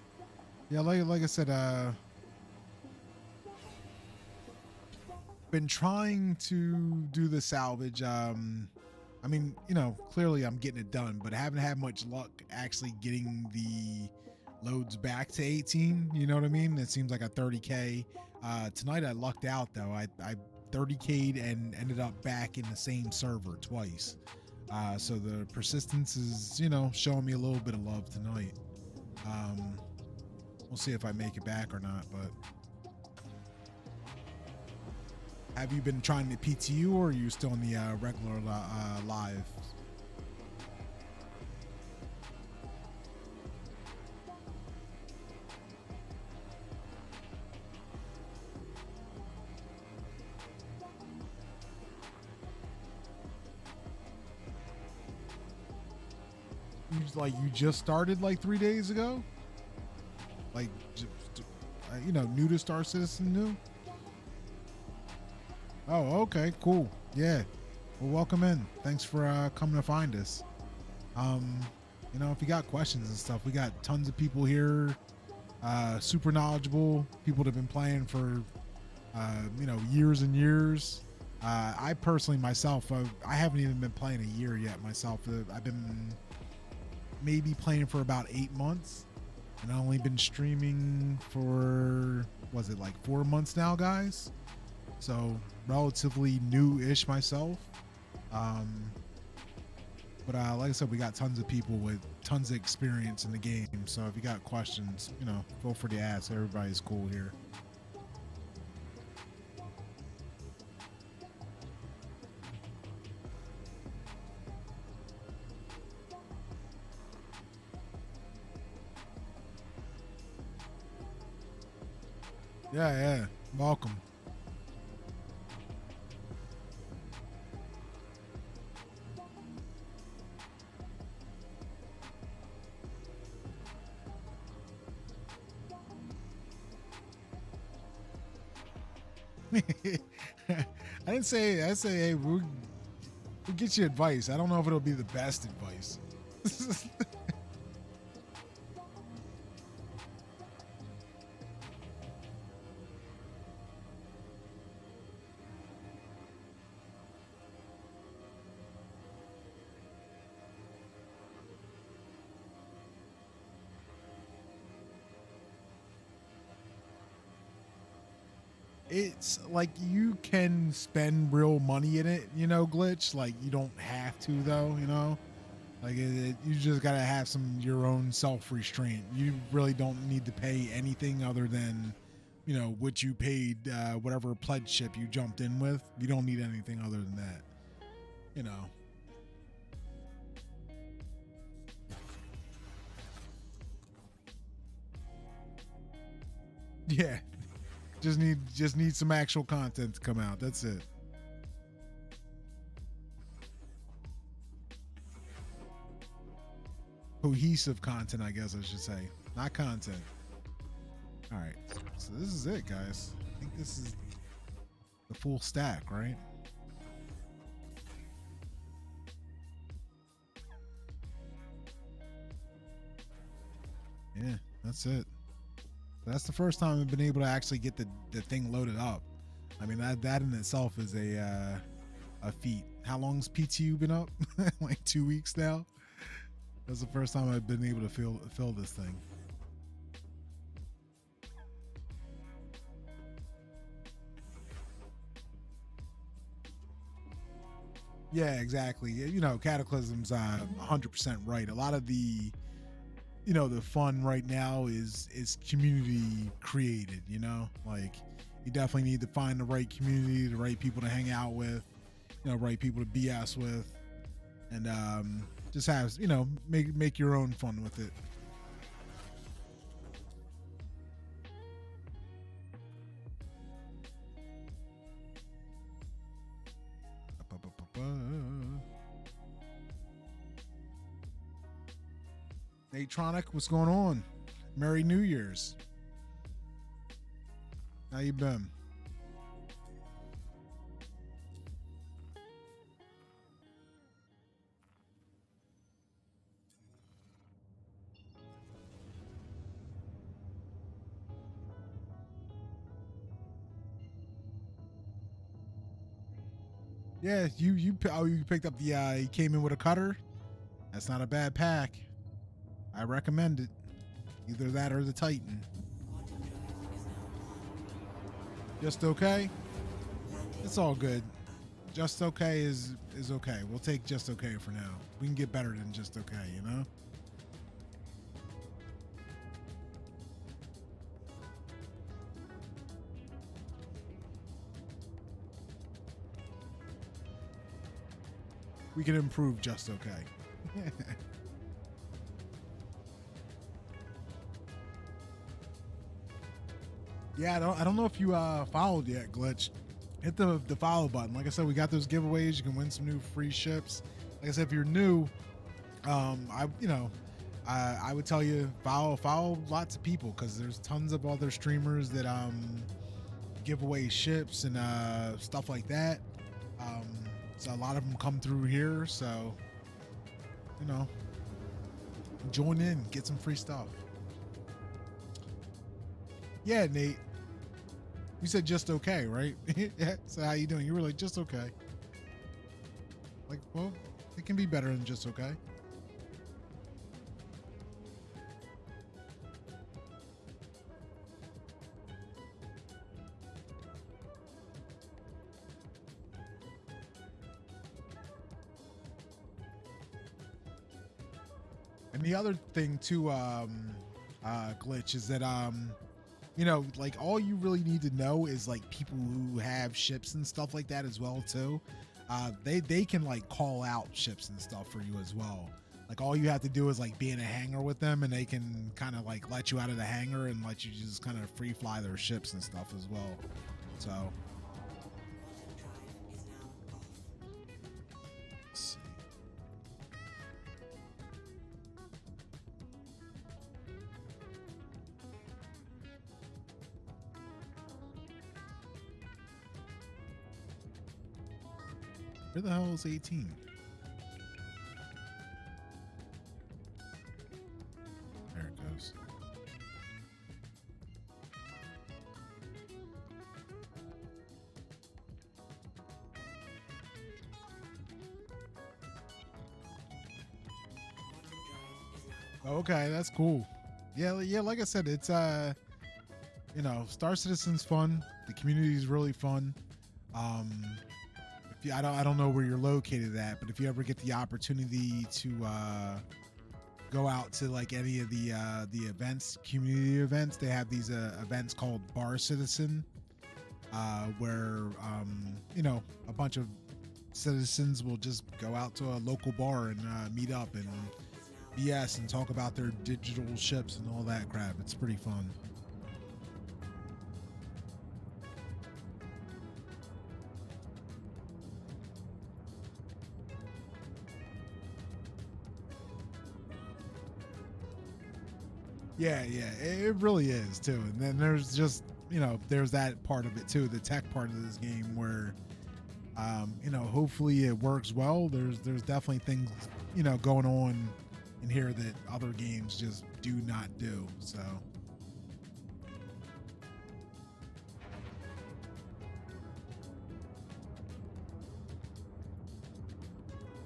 Like I said, been trying to do the salvage. I mean, you know, clearly I'm getting it done, but I haven't had much luck actually getting the loads back to 18. You know what I mean? It seems like a 30K. Tonight I lucked out though. I 30K'd and ended up back in the same server twice. So the persistence is, you know, showing me a little bit of love tonight. We'll see if I make it back or not, but have you been trying the PTU or are you still in the regular live? You just started like 3 days ago? Like, you know, new to Star Citizen new? Oh, okay, cool. Yeah. Well, welcome in. Thanks for coming to find us. You know, if you got questions and stuff, we got tons of people here, super knowledgeable, people that have been playing for, you know, years and years. I personally, myself, I haven't even been playing a year yet myself. I've been maybe playing for about 8 months, and I've only been streaming for, was it like 4 months now, guys? So relatively new-ish myself. But like I said, we got tons of people with tons of experience in the game. So if you got questions, you know, feel free to ask. Everybody's cool here. Yeah. Welcome. I didn't say. I say, hey, we'll get you advice. I don't know if it'll be the best advice. It's like you can spend real money in it, you know, Glitch. Like you don't have to, though, you know. Like you just gotta have your own self restraint. You really don't need to pay anything other than, you know, what you paid, whatever pledge ship you jumped in with. You don't need anything other than that, you know. Yeah. Just need some actual content to come out. That's it. Cohesive content, I guess I should say. Not content. All right. So this is it, guys. I think this is the full stack, right? Yeah, that's it. That's the first time I've been able to actually get the thing loaded up. I mean, that in itself is a feat. How long's PTU been up? Like 2 weeks now. That's the first time I've been able to fill this thing. Yeah, exactly. You know, Cataclysm's 100% right. A lot of the, you know, the fun right now is community created, you know. Like you definitely need to find the right community, the right people to hang out with, you know, right people to BS with, and just have, you know, make your own fun with it. Natronic, what's going on? Merry New Year's. How you been? Yeah, you picked up the you came in with a cutter. That's not a bad pack. I recommend it. Either that or the Titan. Just okay? It's all good. Just okay is okay. We'll take just okay for now. We can get better than just okay, you know? We can improve just okay. Yeah, I don't know if you followed yet, Glitch. Hit the follow button. Like I said, we got those giveaways. You can win some new free ships. Like I said, if you're new, I would tell you follow lots of people, because there's tons of other streamers that give away ships and stuff like that. So a lot of them come through here. So, you know, join in, get some free stuff. Yeah, Nate. You said just okay, right? Yeah. So how you doing? You were like, just okay. Like, well, it can be better than just okay. And the other thing too, Glitch, is that you know, like all you really need to know is like people who have ships and stuff like that as well too. They can like call out ships and stuff for you as well. Like all you have to do is like be in a hangar with them, and they can kind of like let you out of the hangar and let you just kind of free fly their ships and stuff as well. So let's see. Where the hell is 18? There it goes. Okay, that's cool. Yeah, like I said, it's you know, Star Citizen's fun. The community is really fun. If you, I don't know where you're located at, but if you ever get the opportunity to go out to like any of the events, community events, they have these events called Bar Citizen, where you know, a bunch of citizens will just go out to a local bar and meet up and BS and talk about their digital ships and all that crap. It's pretty fun. Yeah, it really is too. And then there's just, you know, there's that part of it too, the tech part of this game where, you know, hopefully it works well. There's definitely things, you know, going on in here that other games just do not do. So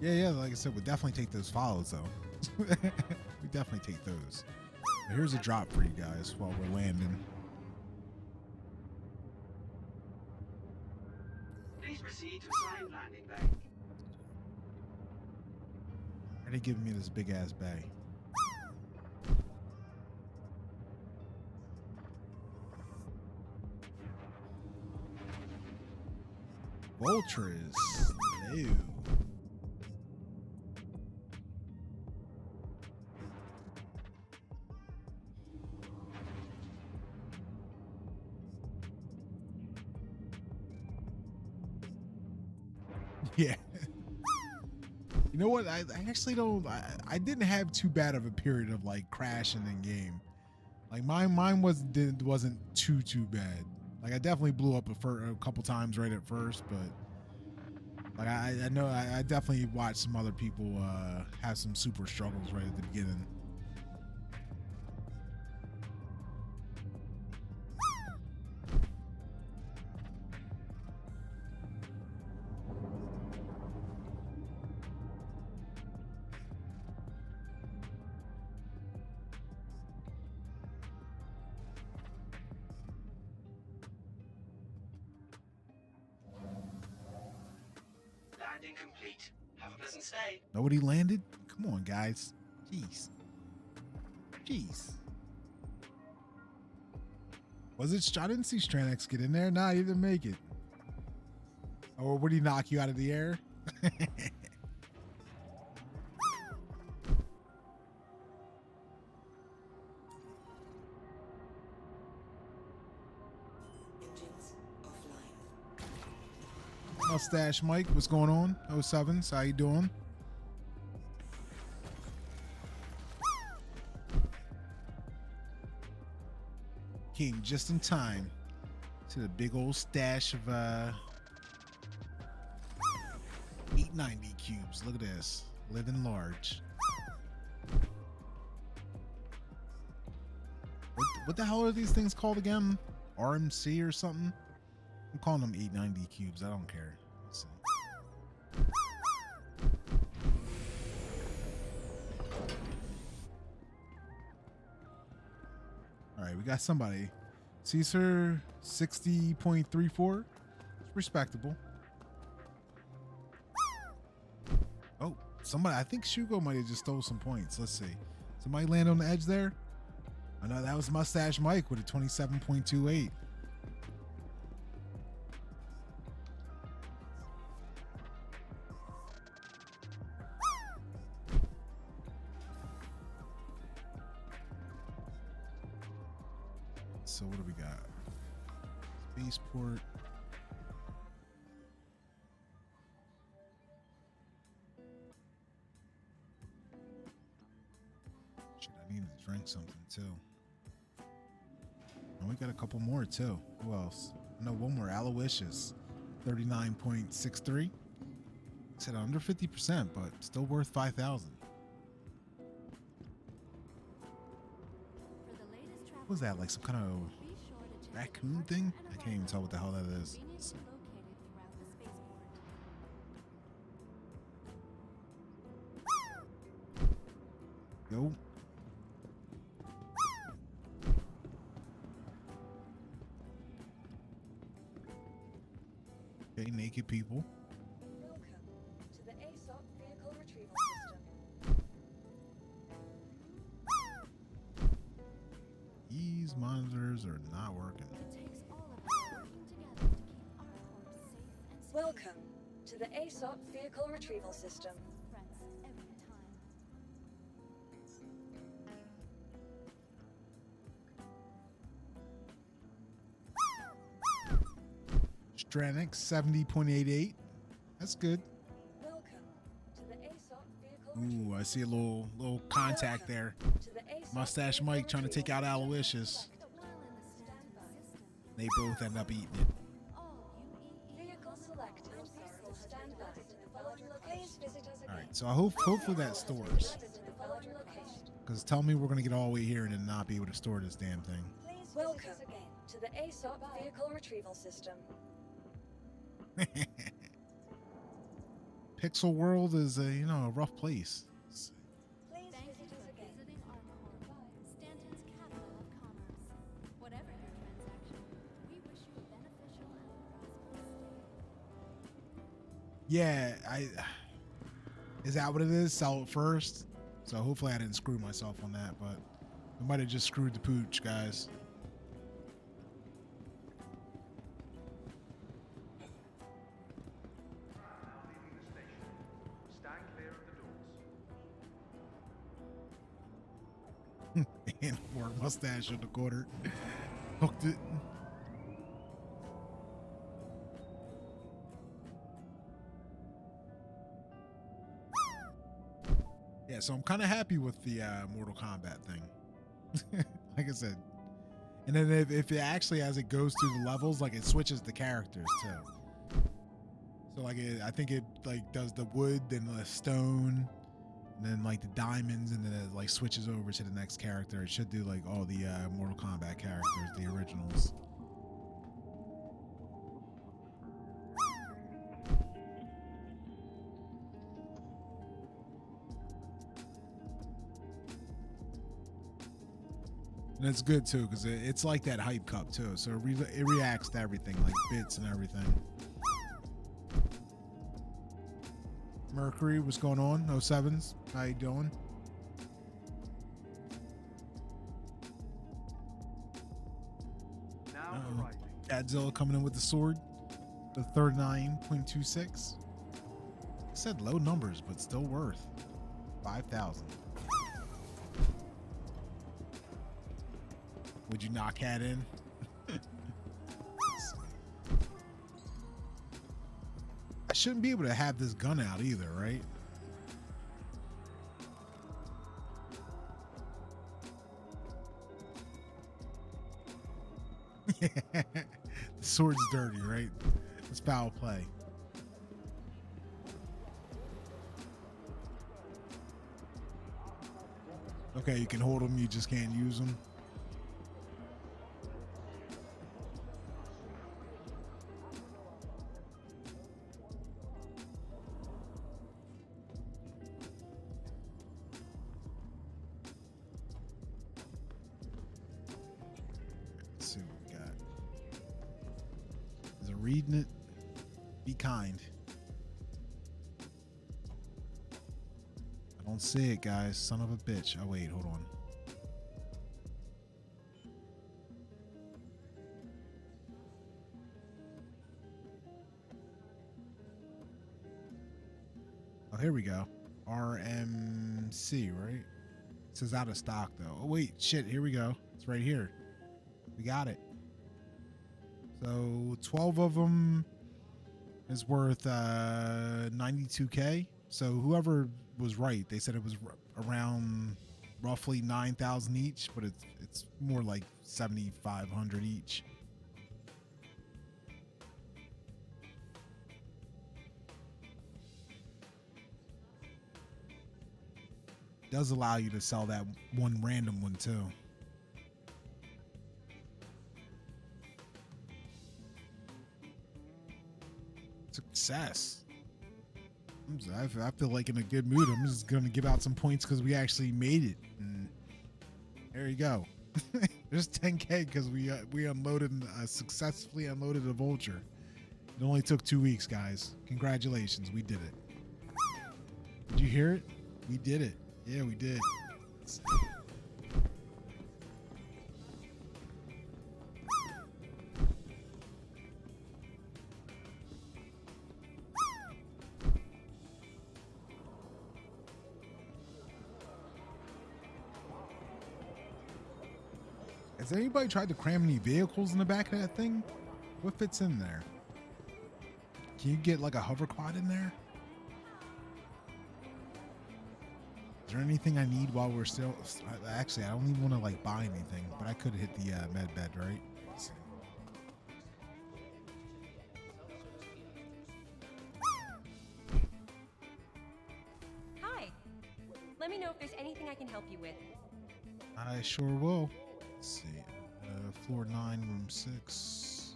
yeah, like I said, we'll definitely take those follows though. We definitely take those. But here's a drop for you guys while we're landing. Please proceed to assigned landing bay. Why are they giving me this big ass bay? Voltras. Hello. Yeah. You know what? I actually don't. I didn't have too bad of a period of like crashing in game. Like mine wasn't too bad. Like I definitely blew up a couple times right at first, but like I know I definitely watched some other people have some super struggles right at the beginning. Landing complete. Have a pleasant stay. Nobody landed? Come on, guys. Jeez. Was it? I didn't see Stranex get in there. Nah, he didn't make it. Or would he knock you out of the air? Engines offline. Mustache Mike, what's going on? 07s, how you doing? King just in time to the big old stash of 890 cubes. Look at this, living large. What the hell are these things called again? RMC or something? I'm calling them 890 cubes. I don't care. Let's see. All right, we got somebody. Caesar 60.34. It's respectable. Oh, somebody. I think Shugo might have just stole some points. Let's see. Somebody land on the edge there? I know that was Mustache Mike with a 27.28. So what do we got? Spaceport. Shit, I need to drink something too. And we got a couple more too. Who else? No, one more. Aloysius, 39.63. Said under 50%, but still worth 5,000. What was that? Like some kind of raccoon thing? I can't even tell what the hell that is. Yo. Okay, naked people. Welcome to the ASOP vehicle retrieval system. These monitors are not working. It takes all of us working together to keep our corps safe and secure. Welcome to the ASOP vehicle retrieval system. Threats every time. Stranix, 70.88. That's good. Welcome to the ASOP vehicle Ooh, I see a little contact there. to the ASOP Mustache vehicle Mike trying to take out retrieval Aloysius. While in the standby system, They both end up eating it. all UE Vehicle selected. Stand by. Please visit us again. All right, so I hopefully that stores. Visit the following location. Because tell me we're gonna get all the way here and then not be able to store this damn thing. Please welcome again to the ASOP vehicle retrieval system. Pixel World is a rough place. Please Thank you visit us for again. visiting our corps, Stanton's capital of commerce. Whatever your transaction, we wish you a beneficial and prosperous day. Yeah, is that what it is? Sell it first. So hopefully I didn't screw myself on that, but we might have just screwed the pooch, guys. Stand clear of the doors. And more mustache in the corner. Hooked it. Yeah, so I'm kind of happy with the Mortal Kombat thing. Like I said. And then if it actually, as it goes through the levels, like it switches the characters too. So like I think it like does the wood, then the stone, and then like the diamonds, and then it like switches over to the next character. It should do like all the Mortal Kombat characters, the originals. And it's good too because it's like that hype cup too, so it reacts to everything, like bits and everything. Mercury, what's going on? 07s, how you doing? Now Uh-oh. arriving. Godzilla coming in with the sword, the 39.26. Said low numbers, but still worth 5,000. Would you knock that in? I shouldn't be able to have this gun out either, right? The sword's dirty, right? It's foul play. Okay, you can hold them, you just can't use them. Let's see what we got. Is it reading it? Be kind. I Don't see it, guys. Son of a bitch. Oh, wait, hold on. Oh, here we go. RMC, right? It says out of stock, though. Oh, wait, shit. Here we go. It's right here. We got it. So 12 of them is worth 92K. So whoever was right, they said it was around roughly 9,000 each, but it's more like 7,500 each. It does allow you to sell that one random one too. Success. I feel like in a good mood. I'm just going to give out some points because we actually made it. And there you go. There's 10K because we successfully unloaded a vulture. It only took 2 weeks, guys. Congratulations. We did it. Did you hear it? We did it. Yeah, we did. Has anybody tried to cram any vehicles in the back of that thing? What fits in there? Can you get like a hover quad in there? Is there anything I need while we're still... Actually, I don't even want to like buy anything, but I could hit the med bed, right? Let's see. Hi. Let me know if there's anything I can help you with. I sure will. Let's see. Floor 9, room 6.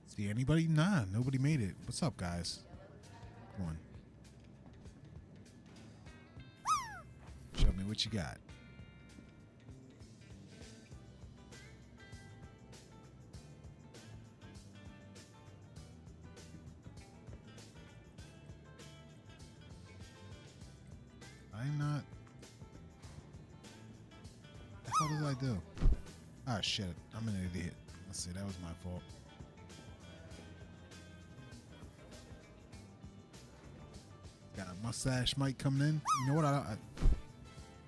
See anybody? Nah, nobody made it. What's up, guys? Come on. Show me what you got. I'm not. What the hell did I do? Ah, shit. I'm an idiot. Let's see. That was my fault. Got a mustache mic coming in. You know what?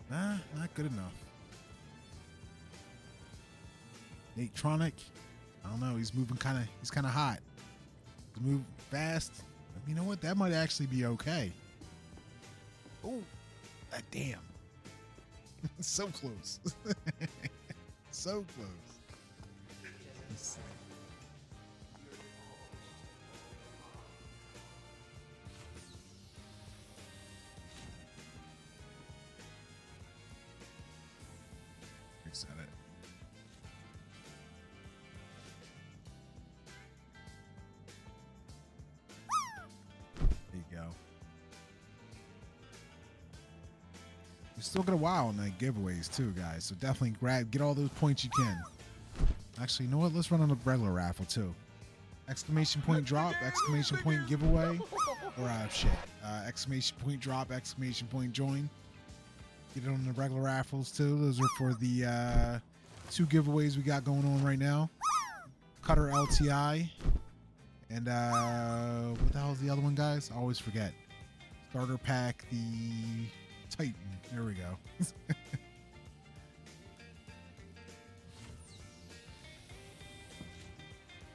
Nah, not good enough. Natronic. I don't know. He's moving kind of. He's kind of hot. He's moving fast. You know what? That might actually be okay. Oh, damn. So close. So close. Let's see. Reset it. There you go. You still got a while on that giveaways too, guys. So definitely get all those points you can. Actually, you know what? Let's run on a regular raffle too. Exclamation point drop, exclamation point giveaway, or shit. Exclamation point drop, exclamation point join. Get it on the regular raffles too. Those are for the 2 giveaways we got going on right now. Cutter LTI. And what the hell is the other one, guys? I always forget. Starter pack, the Titan. There we go.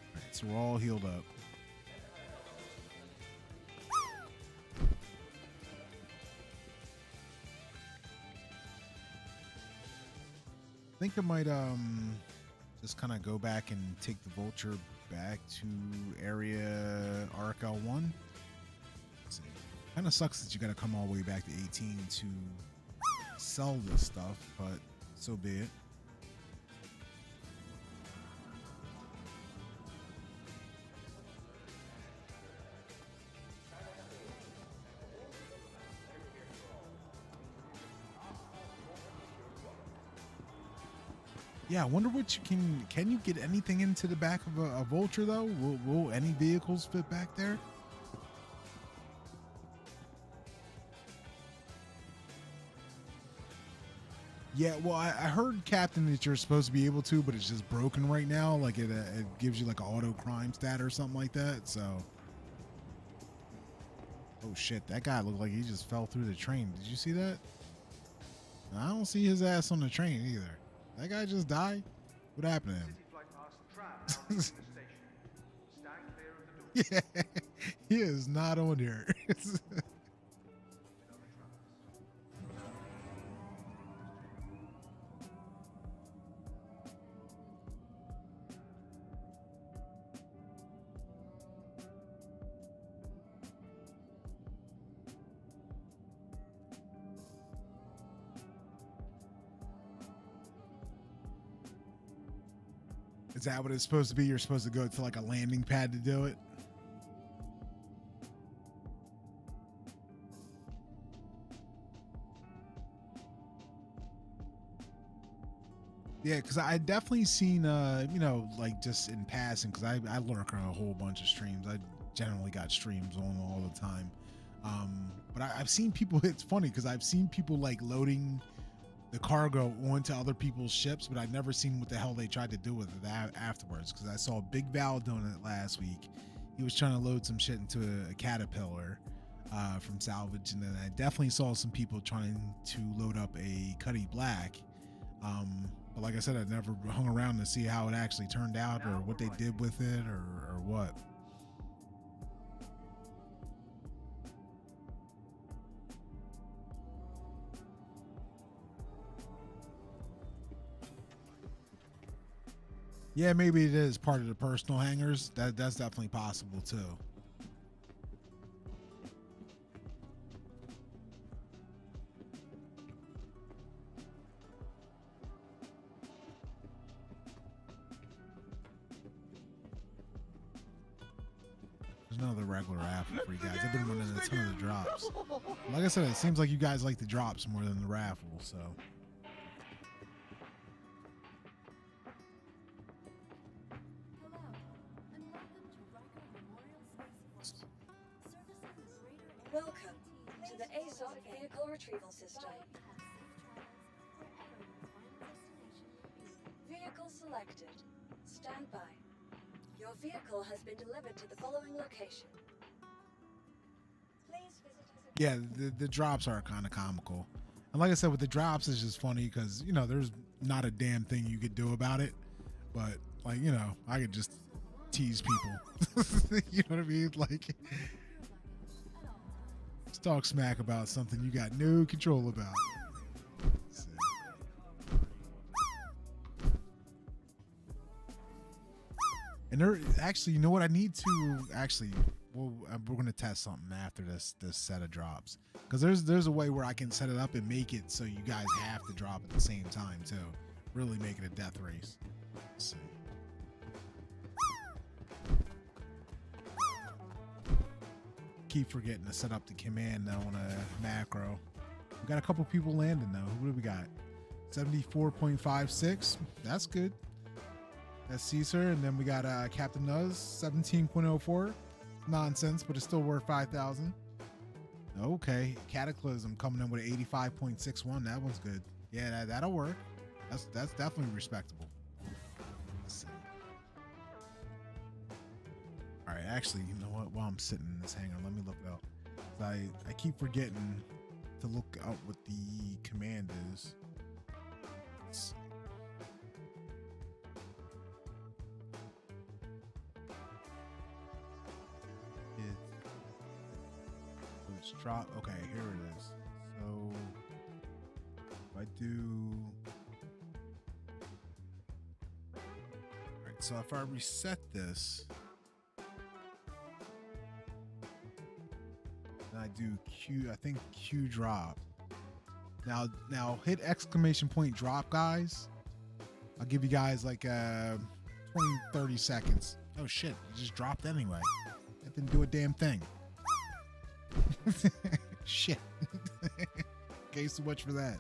Alright, so we're all healed up. I think I might just kind of go back and take the vulture back to area RKL1. Kind of sucks that you got to come all the way back to 18 to sell this stuff, but so be it. Yeah, I wonder what you can you get anything into the back of a Vulture though? Will any vehicles fit back there? Yeah, well, I heard, Captain, that you're supposed to be able to, but it's just broken right now. Like it gives you like an auto crime stat or something like that. So, oh shit, that guy looked like he just fell through the train. Did you see that? I don't see his ass on the train either. That guy just died. What happened to him? Yeah, he is not on here. Is that what it's supposed to be? You're supposed to go to like a landing pad to do it? Yeah, because I definitely seen, like just in passing, because I lurk on a whole bunch of streams. I generally got streams on all the time. But I've seen people, it's funny because I've seen people like loading the cargo onto other people's ships, but I've never seen what the hell they tried to do with it afterwards. Because I saw Big Val doing it last week. He was trying to load some shit into a caterpillar from Salvage, and then I definitely saw some people trying to load up a Cuddy Black. But like I said, I never hung around to see how it actually turned out or what they did with it or what. Yeah, maybe it is part of the personal hangars. That's definitely possible too. There's another regular raffle for you guys. I've been running a ton of the drops. Like I said, it seems like you guys like the drops more than the raffle, so. Welcome to the ASOP Vehicle Retrieval System. Vehicle selected. Stand by. Your vehicle has been delivered to the following location. Please visit us. Yeah, the drops are kind of comical. And like I said, with the drops, it's just funny because, there's not a damn thing you could do about it. But, like, I could just tease people. You know what I mean? Like, just talk smack about something you got no control about. So. And there, actually, you know what? I need to actually. Well, we're gonna test something after this set of drops, because there's a way where I can set it up and make it so you guys have to drop at the same time too. Really make it a death race. Let's see. Keep forgetting to set up the command now on a macro. We got a couple people landing though. What do we got? 74.56. That's good. That's Caesar, and then we got Captain Nuz 17.04. Nonsense, but it's still worth 5,000. Okay, Cataclysm coming in with 85.61. That one's good. Yeah, that'll work. That's definitely respectable. Let's see. All right, actually, you know what? While I'm sitting in this hangar, let me look it up. I keep forgetting to look up what the command is. Let's see. It's drop. Okay, here it is. So if I do. All right, so if I reset this. I do Q, I think Q drop. Now hit exclamation point drop, guys. I'll give you guys like 20, 30 seconds. Oh shit, it just dropped anyway. That didn't do a damn thing. Shit. Okay, so much for that.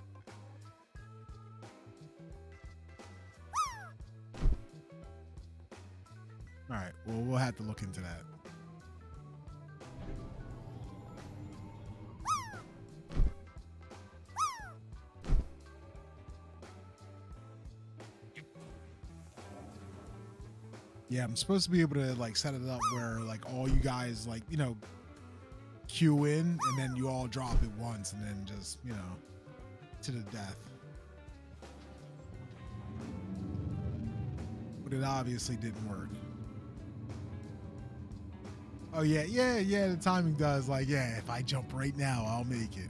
Well, we'll have to look into that. Yeah, I'm supposed to be able to like set it up where like all you guys like, you know, queue in and then you all drop it once and then just, you know, to the death. But it obviously didn't work. Oh yeah, the timing does like, yeah, if I jump right now, I'll make it.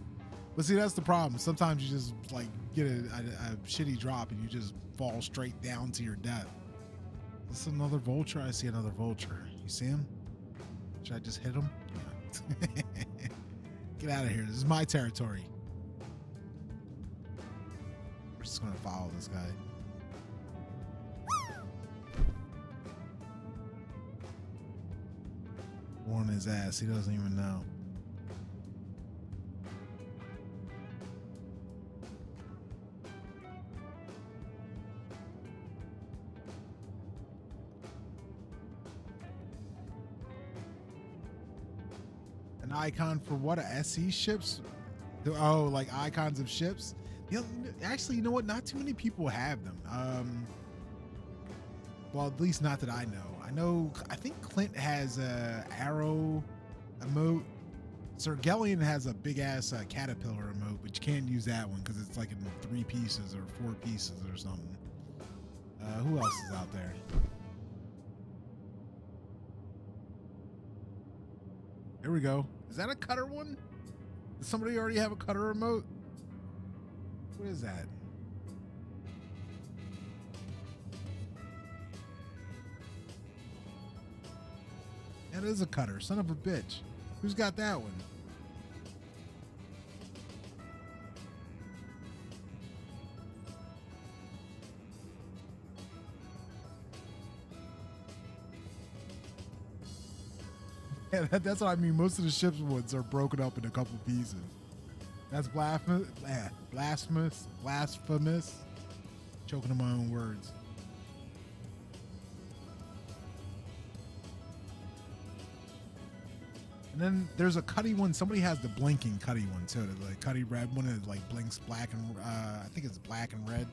But see, that's the problem. Sometimes you just like get a shitty drop and you just fall straight down to your death. Is this another vulture? I see another vulture. You see him? Should I just hit him? Yeah. Get out of here. This is my territory. We're just going to follow this guy. Warn his ass. He doesn't even know. An icon for what? A SE ships? Oh, like icons of ships? You know, actually, you know what? Not too many people have them. Well, at least not that I know. I think Clint has a arrow emote. Sergelian has a big ass caterpillar emote, but you can't use that one because it's like in 3 pieces or 4 pieces or something. Who else is out there? Here we go. Is that a cutter one? Does somebody already have a cutter remote? What is that? That is a cutter. Son of a bitch. Who's got that one? Yeah, that's what I mean. Most of the ship's ones are broken up in a couple pieces. That's blasphemous. Choking on my own words. And then there's a cutty one. Somebody has the blinking cutty one too. The cutty red one that like blinks black and I think it's black and red.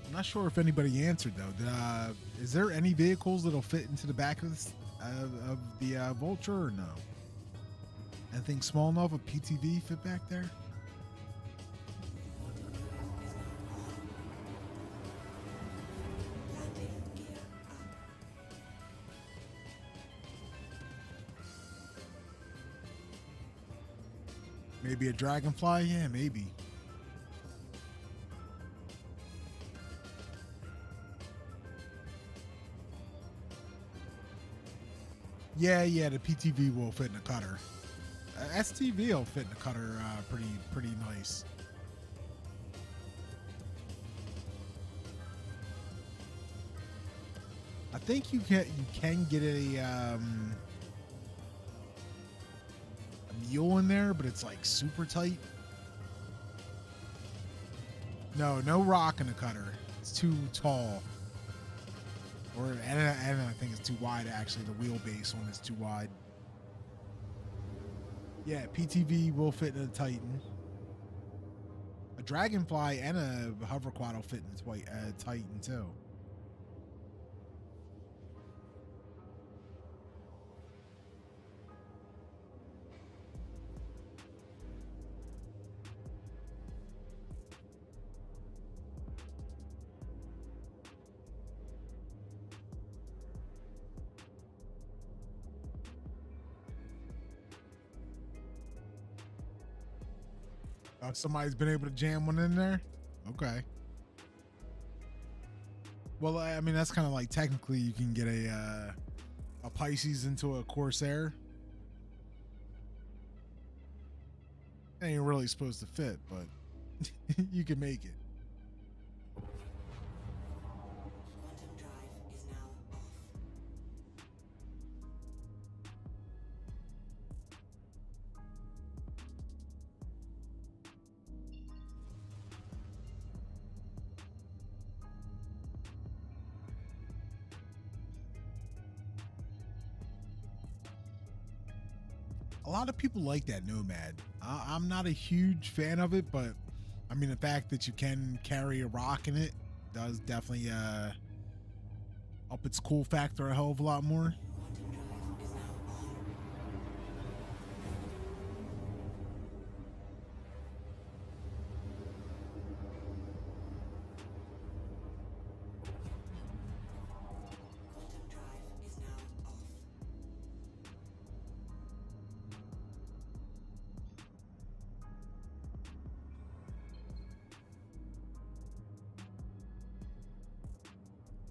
I'm not sure if anybody answered though. Is there any vehicles that'll fit into the back of the Vulture or no? Anything small enough a PTV fit back there? Maybe a Dragonfly? Yeah, maybe. Yeah, the PTV will fit in a cutter. STV will fit in a cutter pretty nice. I think you can get a mule in there, but it's like super tight. No rock in the cutter. It's too tall. And I think it's too wide, actually. The wheelbase one is too wide. Yeah, PTV will fit in a Titan. A Dragonfly and a Hoverquad will fit in a Titan, too. Somebody's been able to jam one in there? Okay. Well, I mean, that's kind of like technically you can get a Pisces into a Corsair. It ain't really supposed to fit, but you can make it. a lot of people like that Nomad. I'm not a huge fan of it, but I mean, the fact that you can carry a rock in it does definitely up its cool factor a hell of a lot more.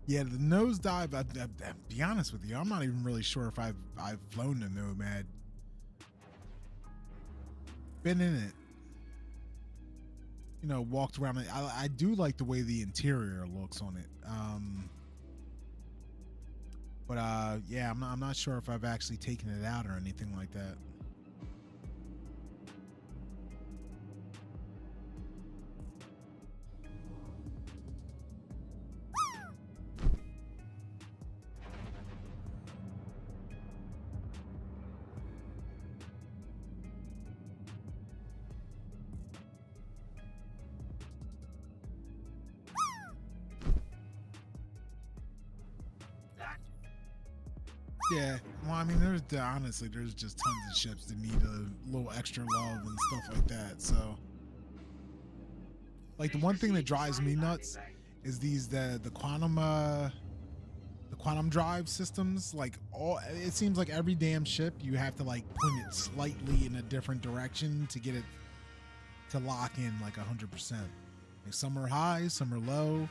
Yeah, the nosedive. I'll be honest with you, I'm not even really sure if I've flown the Nomad. Been in it, you know, walked around it. I do like the way the interior looks on it. But yeah, I'm not sure if I've actually taken it out or anything like that. Yeah, well, I mean, honestly, there's just tons of ships that need a little extra love and stuff like that. So, like, the one thing that drives me nuts is the quantum drive systems. Like, it seems like every damn ship you have to like point it slightly in a different direction to get it to lock in like 100%. Like, some are high, some are low,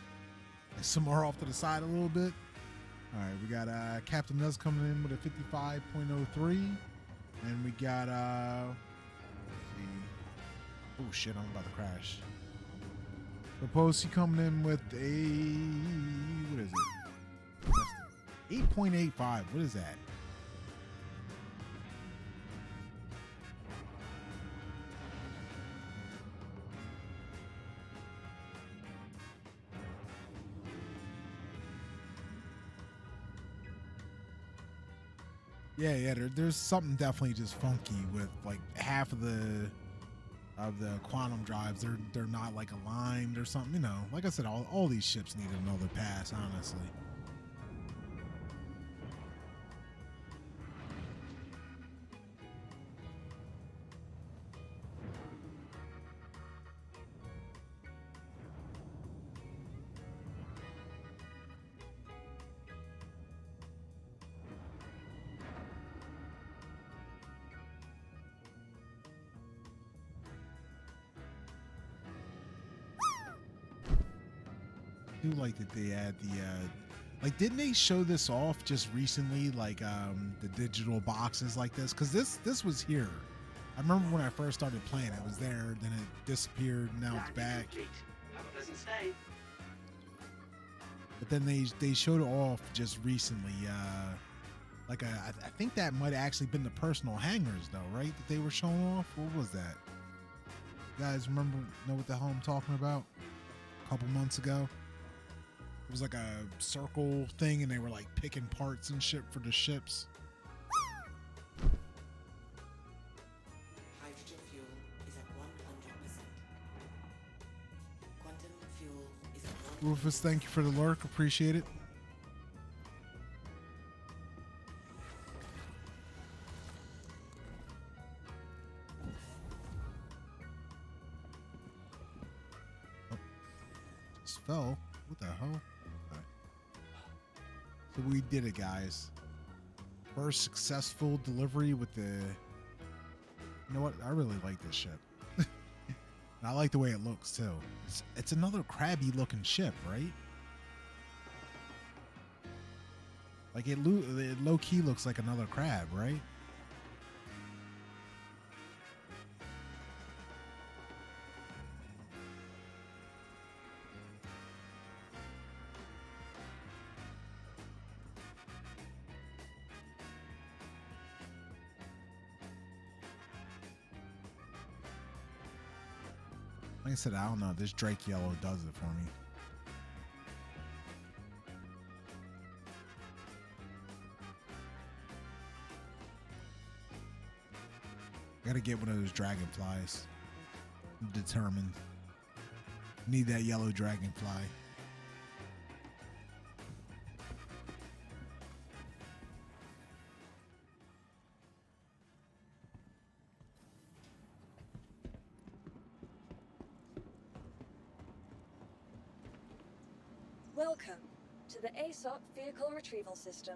some are off to the side a little bit. All right, we got Captain Nuz coming in with a 55.03, and we got let's see. Oh shit, I'm about to crash. Raposi coming in with a, what is it? 8.85. What is that? Yeah. There's something definitely just funky with like half of the quantum drives. They're not like aligned or something. You know, like I said, all these ships need another pass, honestly. I do like that they add the like, didn't they show this off just recently, like the digital boxes like this? Because this was here. I remember when I first started playing, it was there, then it disappeared, now it's back. Have a pleasant stay. But then they showed it off just recently. Like I think that might have actually been the personal hangars though, right? That they were showing off. What was that? You guys know what the hell I'm talking about? A couple months ago. It was like a circle thing, and they were like picking parts and shit for the ships. Hydrogen fuel is at 100%. Quantum fuel is at 100%. Rufus, thank you for the lurk. Appreciate it. Oh, just fell. What the hell? So we did it, guys. First successful delivery with the... You know what? I really like this ship. And I like the way it looks, too. It's another crabby looking ship, right? Like, it low-key looks like another crab, right? Like I said, I don't know. This Drake Yellow does it for me. Gotta get one of those dragonflies. I'm determined. Need that yellow dragonfly. Welcome to the ASOP Vehicle Retrieval System.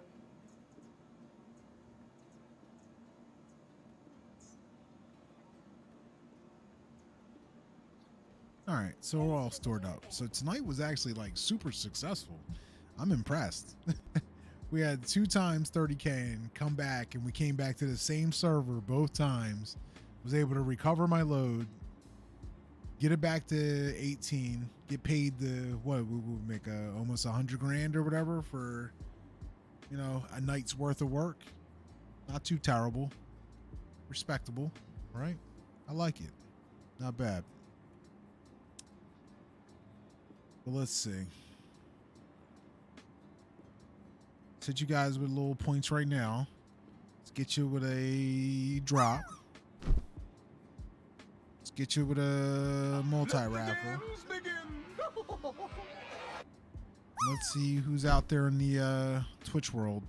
All right, so we're all stored up. So tonight was actually like super successful. I'm impressed. We had 2 times 30K and come back, and we came back to the same server both times. Was able to recover my load, get it back to 18, get paid the what we would make almost 100 grand or whatever for, you know, a night's worth of work. Not too terrible, respectable, right? I like it. Not bad. But let's see. Hit you guys with little points right now. Let's get you with a drop. Let's get you with a multi-raffle. Let's see who's out there in the Twitch world.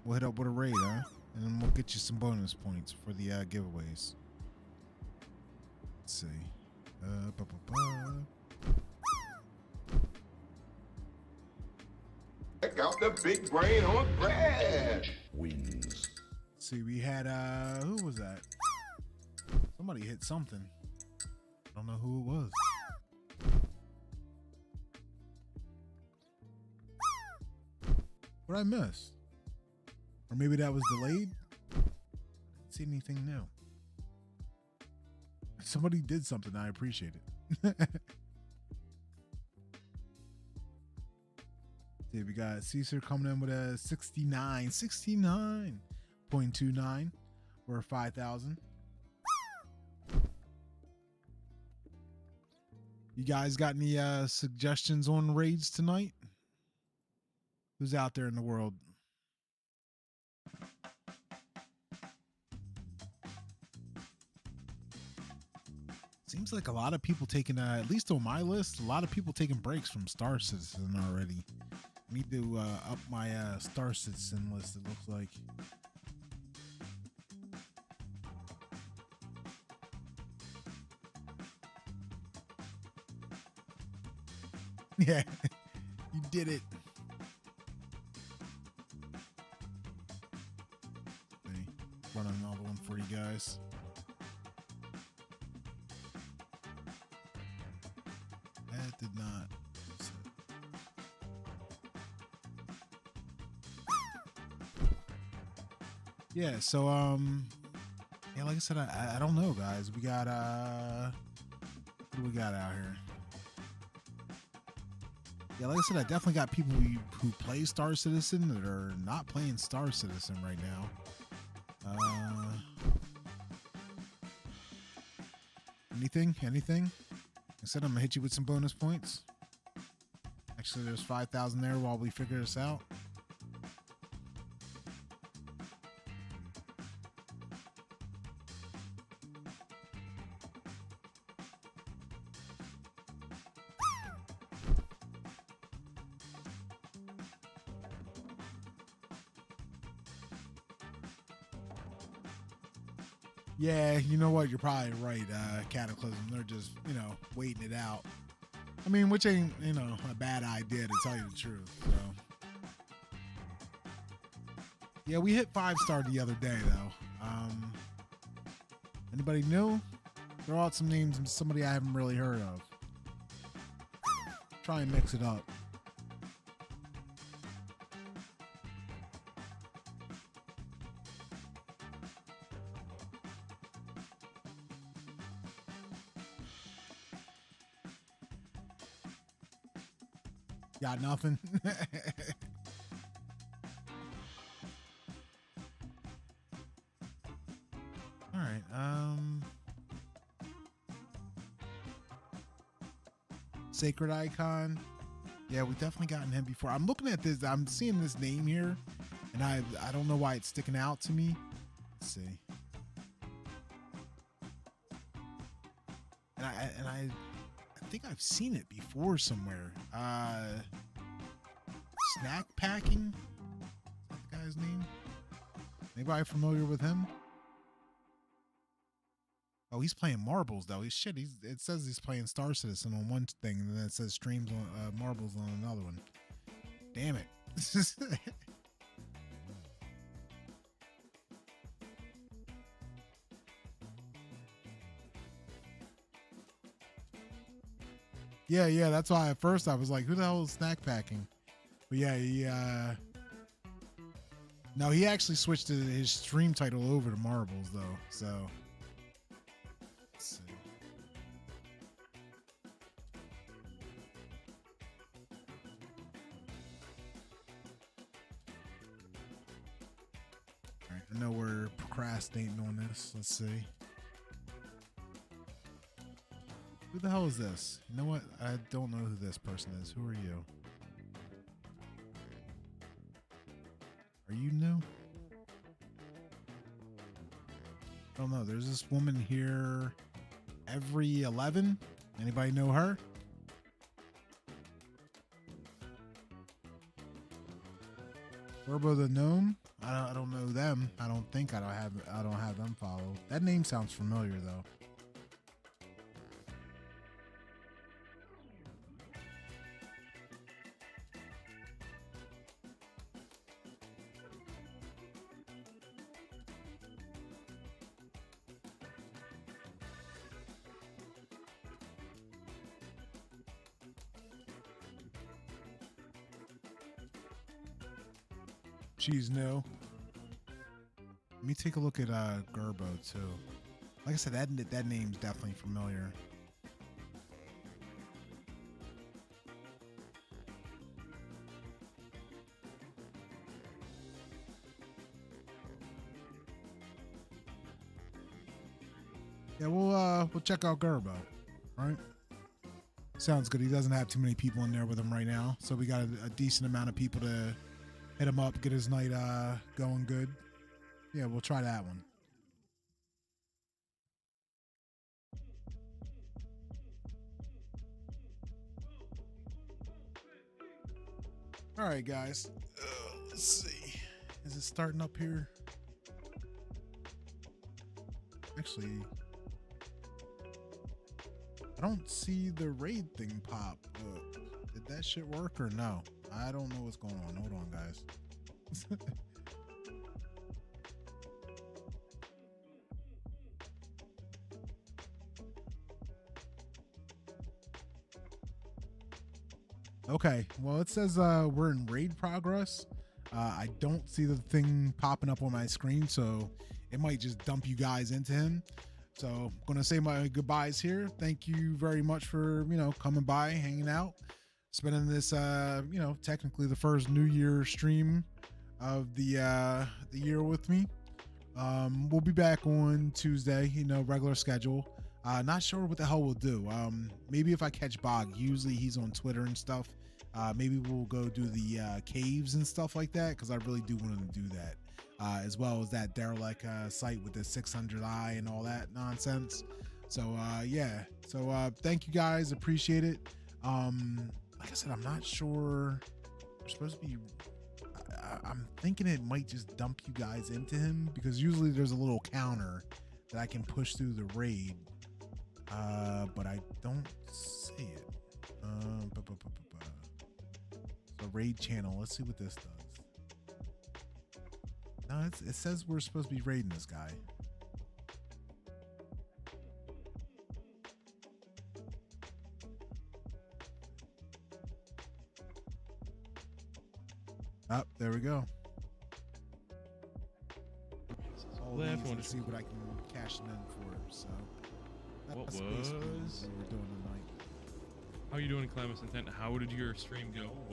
We'll hit up with a raid, huh? And then we'll get you some bonus points for the giveaways. Let's see. Check out the big brain on Brad. Wins. See, we had who was that? Somebody hit something. I don't know who it was. What did I miss? Or maybe that was delayed? I didn't see anything new. Somebody did something. I appreciate it. See, we got Caesar coming in with a 69.29 or 5,000. You guys got any suggestions on raids tonight? Who's out there in the world? Seems like a lot of people taking, at least on my list, a lot of people taking breaks from Star Citizen already. Need to up my Star Citizen list, it looks like. Yeah, you did it. Okay, running another one for you guys. That did not. Yeah, so yeah, like I said, I don't know, guys. We got what do we got out here? Yeah, like I said, I definitely got people who play Star Citizen that are not playing Star Citizen right now. Anything? I said I'm gonna hit you with some bonus points. Actually, there's 5,000 there while we figure this out. Yeah, you know what? You're probably right, Cataclysm. They're just, you know, waiting it out. I mean, which ain't, you know, a bad idea to tell you the truth. So, yeah, we hit 5-star the other day, though. Anybody new? Throw out some names of somebody I haven't really heard of. Try and mix it up. Got nothing. All right. Sacred Icon. Yeah, we definitely gotten him before. I'm looking at this. I'm seeing this name here, and I don't know why it's sticking out to me. Let's see. I think I've seen it before somewhere. Snack packing? Is that the guy's name? Anybody familiar with him? Oh, he's playing marbles though. It says he's playing Star Citizen on one thing, and then it says streams on marbles on another one. Damn it. Yeah, that's why at first I was like, who the hell is snack packing? But yeah, no, he actually switched his stream title over to marbles though, so let's see. All right, I know we're procrastinating on this. Let's see. Who the hell is this? You know what? I don't know who this person is. Who are you? Are you new? I don't know. There's this woman here every 11. Anybody know her? Turbo the Gnome? I don't know them. I don't have them followed. That name sounds familiar though. She's new. Let me take a look at Gerbo too. Like I said, that name's definitely familiar. Yeah, we'll check out Gerbo. All right. Sounds good. He doesn't have too many people in there with him right now, so we got a decent amount of people to hit him up, get his night going good. Yeah, we'll try that one. All right, guys. Let's see. Is it starting up here? Actually, I don't see the raid thing pop up. Did that shit work or no? I don't know what's going on. Hold on, guys. Okay, well, it says we're in raid progress. I don't see the thing popping up on my screen, so it might just dump you guys into him. So I'm going to say my goodbyes here. Thank you very much for, coming by, hanging out, spending this, technically the first New Year stream of the year with me. We'll be back on Tuesday, regular schedule. Not sure what the hell we'll do. Maybe if I catch Bog, usually he's on Twitter and stuff. Maybe we'll go do the caves and stuff like that, because I really do want to do that. As well as that derelict site with the 600i and all that nonsense. So yeah. So thank you guys. Appreciate it. Like I said, I'm not sure. We're supposed to be. I'm thinking it might just dump you guys into him, because usually there's a little counter that I can push through the raid. But I don't see it. So raid channel. Let's see what this does. No, it says we're supposed to be raiding this guy. Oh, there we go. All these and see what I can cash them in for. So that's basically what we're doing tonight. How are you doing, Clemus Intent? How did your stream go?